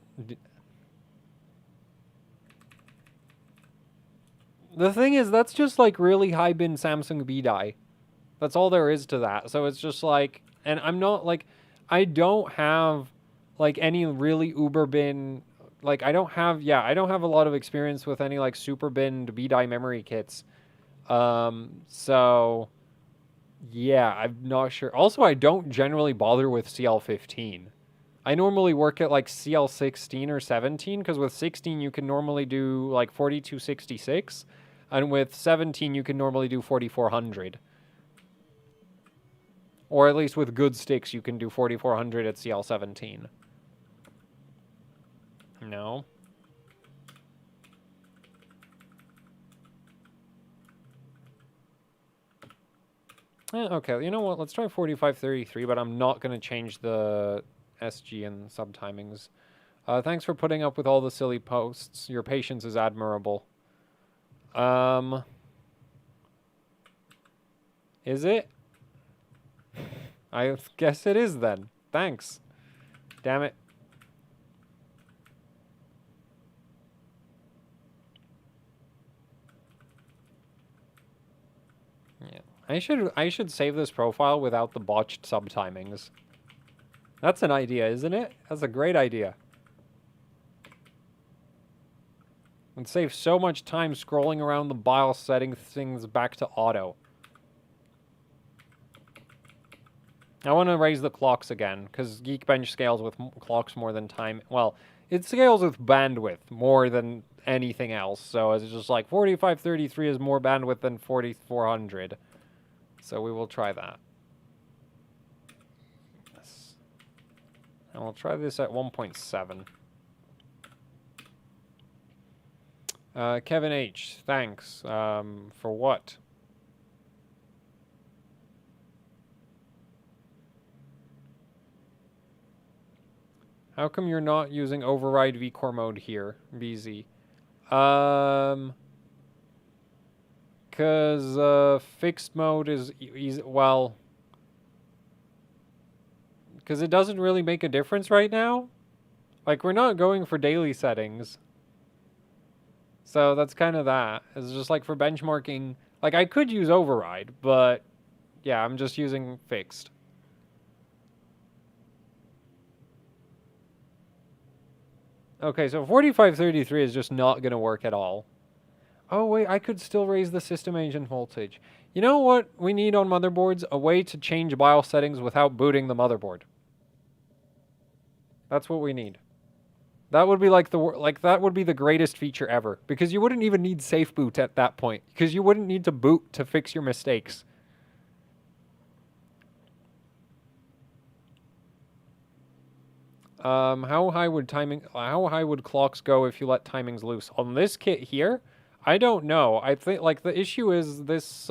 Speaker 1: The thing is, that's just, like, really high bin Samsung B-Die. That's all there is to that. So it's just, like, and I'm not, like, I don't have, like, any really uber bin, like, I don't have a lot of experience with any, like, super binned B-Die memory kits. So, yeah, I'm not sure. Also, I don't generally bother with CL15. I normally work at, like, CL16 or 17, because with 16 you can normally do, like, 4266. And with 17, you can normally do 4400. Or at least with good sticks, you can do 4400 at CL17. No. Okay, you know what? Let's try 4533, but I'm not going to change the SG and subtimings. Thanks for putting up with all the silly posts. Your patience is admirable. Is it? I guess it is then. Thanks. Damn it. Yeah. I should save this profile without the botched subtimings. That's an idea, isn't it? That's a great idea. It saves so much time scrolling around the BIOS setting things back to auto. I want to raise the clocks again, because Geekbench scales with clocks more than time. Well, it scales with bandwidth more than anything else, so it's just like 4533 is more bandwidth than 4400. So we will try that. Yes. And we'll try this at 1.7. Kevin H, thanks. For what? How come you're not using override vCore mode here, BZ? Because fixed mode is easy. Well, because it doesn't really make a difference right now. Like, we're not going for daily settings. So that's kind of that. It's just like for benchmarking. Like, I could use override, but yeah, I'm just using fixed. Okay, so 4533 is just not going to work at all. Oh, wait, I could still raise the system agent voltage. You know what we need on motherboards? A way to change BIOS settings without booting the motherboard. That's what we need. That would be like that would be the greatest feature ever, because you wouldn't even need safe boot at that point, because you wouldn't need to boot to fix your mistakes. How high would clocks go if you let timings loose? On this kit here, I don't know. I think like the issue is this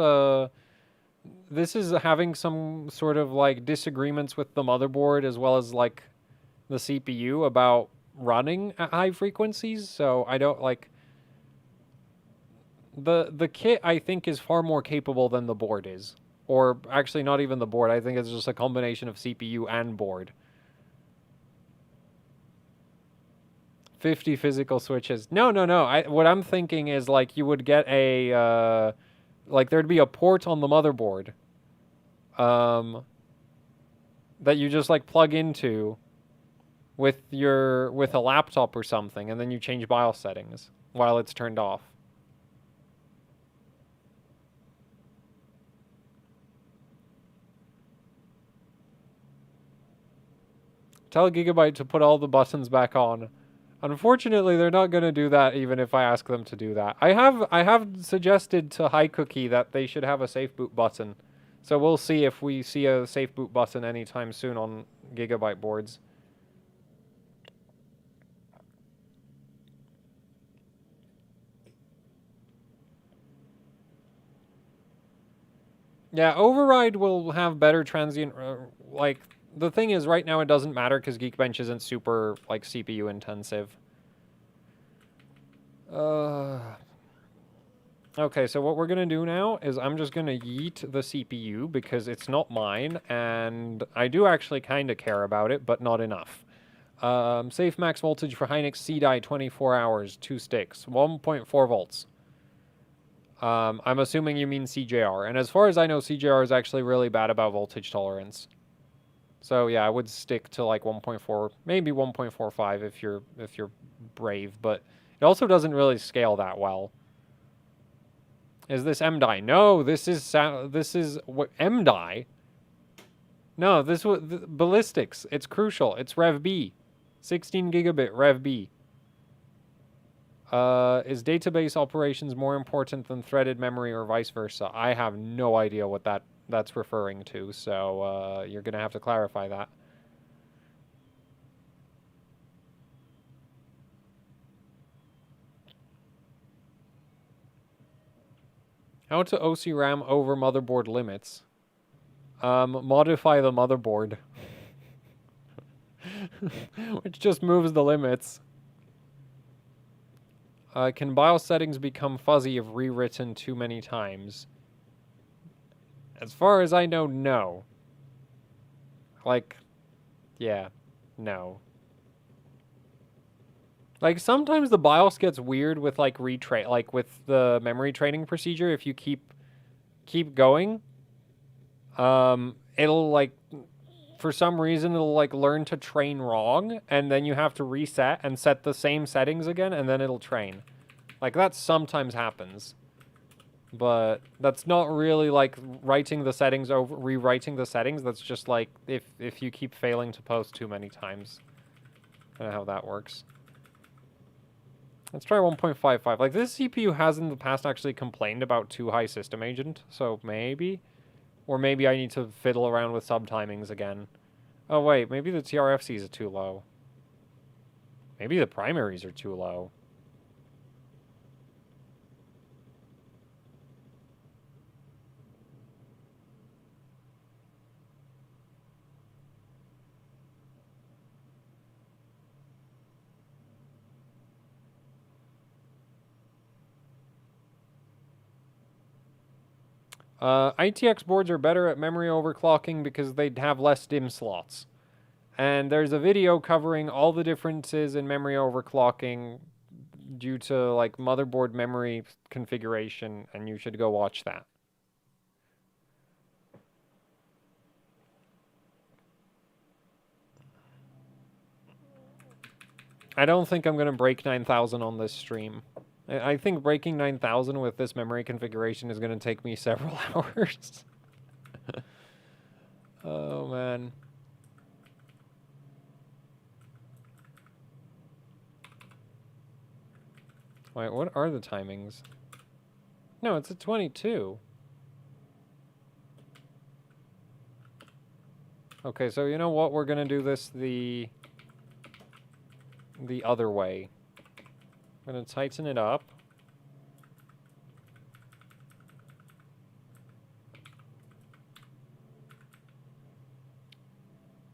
Speaker 1: this is having some sort of like disagreements with the motherboard as well as like the CPU about running at high frequencies, so I don't like the kit I think is far more capable than the board is. Or actually not even the board. I think it's just a combination of CPU and board. 50 physical switches. No. What I'm thinking is like you would get a like there'd be a port on the motherboard that you just like plug into with a laptop or something, and then you change BIOS settings while it's turned off. Tell Gigabyte to put all the buttons back on. Unfortunately, they're not going to do that even if I ask them to do that. I have suggested to HiCookie that they should have a safe boot button. So we'll see if we see a safe boot button anytime soon on Gigabyte boards. Yeah, override will have better transient, like, the thing is right now it doesn't matter because Geekbench isn't super, like, CPU intensive. Okay, so what we're going to do now is I'm just going to yeet the CPU because it's not mine, and I do actually kind of care about it, but not enough. Safe max voltage for Hynix C-Die 24 hours, 2 sticks, 1.4 volts. I'm assuming you mean CJR, and as far as I know, CJR is actually really bad about voltage tolerance. So yeah, I would stick to like 1.4, maybe 1.45 if you're brave, but it also doesn't really scale that well. Is this MDI? No, this is what MDI? No, this was Ballistix. It's crucial. It's Rev B, 16 gigabit Rev B. Is database operations more important than threaded memory or vice versa? I have no idea what that's referring to, so you're gonna have to clarify that. How to OC RAM over motherboard limits? Modify the motherboard. Which just moves the limits. Can BIOS settings become fuzzy if rewritten too many times? As far as I know, no. Like, yeah, no. Like, sometimes the BIOS gets weird with, like, like, with the memory training procedure. If you keep going, it'll, like, for some reason, it'll, like, learn to train wrong, and then you have to reset and set the same settings again, and then it'll train. Like, that sometimes happens. But that's not really, like, writing the settings over, rewriting the settings. That's just, like, if you keep failing to post too many times. I don't know how that works. Let's try 1.55. Like, this CPU has in the past actually complained about too high system agent, so maybe. Or maybe I need to fiddle around with sub-timings again. Oh, wait, maybe the TRFCs are too low. Maybe the primaries are too low. ITX boards are better at memory overclocking because they have less DIMM slots. And there's a video covering all the differences in memory overclocking due to, like, motherboard memory configuration, and you should go watch that. I don't think I'm going to break 9,000 on this stream. I think breaking 9,000 with this memory configuration is going to take me several hours. Oh, man. Wait, what are the timings? No, it's at 22. Okay, so you know what? We're going to do this the other way. I'm going to tighten it up.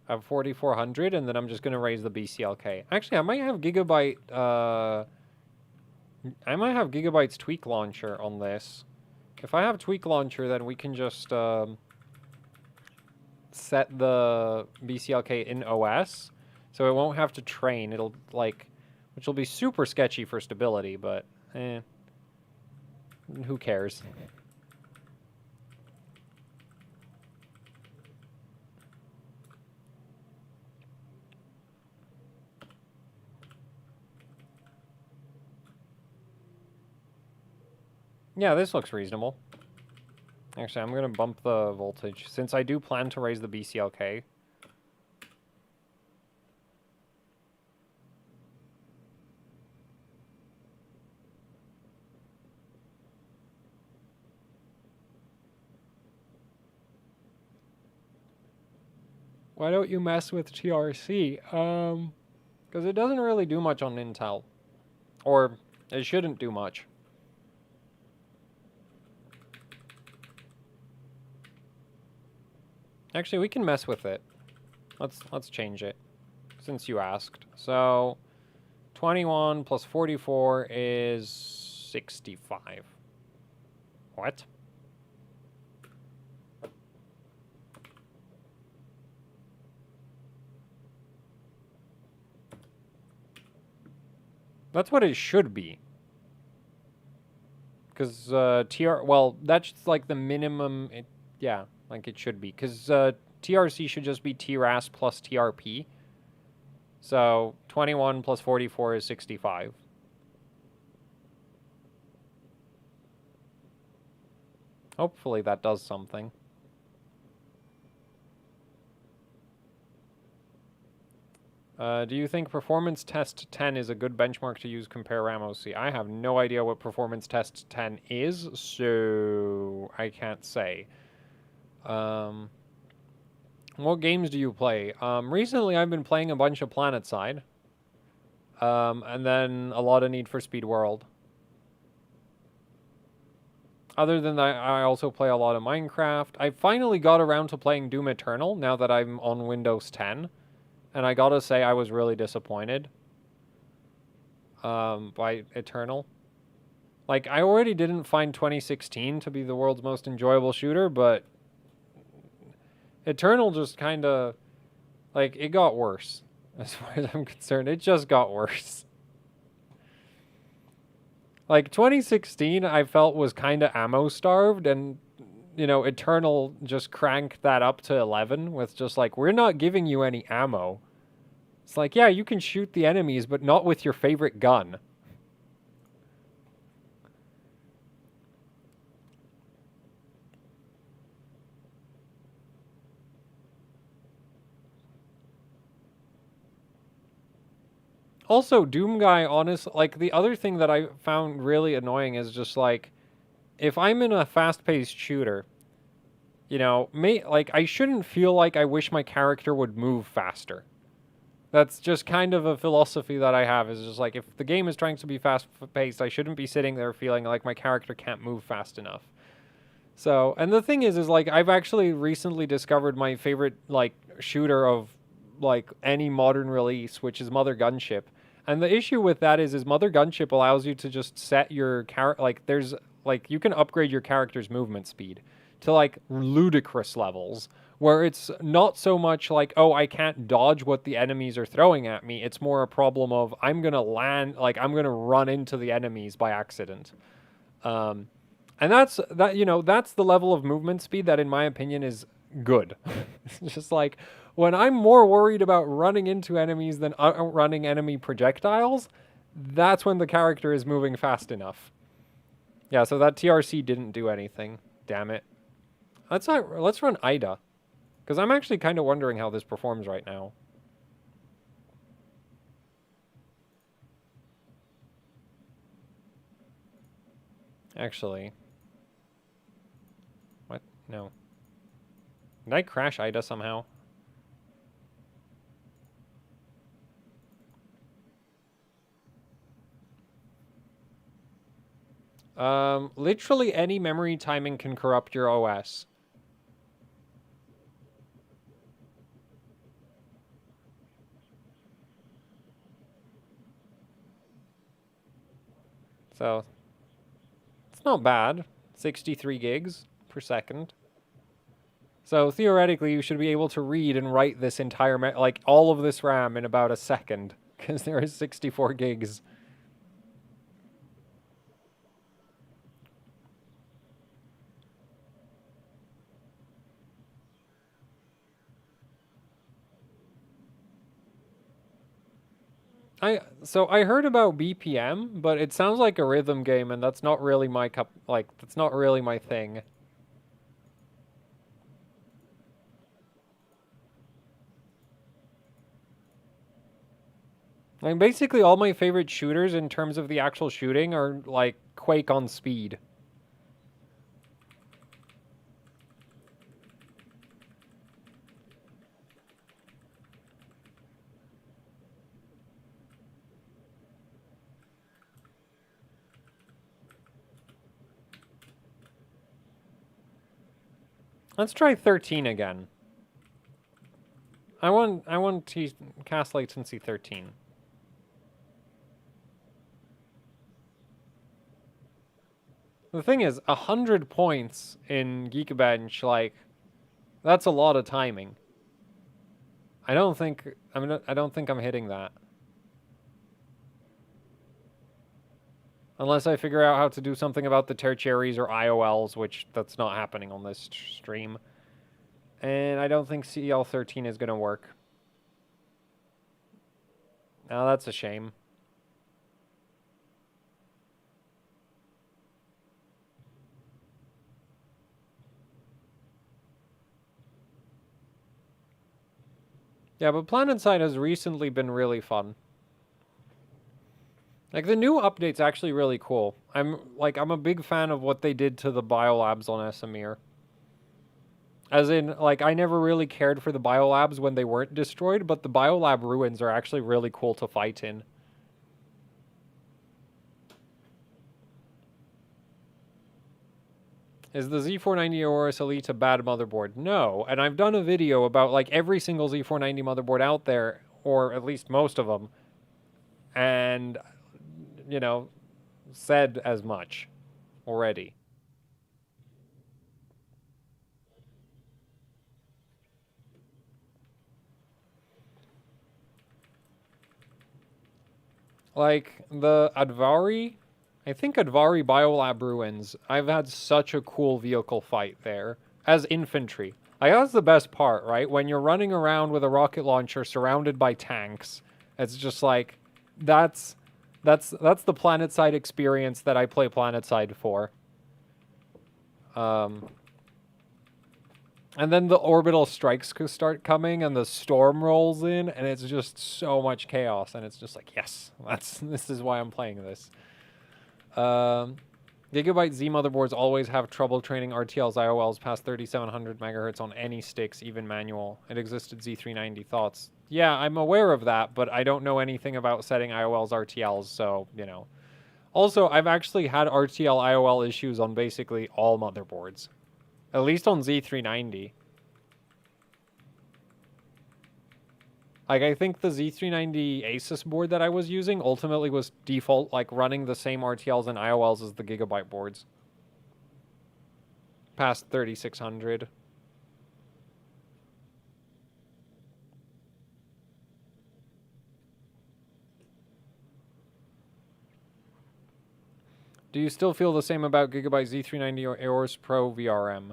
Speaker 1: I have 4400, and then I'm just going to raise the BCLK. Actually, I might have Gigabyte, I might have Gigabyte's Tweak Launcher on this. If I have Tweak Launcher, then we can just, set the BCLK in OS, so it won't have to train. It'll, like, which will be super sketchy for stability, but, who cares? Yeah, this looks reasonable. Actually, I'm going to bump the voltage, since I do plan to raise the BCLK. Why don't you mess with TRC? Because it doesn't really do much on Intel. Or, it shouldn't do much. Actually, we can mess with it. Let's change it, since you asked. So, 21 plus 44 is 65. What? That's what it should be. Because, well, that's like the minimum, yeah, like it should be. Because, TRC should just be TRAS plus TRP. So, 21 plus 44 is 65. Hopefully that does something. Do you think Performance Test 10 is a good benchmark to use compare RAMOC? I have no idea what Performance Test 10 is, so I can't say. What games do you play? Recently I've been playing a bunch of PlanetSide. And then a lot of Need for Speed World. Other than that, I also play a lot of Minecraft. I finally got around to playing Doom Eternal now that I'm on Windows 10. And I gotta say, I was really disappointed by Eternal. Like, I already didn't find 2016 to be the world's most enjoyable shooter, but Eternal just kind of, like, it got worse. As far as I'm concerned, it just got worse. Like, 2016, I felt was kind of ammo-starved, and, you know, Eternal just cranked that up to 11 with just like, we're not giving you any ammo. It's like, yeah, you can shoot the enemies, but not with your favorite gun. Also, Doom Guy, honestly, like, the other thing that I found really annoying is just like, if I'm in a fast-paced shooter, you know, like, I shouldn't feel like I wish my character would move faster. That's just kind of a philosophy that I have, is just like, if the game is trying to be fast-paced, I shouldn't be sitting there feeling like my character can't move fast enough. So, and the thing is like, I've actually recently discovered my favorite, like, shooter of, like, any modern release, which is Mother Gunship. And the issue with that is Mother Gunship allows you to just set your like, there's, like, you can upgrade your character's movement speed to, like, ludicrous levels, where it's not so much like, oh, I can't dodge what the enemies are throwing at me. It's more a problem of, I'm gonna land, like, I'm gonna run into the enemies by accident. And that's the level of movement speed that, in my opinion, is good. It's just like, when I'm more worried about running into enemies than outrunning enemy projectiles, that's when the character is moving fast enough. Yeah, so that TRC didn't do anything. Damn it. Let's run Ida, because I'm actually kind of wondering how this performs right now. Actually. What? No. Did I crash Ida somehow? Literally any memory timing can corrupt your OS. So, it's not bad. 63 gigs per second. So theoretically, you should be able to read and write this entire, like, all of this RAM in about a second, because there is 64 gigs. So I heard about BPM, but it sounds like a rhythm game, and that's not really my that's not really my thing. Like, basically all my favorite shooters in terms of the actual shooting are, like, Quake on speed. Let's try 13 again. I want to cast latency 13. The thing is, 100 points in Geekbench, like, that's a lot of timing. I don't think I'm hitting that. Unless I figure out how to do something about the tertiaries or IOLs, which that's not happening on this stream. And I don't think CL13 is going to work. Now that's a shame. Yeah, but PlanetSide has recently been really fun. Like, the new update's actually really cool. I'm a big fan of what they did to the biolabs on Esamir. As in, like, I never really cared for the biolabs when they weren't destroyed, but the biolab ruins are actually really cool to fight in. Is the Z490 OS Elite a bad motherboard? No, and I've done a video about, like, every single Z490 motherboard out there, or at least most of them, and, you know, said as much already. Like, the Advari I think Advari Biolab Ruins, I've had such a cool vehicle fight there. As infantry. Like, that's the best part, right? When you're running around with a rocket launcher surrounded by tanks, it's just like, that's the PlanetSide experience that I play PlanetSide for. And then the orbital strikes start coming, and the storm rolls in, and it's just so much chaos, and it's just like, yes, this is why I'm playing this. Gigabyte Z motherboards always have trouble training RTLs, IOLs past 3700 megahertz on any sticks, even manual. It existed Z390 thoughts. Yeah, I'm aware of that, but I don't know anything about setting IOLs, RTLs, so, you know. Also, I've actually had RTL IOL issues on basically all motherboards. At least on Z390. Like, I think the Z390 Asus board that I was using ultimately was default, like, running the same RTLs and IOLs as the Gigabyte boards. Past 3600. Do you still feel the same about Gigabyte Z390 or Aorus Pro VRM?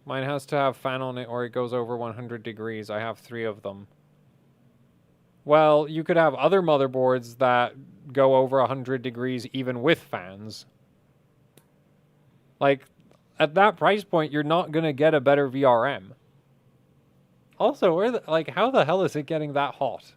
Speaker 1: Mine has to have fan on it or it goes over 100 degrees. I have 3 of them. Well, you could have other motherboards that go over 100 degrees even with fans. Like, at that price point, you're not going to get a better VRM. Also, how the hell is it getting that hot?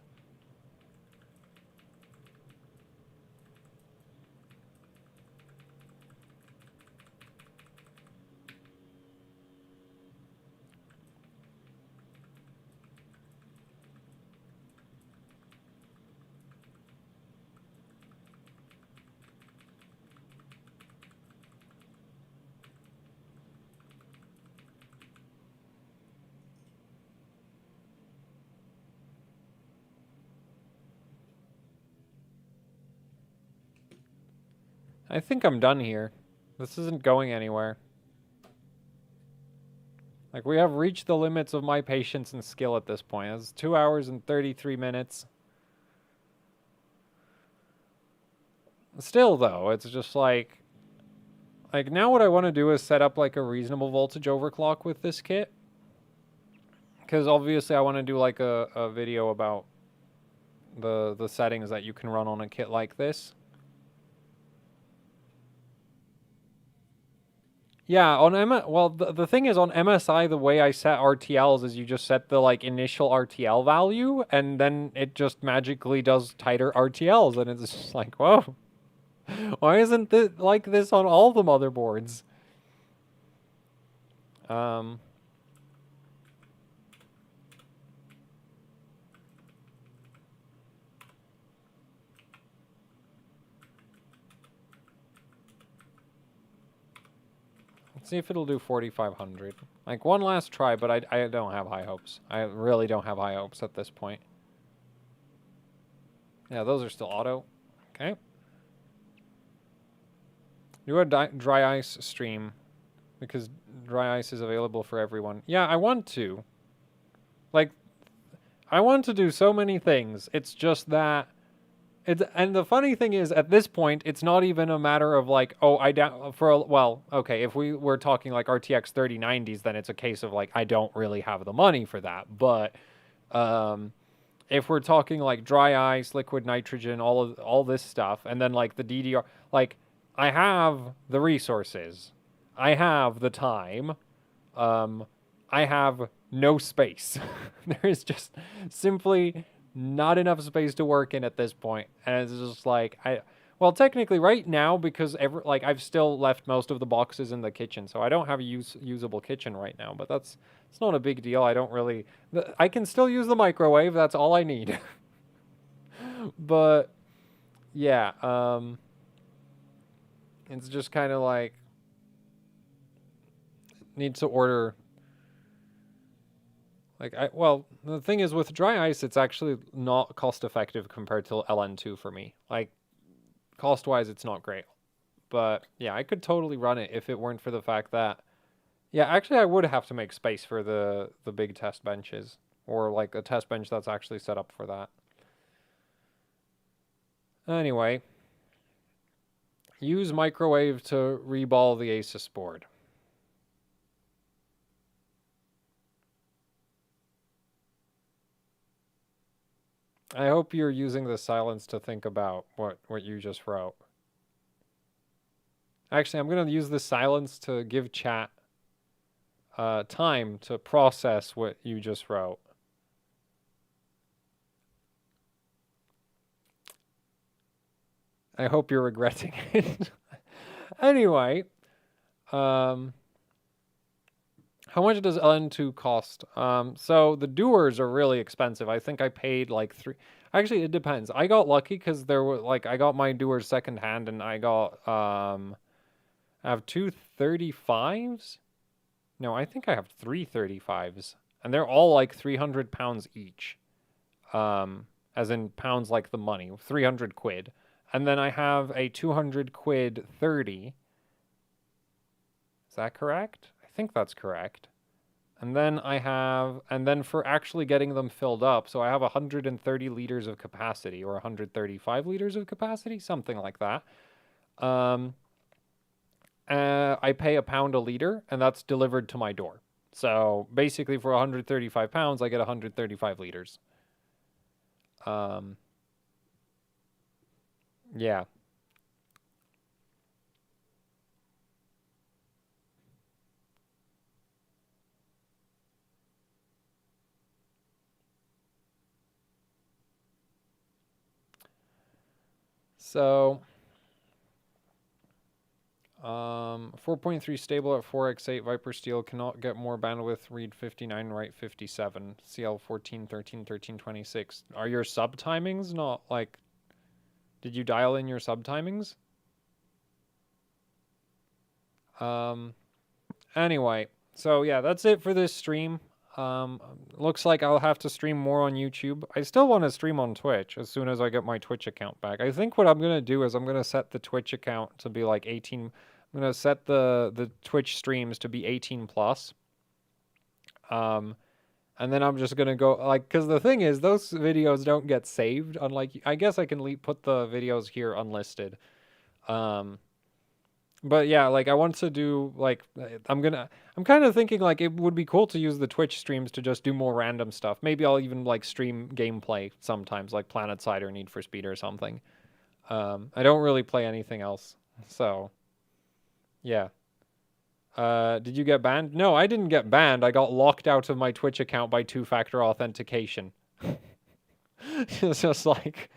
Speaker 1: I think I'm done here. This isn't going anywhere. Like, we have reached the limits of my patience and skill at this point. It's 2 hours and 33 minutes. Still, though, it's just like now what I want to do is set up, like, a reasonable voltage overclock with this kit. Because obviously I want to do, like, a video about the settings that you can run on a kit like this. Yeah, on the thing is, on MSI, the way I set RTLs is you just set the, like, initial RTL value, and then it just magically does tighter RTLs, and it's just like, whoa. Why isn't it like this on all the motherboards? Let's see if it'll do 4500. Like, one last try, but I don't have high hopes. I really don't have high hopes at this point. Yeah, those are still auto. Okay. Do a dry ice stream, because dry ice is available for everyone. Yeah, I want to. Like, I want to do so many things. It's just that... And the funny thing is, at this point, it's not even a matter of, like, oh, well, okay, if we were talking, like, RTX 3090s, then it's a case of, like, I don't really have the money for that. But if we're talking, like, dry ice, liquid nitrogen, all this stuff, and then, like, the DDR... Like, I have the resources. I have the time. I have no space. There is just simply not enough space to work in at this point. And it's just like, well, technically right now, because I've still left most of the boxes in the kitchen, so I don't have a usable kitchen right now, but it's not a big deal. I don't really, I can still use the microwave. That's all I need. But yeah, it's just kind of like, need to order. Like, well, the thing is, with dry ice, it's actually not cost-effective compared to LN2 for me. Like, cost-wise, it's not great. But, yeah, I could totally run it if it weren't for the fact that... Yeah, actually, I would have to make space for the big test benches. Or, like, a test bench that's actually set up for that. Anyway. Use microwave to reball the Asus board. I hope you're using the silence to think about what you just wrote. Actually, I'm going to use the silence to give chat time to process what you just wrote. I hope you're regretting it. Anyway, how much does LN2 cost? So the doers are really expensive. I think I paid like actually it depends. I got lucky because there were like, I got my doers secondhand and I got, I have two 35s. No, I think I have three 35s and they're all like 300 pounds each. As in pounds like the money, 300 quid. And then I have a 200 quid 30. Is that correct? I think that's correct. And then and then for actually getting them filled up, so I have 130 liters of capacity or 135 liters of capacity, something like that. I pay £1 a liter and that's delivered to my door. So basically for 135 pounds, I get 135 liters. Yeah. So, 4.3 stable at 4x8 Viper Steel cannot get more bandwidth. Read 59, write 57. CL14, 13, 13, 26. Are your sub timings not like? Did you dial in your sub timings? Anyway, so yeah, that's it for this stream. Looks like I'll have to stream more on YouTube. I still want to stream on Twitch as soon as I get my Twitch account back. I think what I'm going to do is I'm going to set the Twitch account to be like 18. I'm going to set the Twitch streams to be 18 plus. And then I'm just going to go like, cause the thing is those videos don't get saved. Unlike, I guess I can put the videos here unlisted. But yeah, like I want to do like, I'm kind of thinking like it would be cool to use the Twitch streams to just do more random stuff. Maybe I'll even like stream gameplay sometimes, like PlanetSide or Need for Speed or something. I don't really play anything else. So yeah. Did you get banned? No, I didn't get banned. I got locked out of my Twitch account by two-factor authentication. It's just like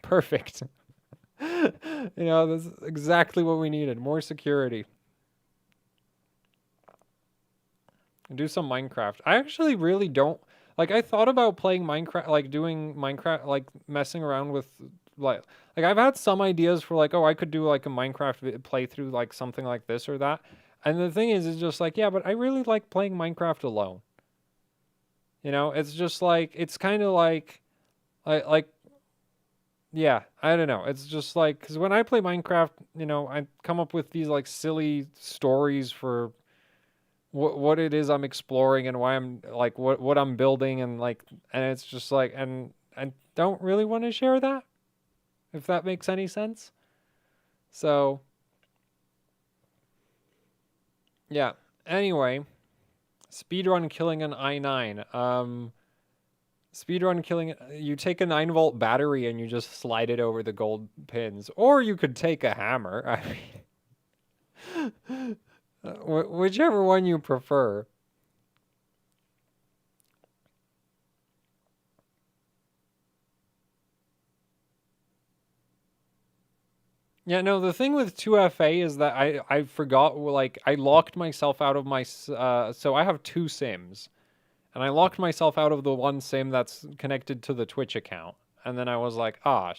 Speaker 1: perfect. You know, that's exactly what we needed. More security. Do some Minecraft. I actually really don't like. I thought about playing Minecraft, like doing Minecraft, like messing around with like I've had some ideas for like, oh, I could do like a Minecraft playthrough, like something like this or that. And the thing is, it's just like, yeah, but I really like playing Minecraft alone. You know, it's just like it's kind of like yeah, I don't know. It's just like because when I play Minecraft, you know, I come up with these like silly stories for what it is I'm exploring and why I'm like what I'm building and like and it's just like and I don't really want to share that, if that makes any sense. So yeah. Anyway, speedrun killing an i9. Speedrun killing it. You take a 9-volt battery and you just slide it over the gold pins, or you could take a hammer. I mean, whichever one you prefer. Yeah, no, the thing with 2FA is that I forgot, like, I locked myself out of my, so I have two SIMs. And I locked myself out of the one SIM that's connected to the Twitch account. And then I was like, and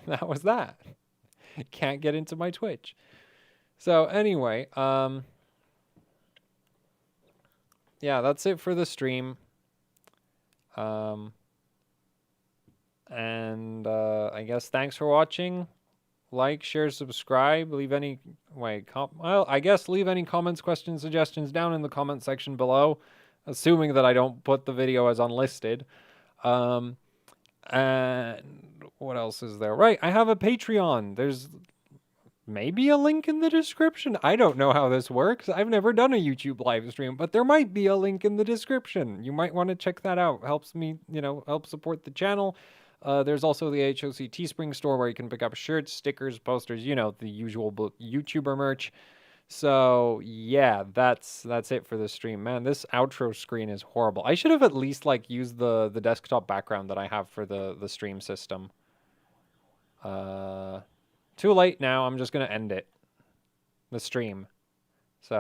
Speaker 1: that was that. Can't get into my Twitch. So anyway, yeah, that's it for the stream. And I guess thanks for watching. Like, share, subscribe, leave any, well, I guess leave any comments, questions, suggestions down in the comment section below, assuming that I don't put the video as unlisted. And what else is there? Right, I have a Patreon. maybe a link in the description. I don't know how this works. I've never done a YouTube live stream, but there might be a link in the description. You might want to check that out. Helps me, help support the channel. There's also the HOC Teespring store where you can pick up shirts, stickers, posters, the usual YouTuber merch. So yeah, that's it for the stream. Man, this outro screen is horrible. I should have at least like used the desktop background that I have for the stream system. Too late now. I'm just gonna end it. The stream.